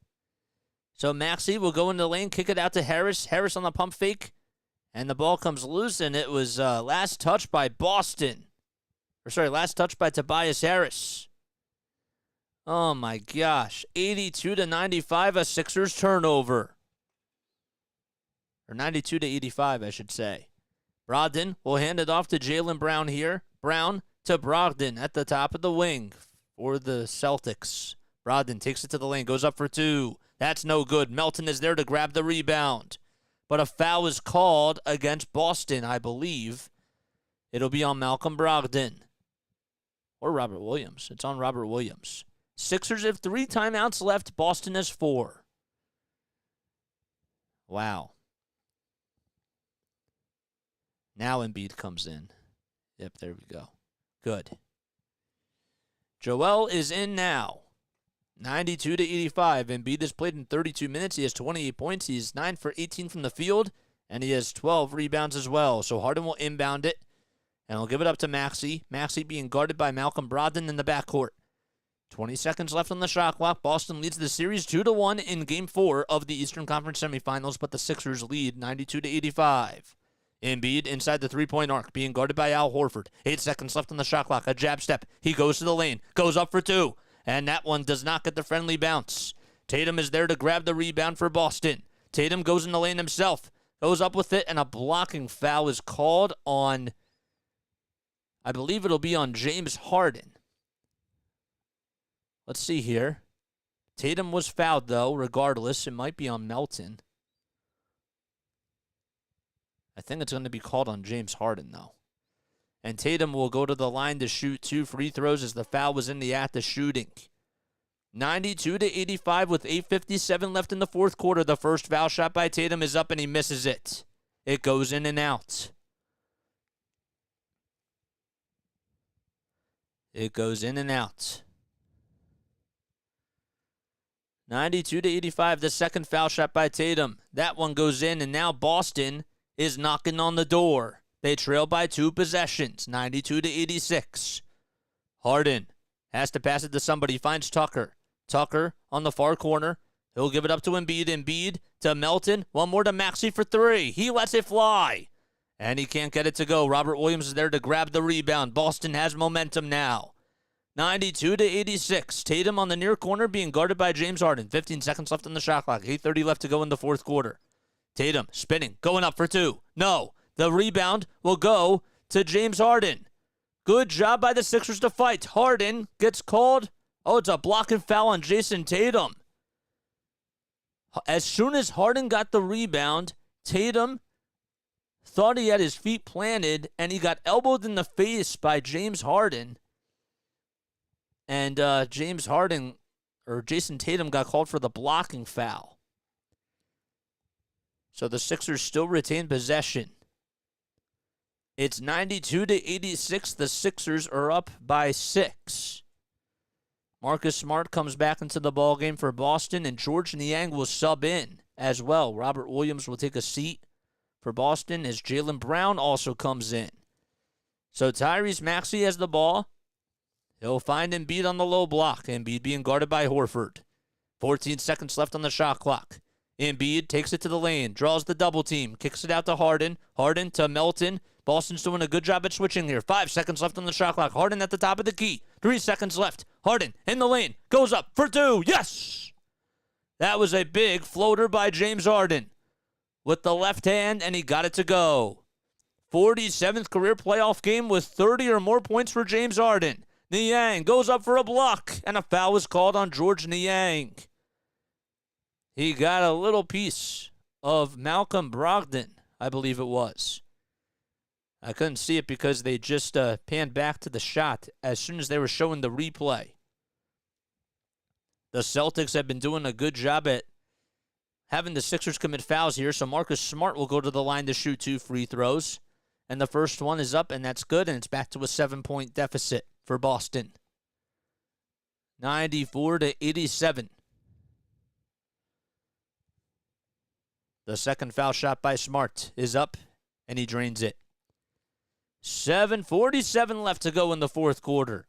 So Maxey will go into the lane, kick it out to Harris. Harris on the pump fake, and the ball comes loose, and it was last touch by Boston. Last touch by Tobias Harris. Oh, my gosh. 82-95, a Sixers turnover. Or 92-85, I should say. Brogdon will hand it off to Jaylen Brown here. Brown to Brogdon at the top of the wing for the Celtics. Brogdon takes it to the lane, goes up for 2. That's no good. Melton is there to grab the rebound. But a foul is called against Boston, I believe. It'll be on Malcolm Brogdon. Or Robert Williams. It's on Robert Williams. Sixers have 3 timeouts left. Boston has 4. Wow. Now Embiid comes in. Yep, there we go. Good. Joel is in now. 92-85. Embiid has played in 32 minutes. He has 28 points. He is 9 for 18 from the field, and he has 12 rebounds as well. So Harden will inbound it, and he'll give it up to Maxey. Maxey being guarded by Malcolm Brogdon in the backcourt. 20 seconds left on the shot clock. Boston leads the series 2-1 in Game 4 of the Eastern Conference Semifinals, but the Sixers lead 92-85. Embiid inside the three-point arc, being guarded by Al Horford. 8 seconds left on the shot clock. A jab step. He goes to the lane, goes up for 2, and that one does not get the friendly bounce. Tatum is there to grab the rebound for Boston. Tatum goes in the lane himself, goes up with it, and a blocking foul is called on, I believe it'll be on James Harden. Let's see here. Tatum was fouled, though, regardless. It might be on Melton. I think it's going to be called on James Harden, though. And Tatum will go to the line to shoot 2 free throws as the foul was in the act of shooting. 92-85 with 8:57 left in the fourth quarter. The first foul shot by Tatum is up, and he misses it. It goes in and out. It goes in and out. 92-85, the second foul shot by Tatum. That one goes in, and now Boston is knocking on the door. They trail by 2 possessions, 92-86. Harden has to pass it to somebody, finds Tucker. Tucker on the far corner. He'll give it up to Embiid. Embiid to Melton. One more to Maxey for 3. He lets it fly, and he can't get it to go. Robert Williams is there to grab the rebound. Boston has momentum now. 92-86. Tatum on the near corner being guarded by James Harden. 15 seconds left on the shot clock. 8:30 left to go in the fourth quarter. Tatum spinning, going up for 2. No, the rebound will go to James Harden. Good job by the Sixers to fight. Harden gets called. Oh, it's a blocking foul on Jason Tatum. As soon as Harden got the rebound, Tatum thought he had his feet planted, and he got elbowed in the face by James Harden. And Jason Tatum got called for the blocking foul. So the Sixers still retain possession. It's 92-86. The Sixers are up by 6. Marcus Smart comes back into the ballgame for Boston, and George Niang will sub in as well. Robert Williams will take a seat for Boston as Jaylen Brown also comes in. So Tyrese Maxey has the ball. He'll find Embiid on the low block. Embiid being guarded by Horford. 14 seconds left on the shot clock. Embiid takes it to the lane, draws the double team, kicks it out to Harden. Harden to Melton. Boston's doing a good job at switching here. 5 seconds left on the shot clock. Harden at the top of the key. 3 seconds left. Harden in the lane. Goes up for 2. Yes! That was a big floater by James Harden with the left hand, and he got it to go. 47th career playoff game with 30 or more points for James Harden. Niang goes up for a block, and a foul was called on George Niang. He got a little piece of Malcolm Brogdon, I believe it was. I couldn't see it because they just panned back to the shot as soon as they were showing the replay. The Celtics have been doing a good job at having the Sixers commit fouls here, so Marcus Smart will go to the line to shoot 2 free throws. And the first one is up, and that's good, and it's back to a 7-point deficit for Boston. 94-87. The second foul shot by Smart is up, and he drains it. 7:47 left to go in the fourth quarter.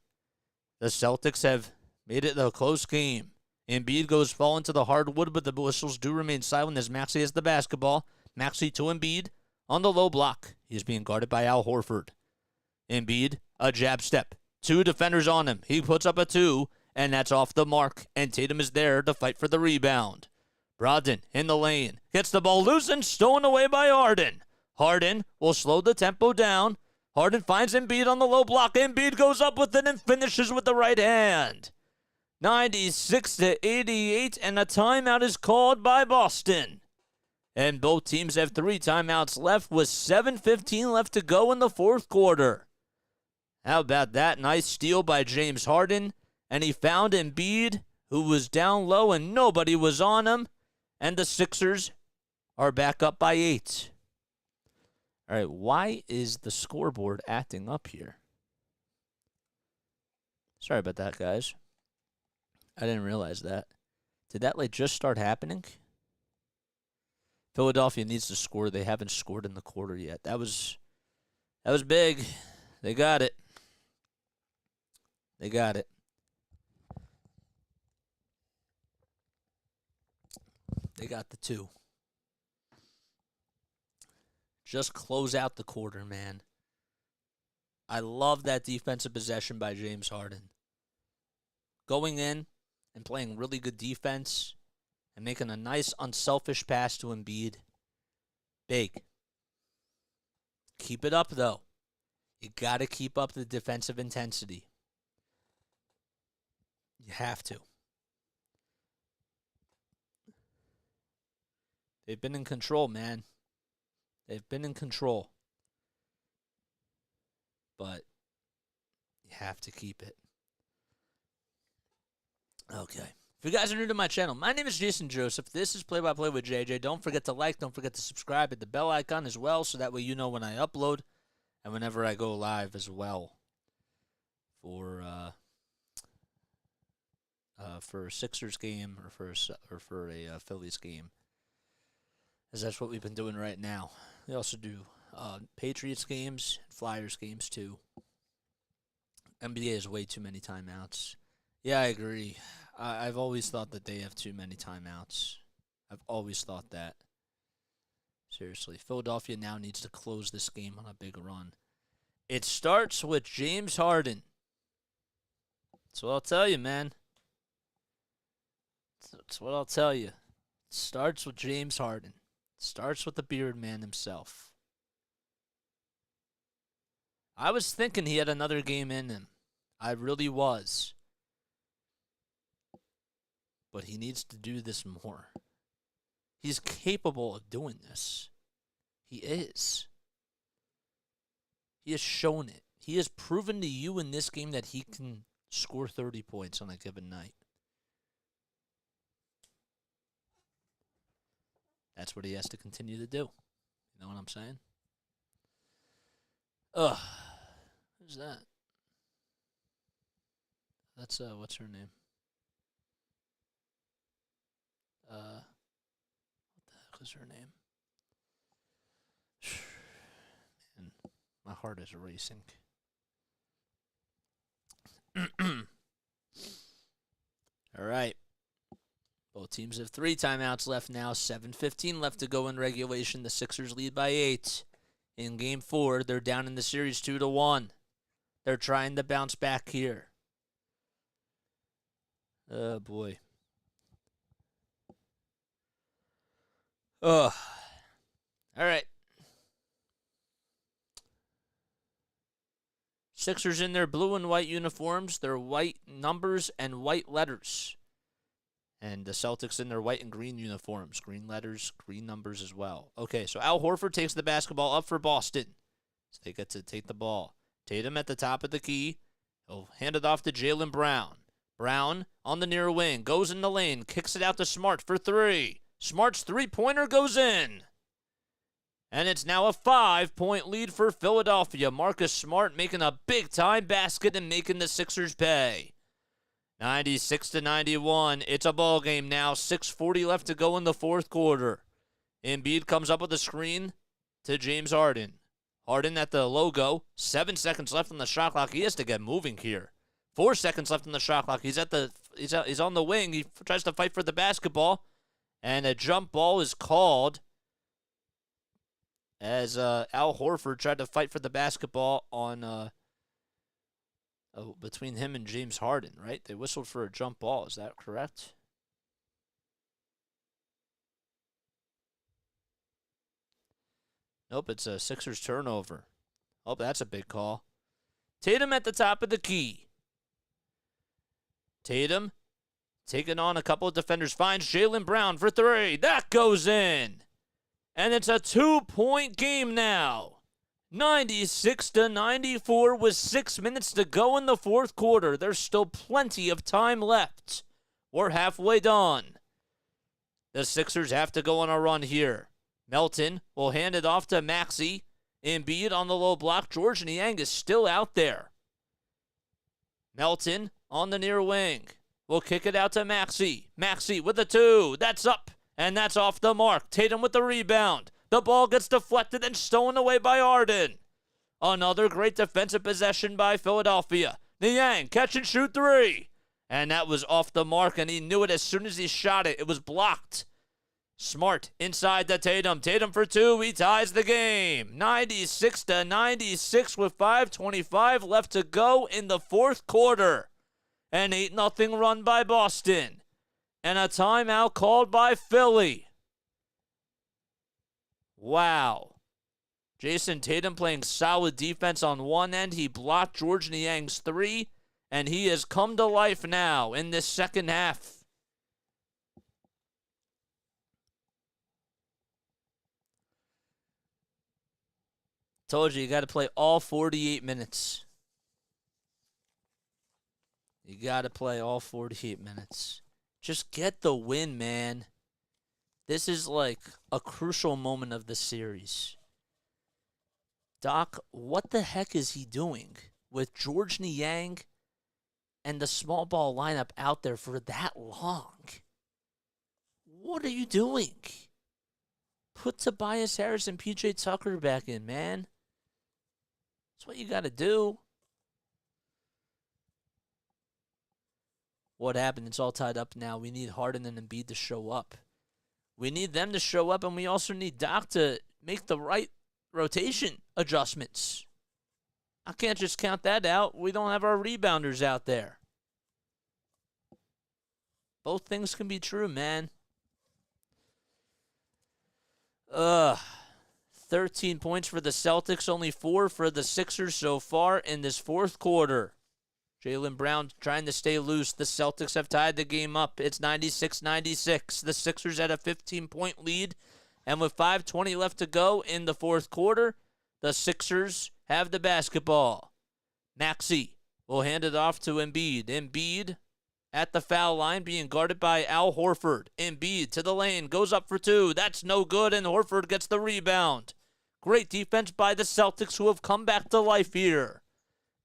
The Celtics have made it a close game. Embiid goes falling to the hardwood, but the whistles do remain silent as Maxey has the basketball. Maxey to Embiid on the low block. He is being guarded by Al Horford. Embiid, a jab step. 2 defenders on him. He puts up a 2, and that's off the mark, and Tatum is there to fight for the rebound. Brogdon in the lane. Gets the ball loose and stolen away by Harden. Harden will slow the tempo down. Harden finds Embiid on the low block. Embiid goes up with it and finishes with the right hand. 96-88, and a timeout is called by Boston. And both teams have 3 timeouts left with 7:15 left to go in the fourth quarter. How about that? Nice steal by James Harden. And he found Embiid, who was down low and nobody was on him. And the Sixers are back up by 8. All right, why is the scoreboard acting up here? Sorry about that, guys. I didn't realize that. Did that just start happening? Philadelphia needs to score. They haven't scored in the quarter yet. That was big. They got it. They got it. They got the 2. Just close out the quarter, man. I love that defensive possession by James Harden. Going in and playing really good defense and making a nice, unselfish pass to Embiid. Big. Keep it up, though. You got to keep up the defensive intensity. You have to. They've been in control, man. They've been in control. But you have to keep it. Okay. If you guys are new to my channel, my name is Jason Joseph. This is Play by Play with JJ. Don't forget to like, don't forget to subscribe, hit the bell icon as well, so that way you know when I upload and whenever I go live as well for a Sixers game or for a Phillies game, as that's what we've been doing right now. We also do Patriots games, Flyers games too. NBA has way too many timeouts. Yeah, I agree. I've always thought that they have too many timeouts. I've always thought that. Seriously. Philadelphia now needs to close this game on a big run. It starts with James Harden. That's what I'll tell you, man. That's what I'll tell you. It starts with James Harden. It starts with the beard man himself. I was thinking he had another game in him. I really was. But he needs to do this more. He's capable of doing this. He is. He has shown it. He has proven to you in this game that he can score 30 points on a given night. That's what he has to continue to do. You know what I'm saying? Ugh. Who's that? That's, what's her name? What the heck is her name? Man, my heart is racing. All right. Both teams have 3 timeouts left now. 7:15 left to go in regulation. The Sixers lead by 8. In Game 4, they're down in the series 2-1. They're trying to bounce back here. Oh, boy. Ugh. All right. Sixers in their blue and white uniforms, their white numbers and white letters. And the Celtics in their white and green uniforms, green letters, green numbers as well. Okay, so Al Horford takes the basketball up for Boston. So they get to take the ball. Tatum at the top of the key. He'll hand it off to Jaylen Brown. Brown on the near wing, goes in the lane, kicks it out to Smart for 3. Smart's three-pointer goes in. And it's now a 5-point lead for Philadelphia. Marcus Smart making a big-time basket and making the Sixers pay. 96-91. It's a ball game now. 6:40 left to go in the fourth quarter. Embiid comes up with a screen to James Harden. Harden at the logo. 7 seconds left on the shot clock. He has to get moving here. 4 seconds left on the shot clock. He's on the wing. He tries to fight for the basketball. And a jump ball is called as Al Horford tried to fight for the basketball on between him and James Harden, right? They whistled for a jump ball. Is that correct? Nope, it's a Sixers turnover. Oh, that's a big call. Tatum at the top of the key. Tatum taking on a couple of defenders, finds Jaylen Brown for three. That goes in. And it's a 2-point game now. 96-94 with 6 minutes to go in the fourth quarter. There's still plenty of time left. We're halfway done. The Sixers have to go on a run here. Melton will hand it off to Maxey. Embiid on the low block. Georges Niang is still out there. Melton on the near wing. We'll kick it out to Maxey. Maxey with a two. That's up, and that's off the mark. Tatum with the rebound. The ball gets deflected and stolen away by Harden. Another great defensive possession by Philadelphia. Niang, catch and shoot three. And that was off the mark, and he knew it as soon as he shot it. It was blocked. Smart inside to Tatum. Tatum for two. He ties the game. 96-96 with 5:25 left to go in the fourth quarter. An 8-0 run by Boston. And a timeout called by Philly. Wow. Jason Tatum playing solid defense on one end. He blocked Georges Niang's three, and he has come to life now in this second half. Told you got to play all 48 minutes. You got to play all 48 minutes. Just get the win, man. This is like a crucial moment of the series. Doc, what the heck is he doing with Georges Niang and the small ball lineup out there for that long? What are you doing? Put Tobias Harris and PJ Tucker back in, man. That's what you got to do. What happened? It's all tied up now. We need Harden and Embiid to show up. We need them to show up, and we also need Doc to make the right rotation adjustments. I can't just count that out. We don't have our rebounders out there. Both things can be true, man. 13 points for the Celtics, only 4 for the Sixers so far in this fourth quarter. Jaylen Brown trying to stay loose. The Celtics have tied the game up. It's 96-96. The Sixers at a 15-point lead. And with 5:20 left to go in the fourth quarter, the Sixers have the basketball. Maxey will hand it off to Embiid. Embiid at the foul line being guarded by Al Horford. Embiid to the lane. Goes up for two. That's no good, and Horford gets the rebound. Great defense by the Celtics, who have come back to life here.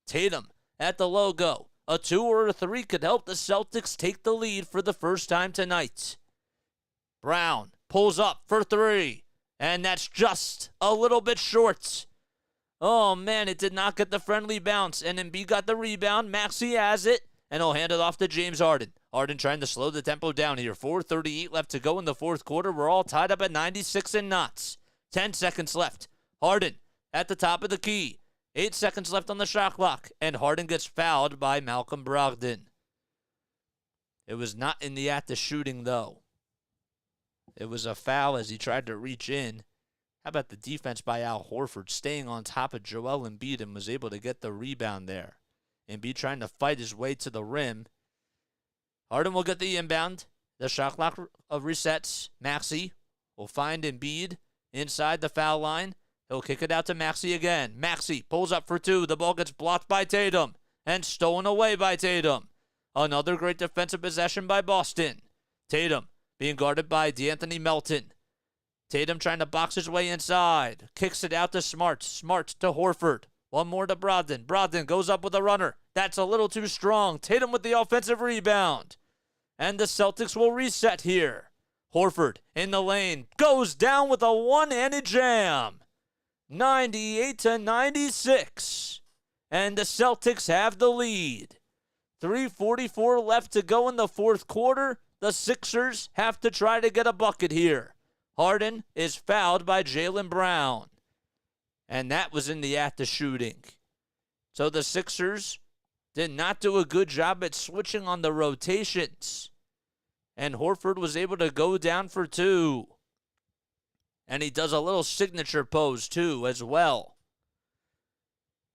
Tatum at the logo. A 2 or a 3 could help the Celtics take the lead for the first time tonight. Brown pulls up for 3, and that's just a little bit short. Oh, man, it did not get the friendly bounce, and Embiid got the rebound. Maxey has it, and he'll hand it off to James Harden. Harden trying to slow the tempo down here. 4:38 left to go in the fourth quarter. We're all tied up at 96 and knots. 10 seconds left. Harden at the top of the key. 8 seconds left on the shot clock, and Harden gets fouled by Malcolm Brogdon. It was not in the act of shooting, though. It was a foul as he tried to reach in. How about the defense by Al Horford staying on top of Joel Embiid and was able to get the rebound there. Embiid trying to fight his way to the rim. Harden will get the inbound. The shot clock resets. Maxey will find Embiid inside the foul line. He'll kick it out to Maxey again. Maxey pulls up for 2. The ball gets blocked by Tatum and stolen away by Tatum. Another great defensive possession by Boston. Tatum being guarded by D'Anthony Melton. Tatum trying to box his way inside. Kicks it out to Smart. Smart to Horford. One more to Brogdon. Brogdon goes up with a runner. That's a little too strong. Tatum with the offensive rebound. And the Celtics will reset here. Horford in the lane. Goes down with a one-handed jam. 98-96. And the Celtics have the lead. 3:44 left to go in the fourth quarter. The Sixers have to try to get a bucket here. Harden is fouled by Jaylen Brown. And that was in the act of shooting. So the Sixers did not do a good job at switching on the rotations. And Horford was able to go down for 2. And he does a little signature pose, too, as well.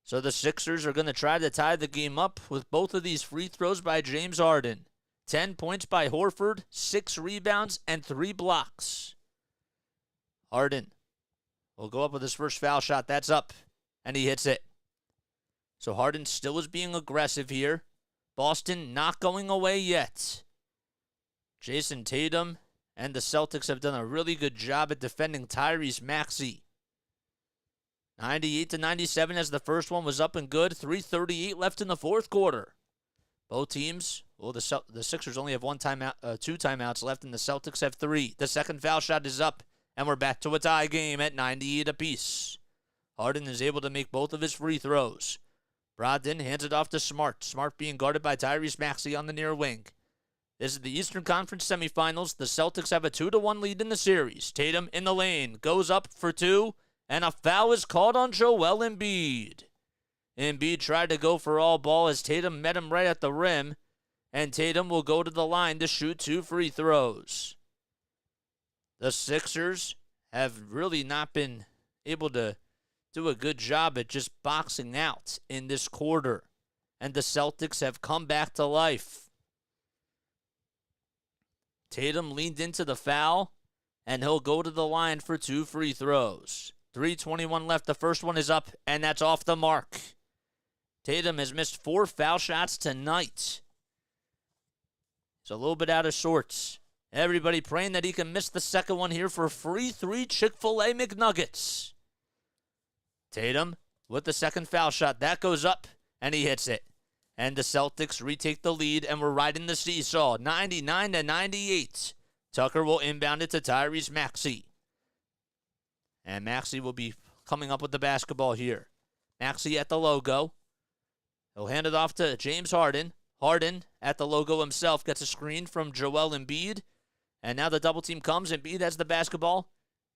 So the Sixers are going to try to tie the game up with both of these free throws by James Harden. 10 points by Horford, 6 rebounds, and 3 blocks. Harden will go up with his first foul shot. That's up, and he hits it. So Harden still is being aggressive here. Boston not going away yet. Jason Tatum and the Celtics have done a really good job at defending Tyrese Maxey. 98-97 as the first one was up and good. 3:38 left in the fourth quarter. Both teams, well, the Sixers only have two timeouts left, and the Celtics have 3. The second foul shot is up, and we're back to a tie game at 98 apiece. Harden is able to make both of his free throws. Brogdon hands it off to Smart. Smart being guarded by Tyrese Maxey on the near wing. This is the Eastern Conference Semifinals. The Celtics have a 2-1 lead in the series. Tatum in the lane, goes up for 2, and a foul is called on Joel Embiid. Embiid tried to go for all ball as Tatum met him right at the rim, and Tatum will go to the line to shoot 2 free throws. The Sixers have really not been able to do a good job at just boxing out in this quarter, and the Celtics have come back to life. Tatum leaned into the foul, and he'll go to the line for 2 free throws. 3:21 left. The first one is up, and that's off the mark. Tatum has missed 4 foul shots tonight. He's a little bit out of sorts. Everybody praying that he can miss the second one here for free 3 Chick-fil-A McNuggets. Tatum with the second foul shot. That goes up, and he hits it. And the Celtics retake the lead, and we're riding the seesaw, 99-98. Tucker will inbound it to Tyrese Maxey. And Maxey will be coming up with the basketball here. Maxey at the logo. He'll hand it off to James Harden. Harden at the logo himself gets a screen from Joel Embiid. And now the double team comes. Embiid has the basketball.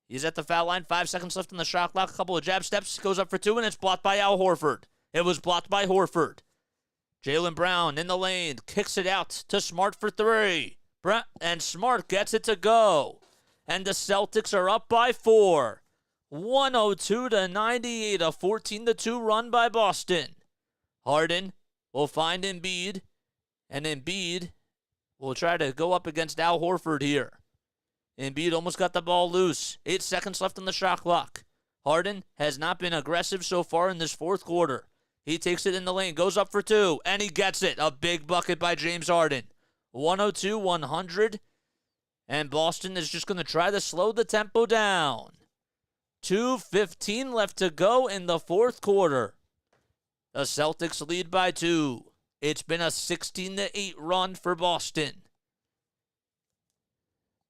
He's at the foul line. 5 seconds left on the shot clock. A couple of jab steps. Goes up for 2, and it's blocked by Al Horford. It was blocked by Horford. Jaylen Brown in the lane. Kicks it out to Smart for 3. And Smart gets it to go. And the Celtics are up by 4. 102-98. A 14-2 run by Boston. Harden will find Embiid, and Embiid will try to go up against Al Horford here. Embiid almost got the ball loose. 8 seconds left on the shot clock. Harden has not been aggressive so far in this fourth quarter. He takes it in the lane, goes up for 2, and he gets it. A big bucket by James Harden. 102-100, and Boston is just going to try to slow the tempo down. 2:15 left to go in the fourth quarter. The Celtics lead by 2. It's been a 16-8 run for Boston.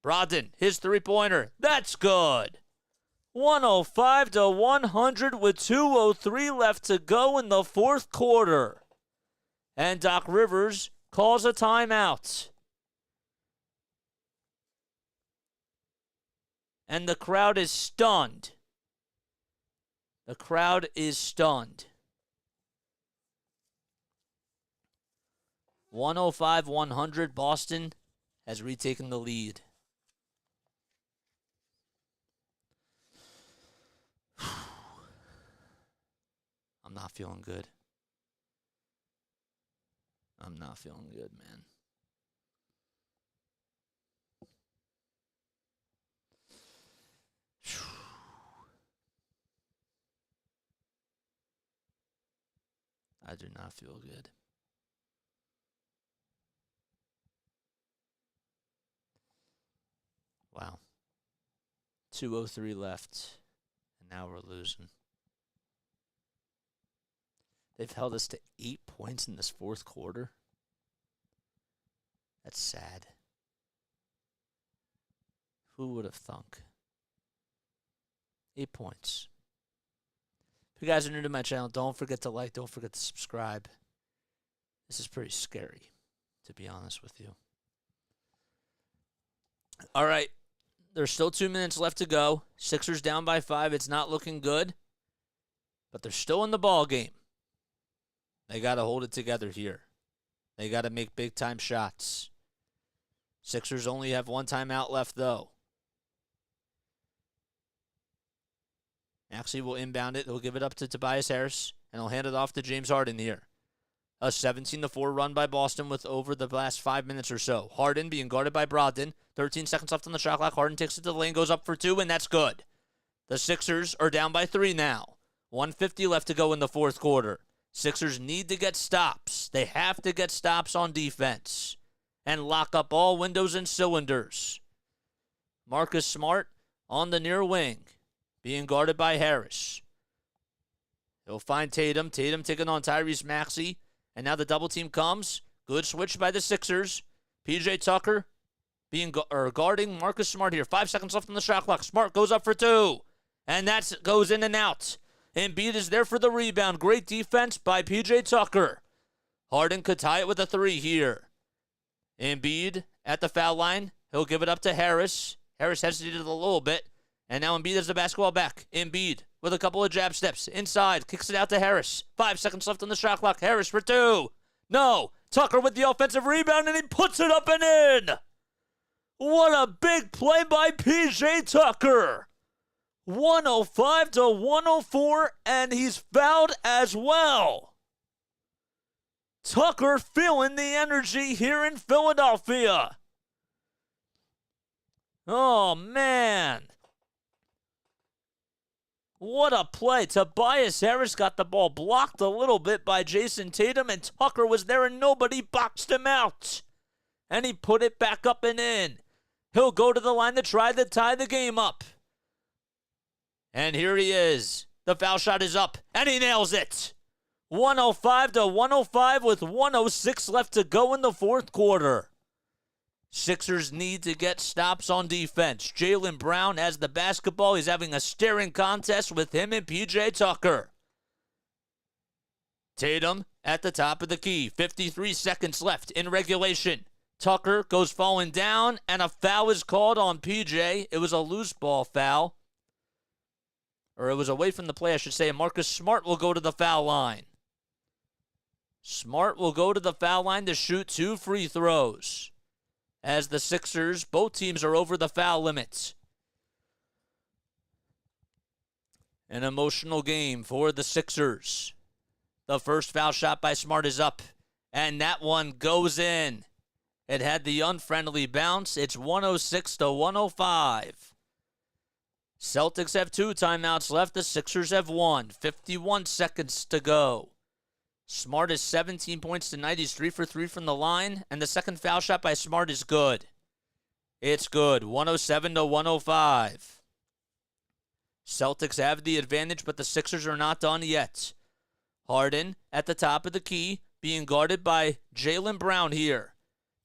Brogdon, his three-pointer. That's good. 105-100 with 2:03 left to go in the fourth quarter. And Doc Rivers calls a timeout. And the crowd is stunned. The crowd is stunned. 105-100, Boston has retaken the lead. I'm not feeling good. I'm not feeling good, man. I do not feel good. Wow. 2:03 left, and now we're losing. They've held us to 8 points in this fourth quarter. That's sad. Who would have thunk? 8 points. If you guys are new to my channel, don't forget to like, don't forget to subscribe. This is pretty scary, to be honest with you. All right. There's still 2 minutes left to go. Sixers down by 5. It's not looking good. But they're still in the ball game. They got to hold it together here. They got to make big-time shots. Sixers only have 1 timeout left, though. Maxey will inbound it. He'll give it up to Tobias Harris, and he'll hand it off to James Harden here. A 17-4 run by Boston with over the last 5 minutes or so. Harden being guarded by Brogdon. 13 seconds left on the shot clock. Harden takes it to the lane, goes up for 2, and that's good. The Sixers are down by 3 now. 1:50 left to go in the fourth quarter. Sixers need to get stops. They have to get stops on defense and lock up all windows and cylinders. Marcus Smart on the near wing, being guarded by Harris. He'll find Tatum. Tatum taking on Tyrese Maxey. And now the double team comes. Good switch by the Sixers. PJ Tucker guarding Marcus Smart here. 5 seconds left on the shot clock. Smart goes up for 2. And that goes in and out. Embiid is there for the rebound. Great defense by PJ Tucker. Harden could tie it with a 3 here. Embiid at the foul line. He'll give it up to Harris. Harris hesitated a little bit. And now Embiid has the basketball back. Embiid with a couple of jab steps. Inside. Kicks it out to Harris. 5 seconds left on the shot clock. Harris for 2. No. Tucker with the offensive rebound, and he puts it up and in. What a big play by PJ Tucker. 105-104, and he's fouled as well. Tucker feeling the energy here in Philadelphia. Oh, man. What a play. Tobias Harris got the ball blocked a little bit by Jason Tatum, and Tucker was there and nobody boxed him out. And he put it back up and in. He'll go to the line to try to tie the game up. And here he is. The foul shot is up, and he nails it. 105-105 with 106 left to go in the fourth quarter. Sixers need to get stops on defense. Jaylen Brown has the basketball. He's having a staring contest with him and PJ Tucker. Tatum at the top of the key. 53 seconds left in regulation. Tucker goes falling down, and a foul is called on PJ. It was a loose ball foul. Or it was away from the play, I should say. Marcus Smart will go to the foul line. Smart will go to the foul line to shoot 2 free throws. As the Sixers, both teams are over the foul limit. An emotional game for the Sixers. The first foul shot by Smart is up, and that one goes in. It had the unfriendly bounce. It's 106-105. Celtics have 2 timeouts left. The Sixers have 1. 51 seconds to go. Smart is 17 points tonight. He's 3 for 3 from the line. And the second foul shot by Smart is good. It's good. 107-105. Celtics have the advantage, but the Sixers are not done yet. Harden at the top of the key, being guarded by Jaylen Brown here.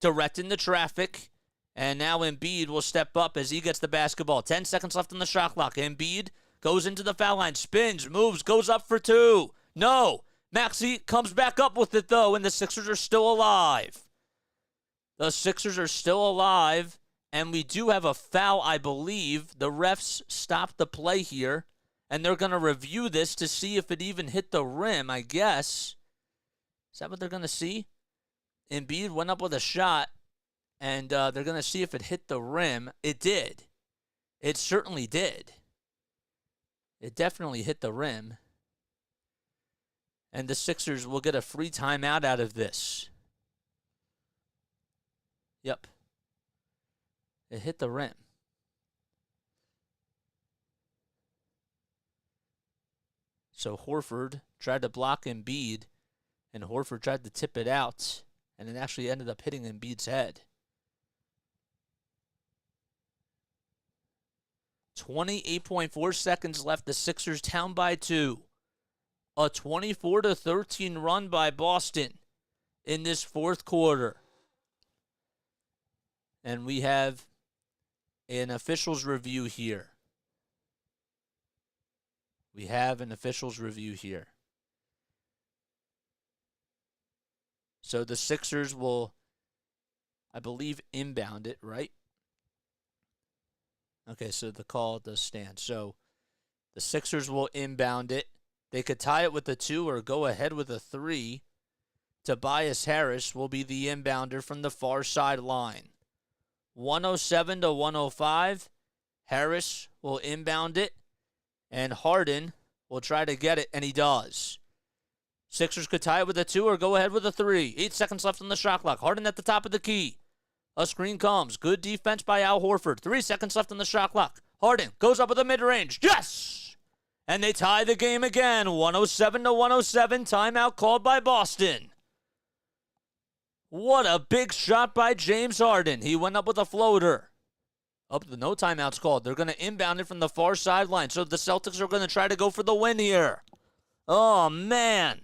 Directing the traffic. And now Embiid will step up as he gets the basketball. 10 seconds left on the shot clock. Embiid goes into the foul line. Spins, moves, goes up for 2. No. Maxey comes back up with it, though, and the Sixers are still alive. The Sixers are still alive, and we do have a foul, I believe. The refs stopped the play here, and they're going to review this to see if it even hit the rim, I guess. Is that what they're going to see? Embiid went up with a shot, and they're going to see if it hit the rim. It did. It certainly did. It definitely hit the rim. And the Sixers will get a free timeout out of this. Yep. It hit the rim. So Horford tried to block Embiid, and Horford tried to tip it out, and it actually ended up hitting Embiid's head. 28.4 seconds left. The Sixers down by 2. A 24-13 run by Boston in this fourth quarter. And we have an officials review here. So the Sixers will, I believe, inbound it, right? Okay, so the call does stand. So the Sixers will inbound it. They could tie it with a 2 or go ahead with a 3. Tobias Harris will be the inbounder from the far sideline. 107-105. Harris will inbound it, and Harden will try to get it, and he does. Sixers could tie it with a 2 or go ahead with a 3. 8 seconds left on the shot clock. Harden at the top of the key. A screen comes. Good defense by Al Horford. 3 seconds left on the shot clock. Harden goes up with a mid-range. Yes! And they tie the game again. 107-107. Timeout called by Boston. What a big shot by James Harden. He went up with a floater. No timeouts called. They're going to inbound it from the far sideline. So the Celtics are going to try to go for the win here. Oh, man.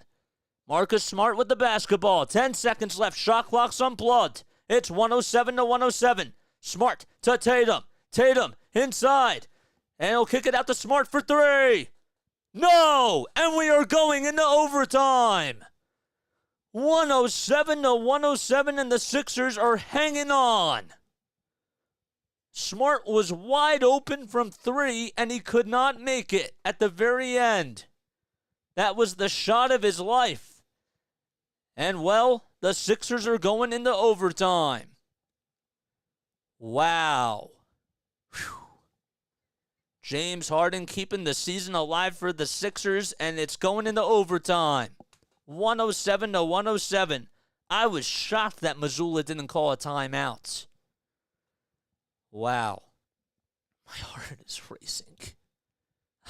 Marcus Smart with the basketball. 10 seconds left. Shot clock's unplugged. It's 107-107. Smart to Tatum. Tatum inside. And he'll kick it out to Smart for 3. No! And we are going into overtime. 107-107, and the Sixers are hanging on. Smart was wide open from 3, and he could not make it at the very end. That was the shot of his life. And, well, the Sixers are going into overtime. Wow. Whew. James Harden keeping the season alive for the Sixers, and it's going into overtime. 107-107. I was shocked that Mazzulla didn't call a timeout. Wow. My heart is racing.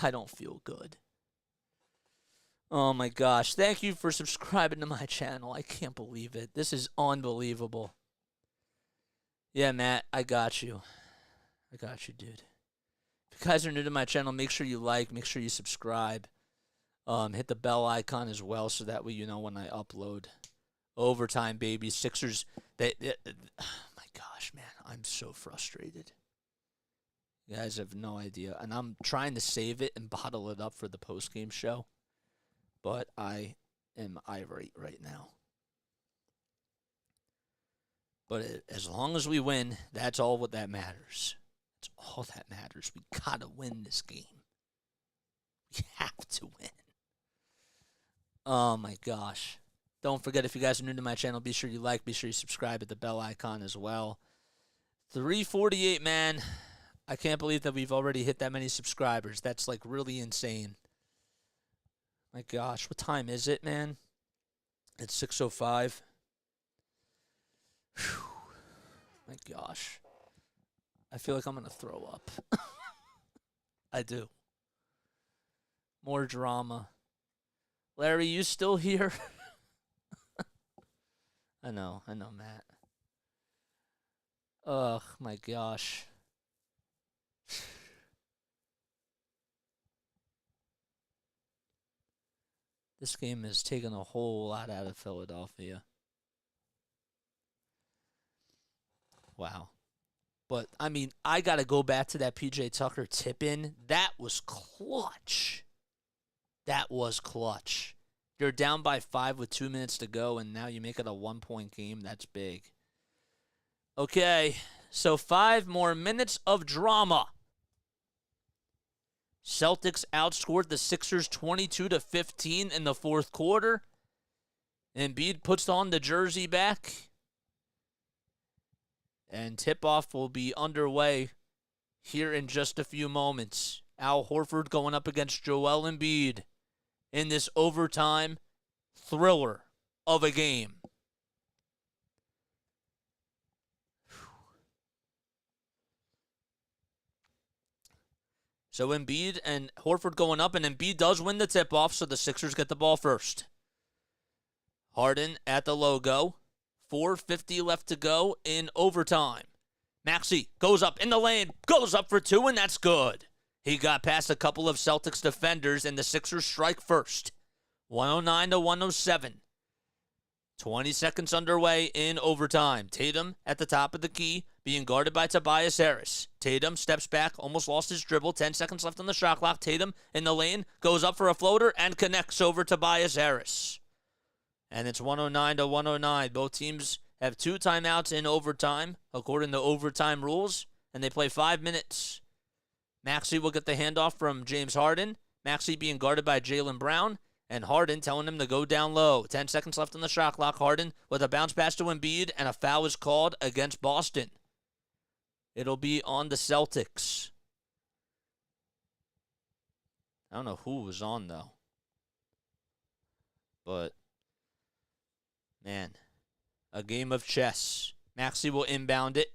I don't feel good. Oh my gosh. Thank you for subscribing to my channel. I can't believe it. This is unbelievable. Yeah, Matt, I got you. I got you, dude. If you guys are new to my channel, make sure you like, make sure you subscribe. Hit the bell icon as well so that way you know when I upload. Overtime, baby. Sixers, oh my gosh, man. I'm so frustrated. You guys have no idea. And I'm trying to save it and bottle it up for the post-game show. But I am irate right now. But as long as we win, that's all what that matters. That's all that matters. We got to win this game. We have to win. Oh, my gosh. Don't forget, if you guys are new to my channel, be sure you like, be sure you subscribe, hit the bell icon as well. 348, man. I can't believe that we've already hit that many subscribers. That's, like, really insane. My gosh, what time is it, man? It's 6:05. Whew. My gosh. I feel like I'm going to throw up. I do. More drama. Larry, you still here? I know, Matt. Ugh, my gosh. This game has taken a whole lot out of Philadelphia. Wow. But, I mean, I got to go back to that P.J. Tucker tip-in. That was clutch. That was clutch. You're down by 5 with 2 minutes to go, and now you make it a 1-point game. That's big. Okay, so 5 more minutes of drama. Celtics outscored the Sixers 22-15 in the fourth quarter. Embiid puts on the jersey back. And tip-off will be underway here in just a few moments. Al Horford going up against Joel Embiid in this overtime thriller of a game. So Embiid and Horford going up, and Embiid does win the tip-off, so the Sixers get the ball first. Harden at the logo. 4:50 left to go in overtime. Maxey goes up in the lane, goes up for 2, and that's good. He got past a couple of Celtics defenders, and the Sixers strike first. 109-107. 20 seconds underway in overtime. Tatum at the top of the key, being guarded by Tobias Harris. Tatum steps back, almost lost his dribble. 10 seconds left on the shot clock. Tatum in the lane, goes up for a floater, and connects over Tobias Harris. And it's 109-109. Both teams have 2 timeouts in overtime, according to overtime rules, and they play 5 minutes. Maxey will get the handoff from James Harden. Maxey being guarded by Jaylen Brown, and Harden telling him to go down low. 10 seconds left on the shot clock. Harden with a bounce pass to Embiid, and a foul is called against Boston. It'll be on the Celtics. I don't know who was on, though. But, man, a game of chess. Maxey will inbound it,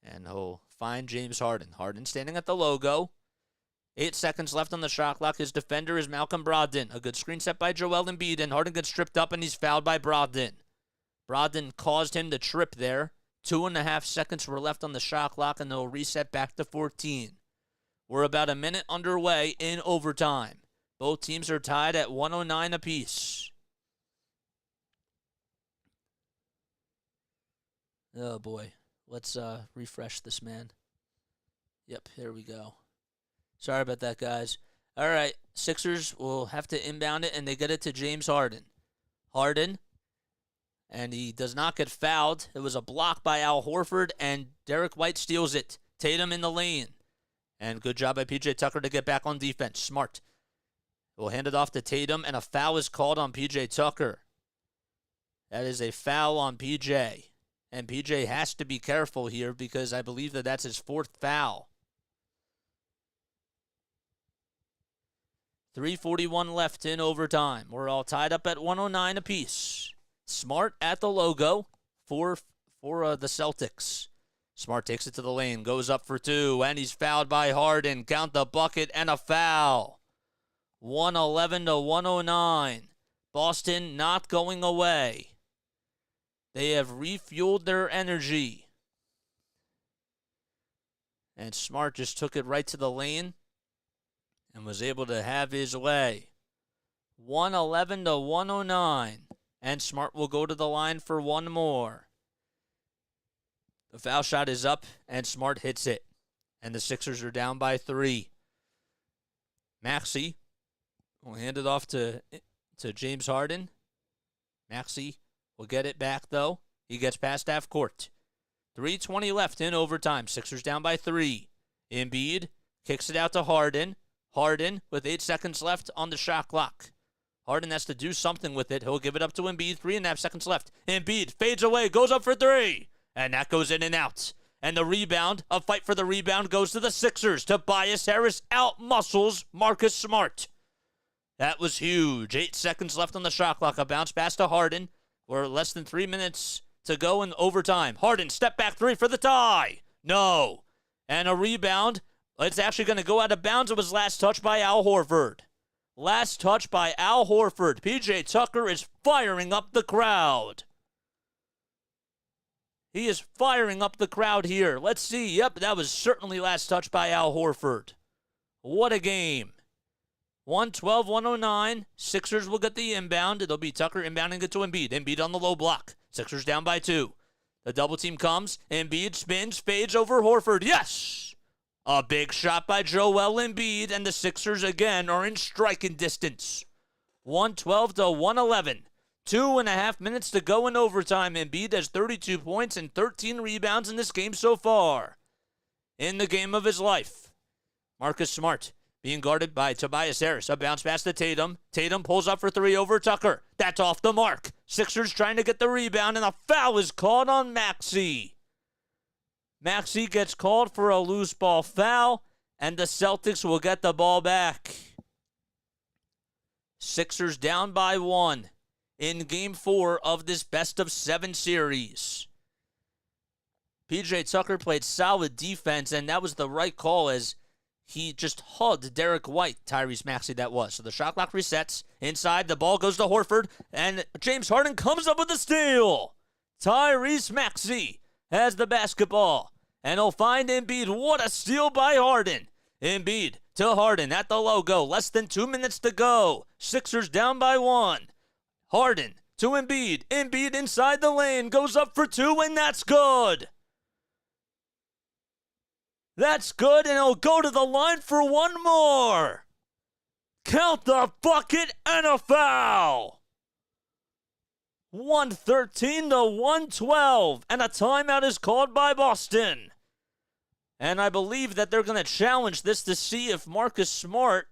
and he'll find James Harden. Harden standing at the logo. 8 seconds left on the shot clock. His defender is Malcolm Brogdon. A good screen set by Joel Embiid, and Harden gets tripped up, and he's fouled by Brogdon. Brogdon caused him to trip there. 2.5 seconds were left on the shot clock, and they'll reset back to 14. We're about a minute underway in overtime. Both teams are tied at 109 apiece. Oh, boy. Let's refresh this, man. Yep, here we go. Sorry about that, guys. All right, Sixers will have to inbound it, and they get it to James Harden. Harden, and he does not get fouled. It was a block by Al Horford, and Derek White steals it. Tatum in the lane. And good job by P.J. Tucker to get back on defense. Smart. We'll hand it off to Tatum, and a foul is called on P.J. Tucker. That is a foul on P.J., and P.J. has to be careful here because I believe that that's his 4th foul. 3:41 left in overtime. We're all tied up at 109 apiece. Smart at the logo for the Celtics. Smart takes it to the lane, goes up for 2, and he's fouled by Harden. Count the bucket and a foul. 111 to 109. Boston not going away. They have refueled their energy. And Smart just took it right to the lane and was able to have his way. 111 to 109. And Smart will go to the line for one more. The foul shot is up, and Smart hits it. And the Sixers are down by 3. Maxey will hand it off to James Harden. Maxey will get it back, though. He gets past half court. 3:20 left in overtime. Sixers down by 3. Embiid kicks it out to Harden. Harden with 8 seconds left on the shot clock. Harden has to do something with it. He'll give it up to Embiid. 3.5 seconds left. Embiid fades away, goes up for 3. And that goes in and out. And the rebound, a fight for the rebound, goes to the Sixers. Tobias Harris out-muscles Marcus Smart. That was huge. 8 seconds left on the shot clock. A bounce pass to Harden. We're less than 3 minutes to go in overtime. Harden, step back 3 for the tie. No. And a rebound. It's actually going to go out of bounds. It was last touch by Al Horford. Last touch by Al Horford. P.J. Tucker is firing up the crowd. He is firing up the crowd here. Let's see. Yep, that was certainly last touch by Al Horford. What a game. 112-109. Sixers will get the inbound. It'll be Tucker inbounding it to Embiid. Embiid on the low block. Sixers down by 2. The double team comes. Embiid spins, fades over Horford. Yes! A big shot by Joel Embiid, and the Sixers again are in striking distance. 112 to 111. 2.5 minutes to go in overtime. Embiid has 32 points and 13 rebounds in this game so far. In the game of his life. Marcus Smart being guarded by Tobias Harris. A bounce pass to Tatum. Tatum pulls up for 3 over Tucker. That's off the mark. Sixers trying to get the rebound, and a foul is called on Maxey. Maxey gets called for a loose ball foul, and the Celtics will get the ball back. Sixers down by 1 in Game 4 of this best-of-7 series. P.J. Tucker played solid defense, and that was the right call as he just hugged Derek White, Tyrese Maxey that was. So the shot clock resets. Inside, the ball goes to Horford, and James Harden comes up with a steal. Tyrese Maxey has the basketball, and he'll find Embiid. What a steal by Harden. Embiid to Harden at the logo. Less than 2 minutes to go. Sixers down by 1. Harden to Embiid. Embiid inside the lane. Goes up for 2, and that's good. That's good, and he'll go to the line for one more. Count the bucket and a foul. 113 to 112, and a timeout is called by Boston. And I believe that they're going to challenge this to see if Marcus Smart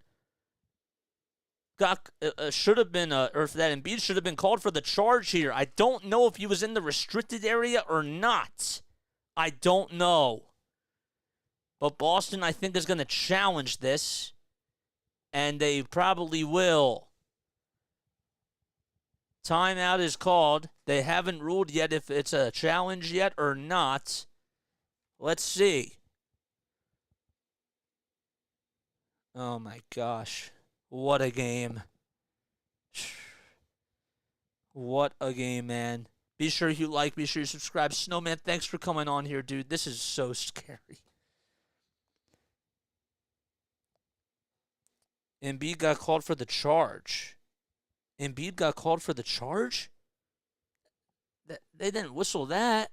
should have been, or if that Embiid should have been called for the charge here. I don't know if he was in the restricted area or not. I don't know. But Boston, I think, is going to challenge this, and they probably will. Timeout is called. They haven't ruled yet if it's a challenge yet or not. Let's see. Oh, my gosh. What a game. What a game, man. Be sure you like, be sure you subscribe. Snowman, thanks for coming on here, dude. This is so scary. Embiid got called for the charge. Embiid got called for the charge? They didn't whistle that.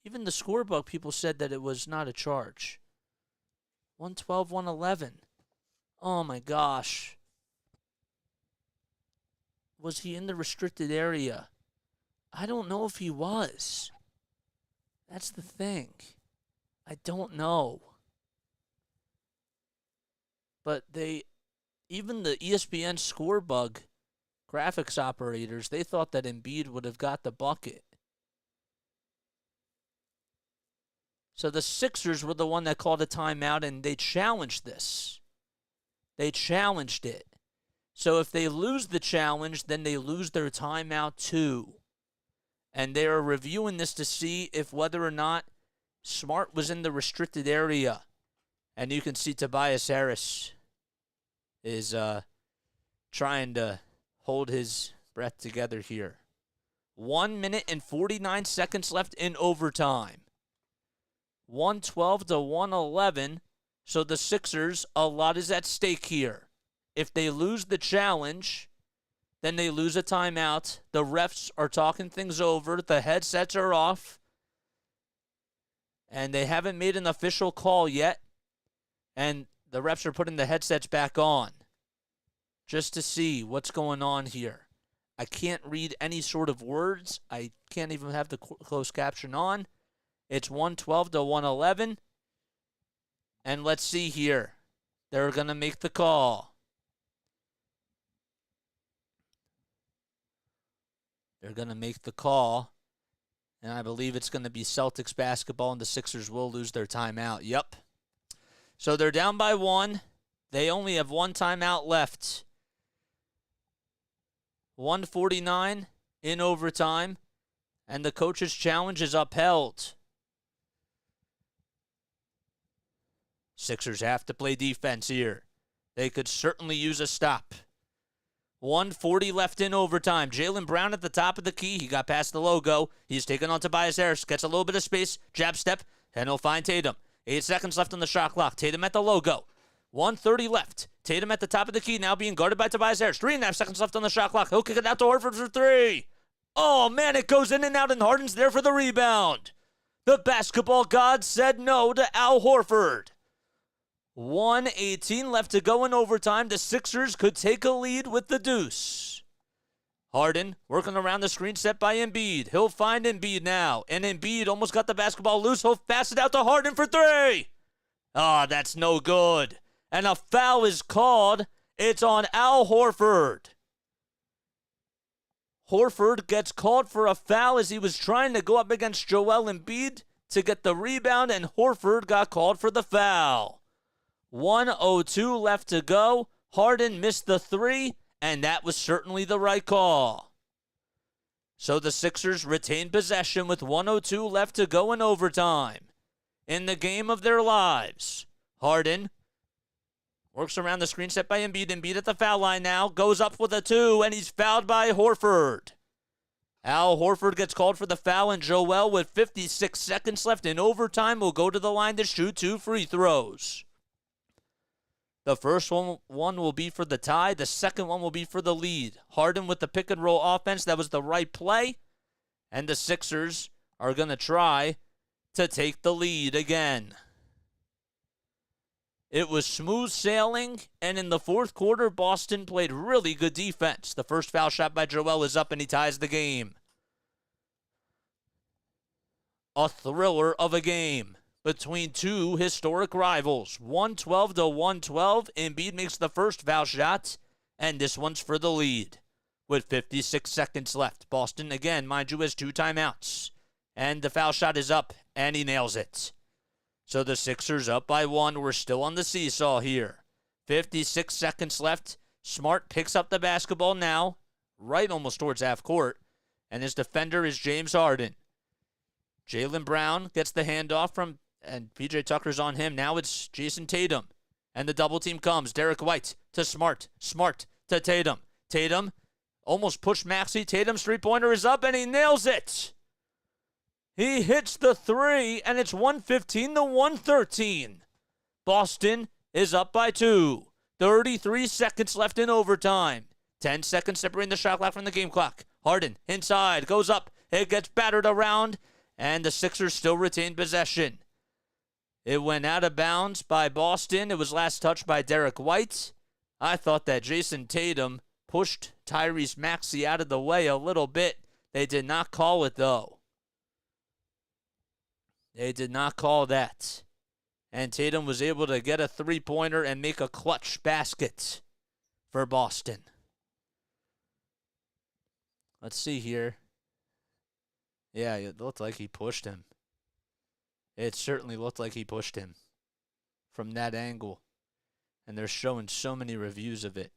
Even the scorebook people said that it was not a charge. 112, 111. Oh, my gosh. Was he in the restricted area? I don't know if he was. That's the thing. I don't know. But even the ESPN scorebug graphics operators, they thought that Embiid would have got the bucket. So the Sixers were the one that called a timeout, and they challenged this. They challenged it. So if they lose the challenge, then they lose their timeout too. And they are reviewing this to see if whether or not Smart was in the restricted area. And you can see Tobias Harris is trying to hold his breath together here. 1 minute and 49 seconds left in overtime. 112 to 111. So the Sixers, a lot is at stake here. If they lose the challenge, then they lose a timeout. The refs are talking things over. The headsets are off. And they haven't made an official call yet. And the refs are putting the headsets back on just to see what's going on here. I can't read any sort of words. I can't even have the closed caption on. It's 112 to 111. And let's see here. They're going to make the call. They're going to make the call. And I believe it's going to be Celtics basketball, and the Sixers will lose their timeout. Yep. So they're down by 1. They only have 1 timeout left. 1:49 in overtime. And the coach's challenge is upheld. Sixers have to play defense here. They could certainly use a stop. 1:40 left in overtime. Jaylen Brown at the top of the key. He got past the logo. He's taken on Tobias Harris. Gets a little bit of space. Jab step. And he'll find Tatum. 8 seconds left on the shot clock. Tatum at the logo. 1:30 left. Tatum at the top of the key. Now being guarded by Tobias Harris. 3.5 seconds left on the shot clock. He'll kick it out to Horford for 3. Oh, man, it goes in and out, and Harden's there for the rebound. The basketball god said no to Al Horford. 1:18 left to go in overtime. The Sixers could take a lead with the deuce. Harden working around the screen set by Embiid. He'll find Embiid now. And Embiid almost got the basketball loose. He'll pass it out to Harden for 3. Ah, that's no good. And a foul is called. It's on Al Horford. Horford gets called for a foul as he was trying to go up against Joel Embiid to get the rebound, and Horford got called for the foul. 1:02 left to go. Harden missed the 3, and that was certainly the right call. So the Sixers retain possession with 1:02 left to go in overtime. In the game of their lives, Harden works around the screen set by Embiid. Embiid at the foul line now. Goes up with a 2, and he's fouled by Horford. Al Horford gets called for the foul, and Joel, with 56 seconds left in overtime, will go to the line to shoot 2 free throws. The first one will be for the tie. The second one will be for the lead. Harden with the pick and roll offense. That was the right play. And the Sixers are going to try to take the lead again. It was smooth sailing, and in the fourth quarter, Boston played really good defense. The first foul shot by Joel is up, and he ties the game. A thriller of a game between two historic rivals. 112 to 112. Embiid makes the first foul shot, and this one's for the lead with 56 seconds left. Boston, again, mind you, has 2 timeouts. And the foul shot is up, and he nails it. So the Sixers up by 1. We're still on the seesaw here. 56 seconds left. Smart picks up the basketball now, right almost towards half court, and his defender is James Harden. Jaylen Brown gets the handoff and PJ Tucker's on him. Now it's Jason Tatum. And the double team comes. Derek White to Smart. Smart to Tatum. Tatum almost pushed Maxey. Tatum's three-pointer is up, and he nails it. He hits the three, and it's 115-113. Boston is up by 2. 33 seconds left in overtime. 10 seconds separating the shot clock from the game clock. Harden inside, goes up. It gets battered around, and the Sixers still retain possession. It went out of bounds by Boston. It was last touched by Derek White. I thought that Jason Tatum pushed Tyrese Maxey out of the way a little bit. They did not call it, though. They did not call that. And Tatum was able to get a three-pointer and make a clutch basket for Boston. Let's see here. Yeah, it looked like he pushed him. It certainly looked like he pushed him from that angle. And they're showing so many reviews of it.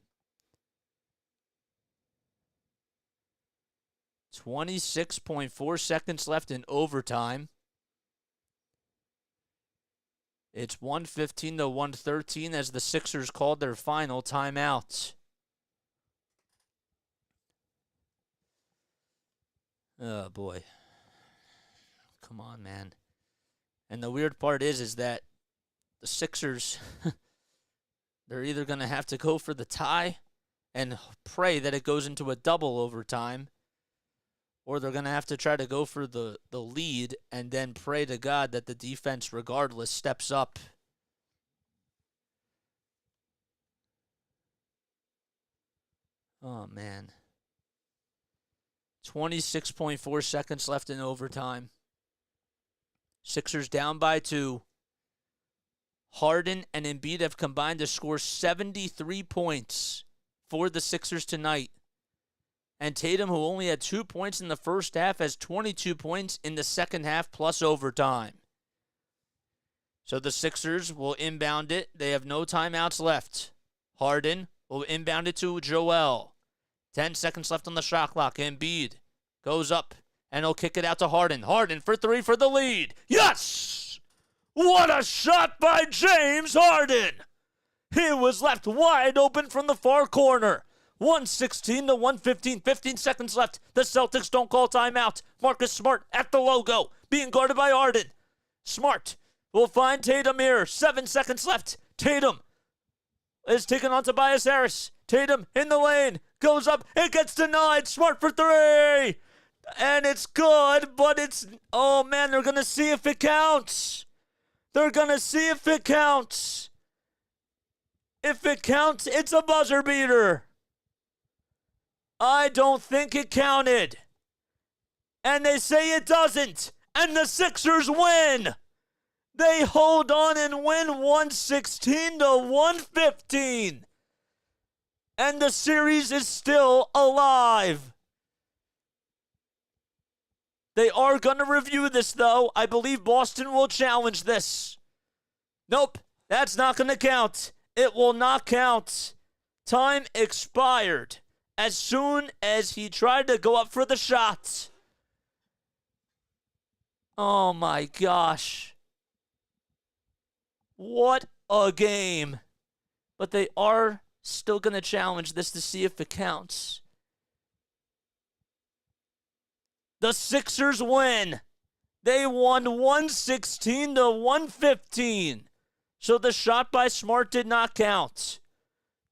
26.4 seconds left in overtime. It's 115-113 as the Sixers called their final timeout. Oh, boy. Come on, man. And the weird part is that the Sixers, they're either going to have to go for the tie and pray that it goes into a double overtime, or they're going to have to try to go for the lead and then pray to God that the defense, regardless, steps up. Oh, man. 26.4 seconds left in overtime. Sixers down by 2. Harden and Embiid have combined to score 73 points for the Sixers tonight. And Tatum, who only had 2 points in the first half, has 22 points in the second half plus overtime. So the Sixers will inbound it. They have no timeouts left. Harden will inbound it to Joel. 10 seconds left on the shot clock. Embiid goes up, and he'll kick it out to Harden. Harden for 3 for the lead. Yes! What a shot by James Harden! He was left wide open from the far corner. 116-115. 15 seconds left. The Celtics don't call timeout. Marcus Smart at the logo, being guarded by Harden. Smart will find Tatum here. 7 seconds left. Tatum is taken on Tobias Harris. Tatum in the lane. Goes up. It gets denied. Smart for 3. And it's good, but it's... Oh, man, they're going to see if it counts. They're going to see if it counts. If it counts, it's a buzzer beater. I don't think it counted. And they say it doesn't. And the Sixers win. They hold on and win 116-115. And the series is still alive. They are going to review this, though. I believe Boston will challenge this. Nope, that's not going to count. It will not count. Time expired as soon as he tried to go up for the shot. Oh, my gosh. What a game. But they are still going to challenge this to see if it counts. The Sixers win. They won 116-115. So the shot by Smart did not count.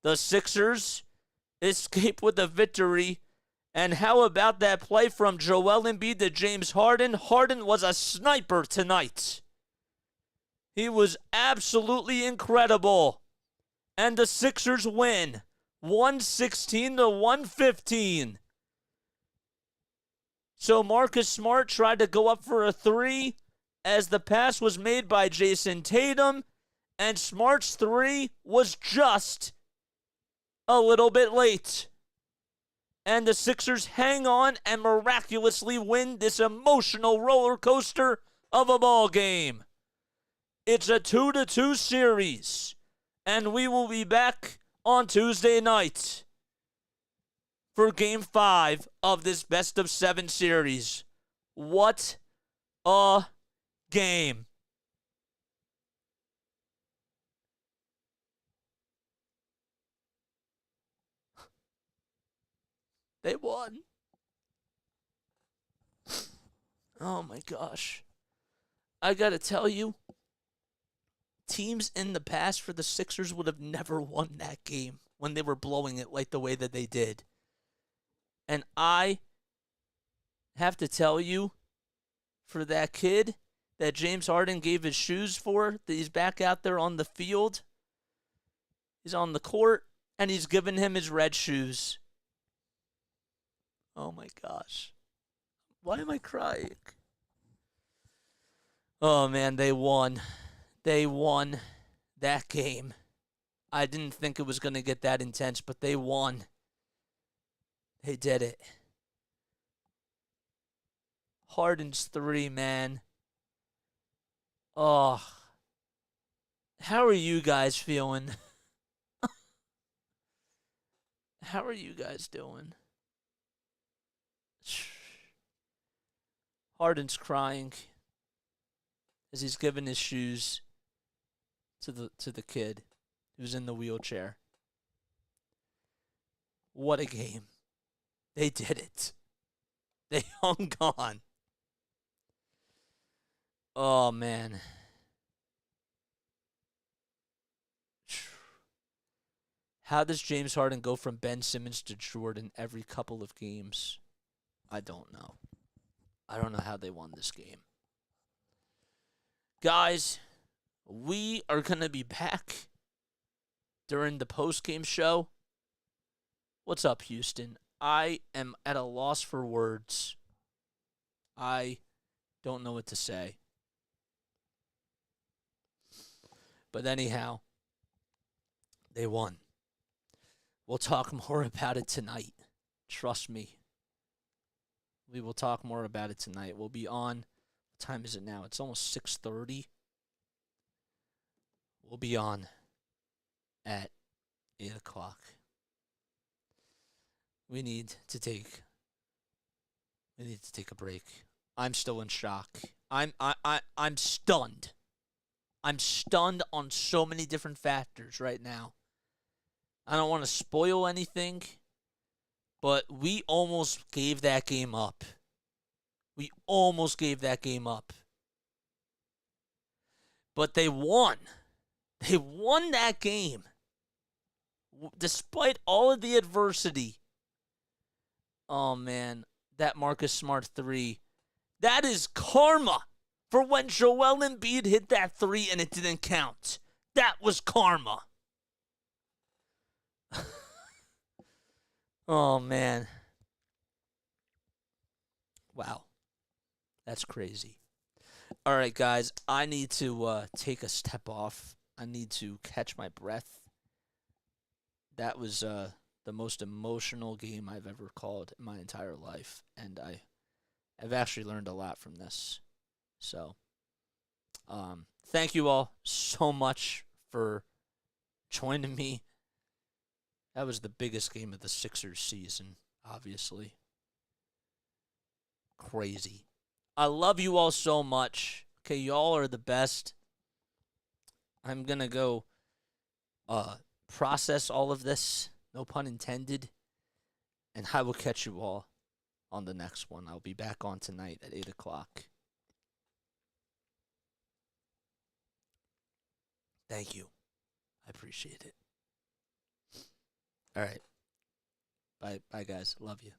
The Sixers escape with a victory. And how about that play from Joel Embiid to James Harden? Harden was a sniper tonight. He was absolutely incredible. And the Sixers win 116-115. So Marcus Smart tried to go up for a 3 as the pass was made by Jason Tatum, and Smart's 3 was just a little bit late. And the Sixers hang on and miraculously win this emotional roller coaster of a ball game. It's a 2-2 series, and we will be back on Tuesday night for Game 5 of this best-of-7 series. What a game. They won. Oh, my gosh. I got to tell you, teams in the past for the Sixers would have never won that game when they were blowing it like the way that they did. And I have to tell you, for that kid that James Harden gave his shoes for, that he's back out there on the field, he's on the court, and he's giving him his red shoes. Oh my gosh. Why am I crying? Oh man, they won. They won that game. I didn't think it was going to get that intense, but they won. They did it. Harden's 3, man. Oh. How are you guys feeling? How are you guys doing? Harden's crying as he's giving his shoes to the kid who's in the wheelchair. What a game. They did it. They hung on. Oh, man. How does James Harden go from Ben Simmons to Jordan every couple of games? I don't know. I don't know how they won this game. Guys, we are going to be back during the post-game show. What's up, Houston? I am at a loss for words. I don't know what to say. But anyhow, they won. We'll talk more about it tonight. Trust me. We will talk more about it tonight. We'll be on. What time is it now? It's almost 6:30. We'll be on at 8 o'clock. We need to take a break. I'm still in shock. I'm stunned. I'm stunned on so many different factors right now. I don't want to spoil anything, but we almost gave that game up. We almost gave that game up. But they won. They won that game. Despite all of the adversity. Oh, man. That Marcus Smart 3. That is karma for when Joel Embiid hit that 3 and it didn't count. That was karma. Oh, man. Wow. That's crazy. All right, guys. I need to take a step off. I need to catch my breath. That was the most emotional game I've ever called in my entire life. And I've actually learned a lot from this. So, thank you all so much for joining me. That was the biggest game of the Sixers season, obviously. Crazy. I love you all so much. Okay, y'all are the best. I'm going to go process all of this, no pun intended, and I will catch you all on the next one. I'll be back on tonight at 8 o'clock. Thank you. I appreciate it. All right. Bye, guys. Love you.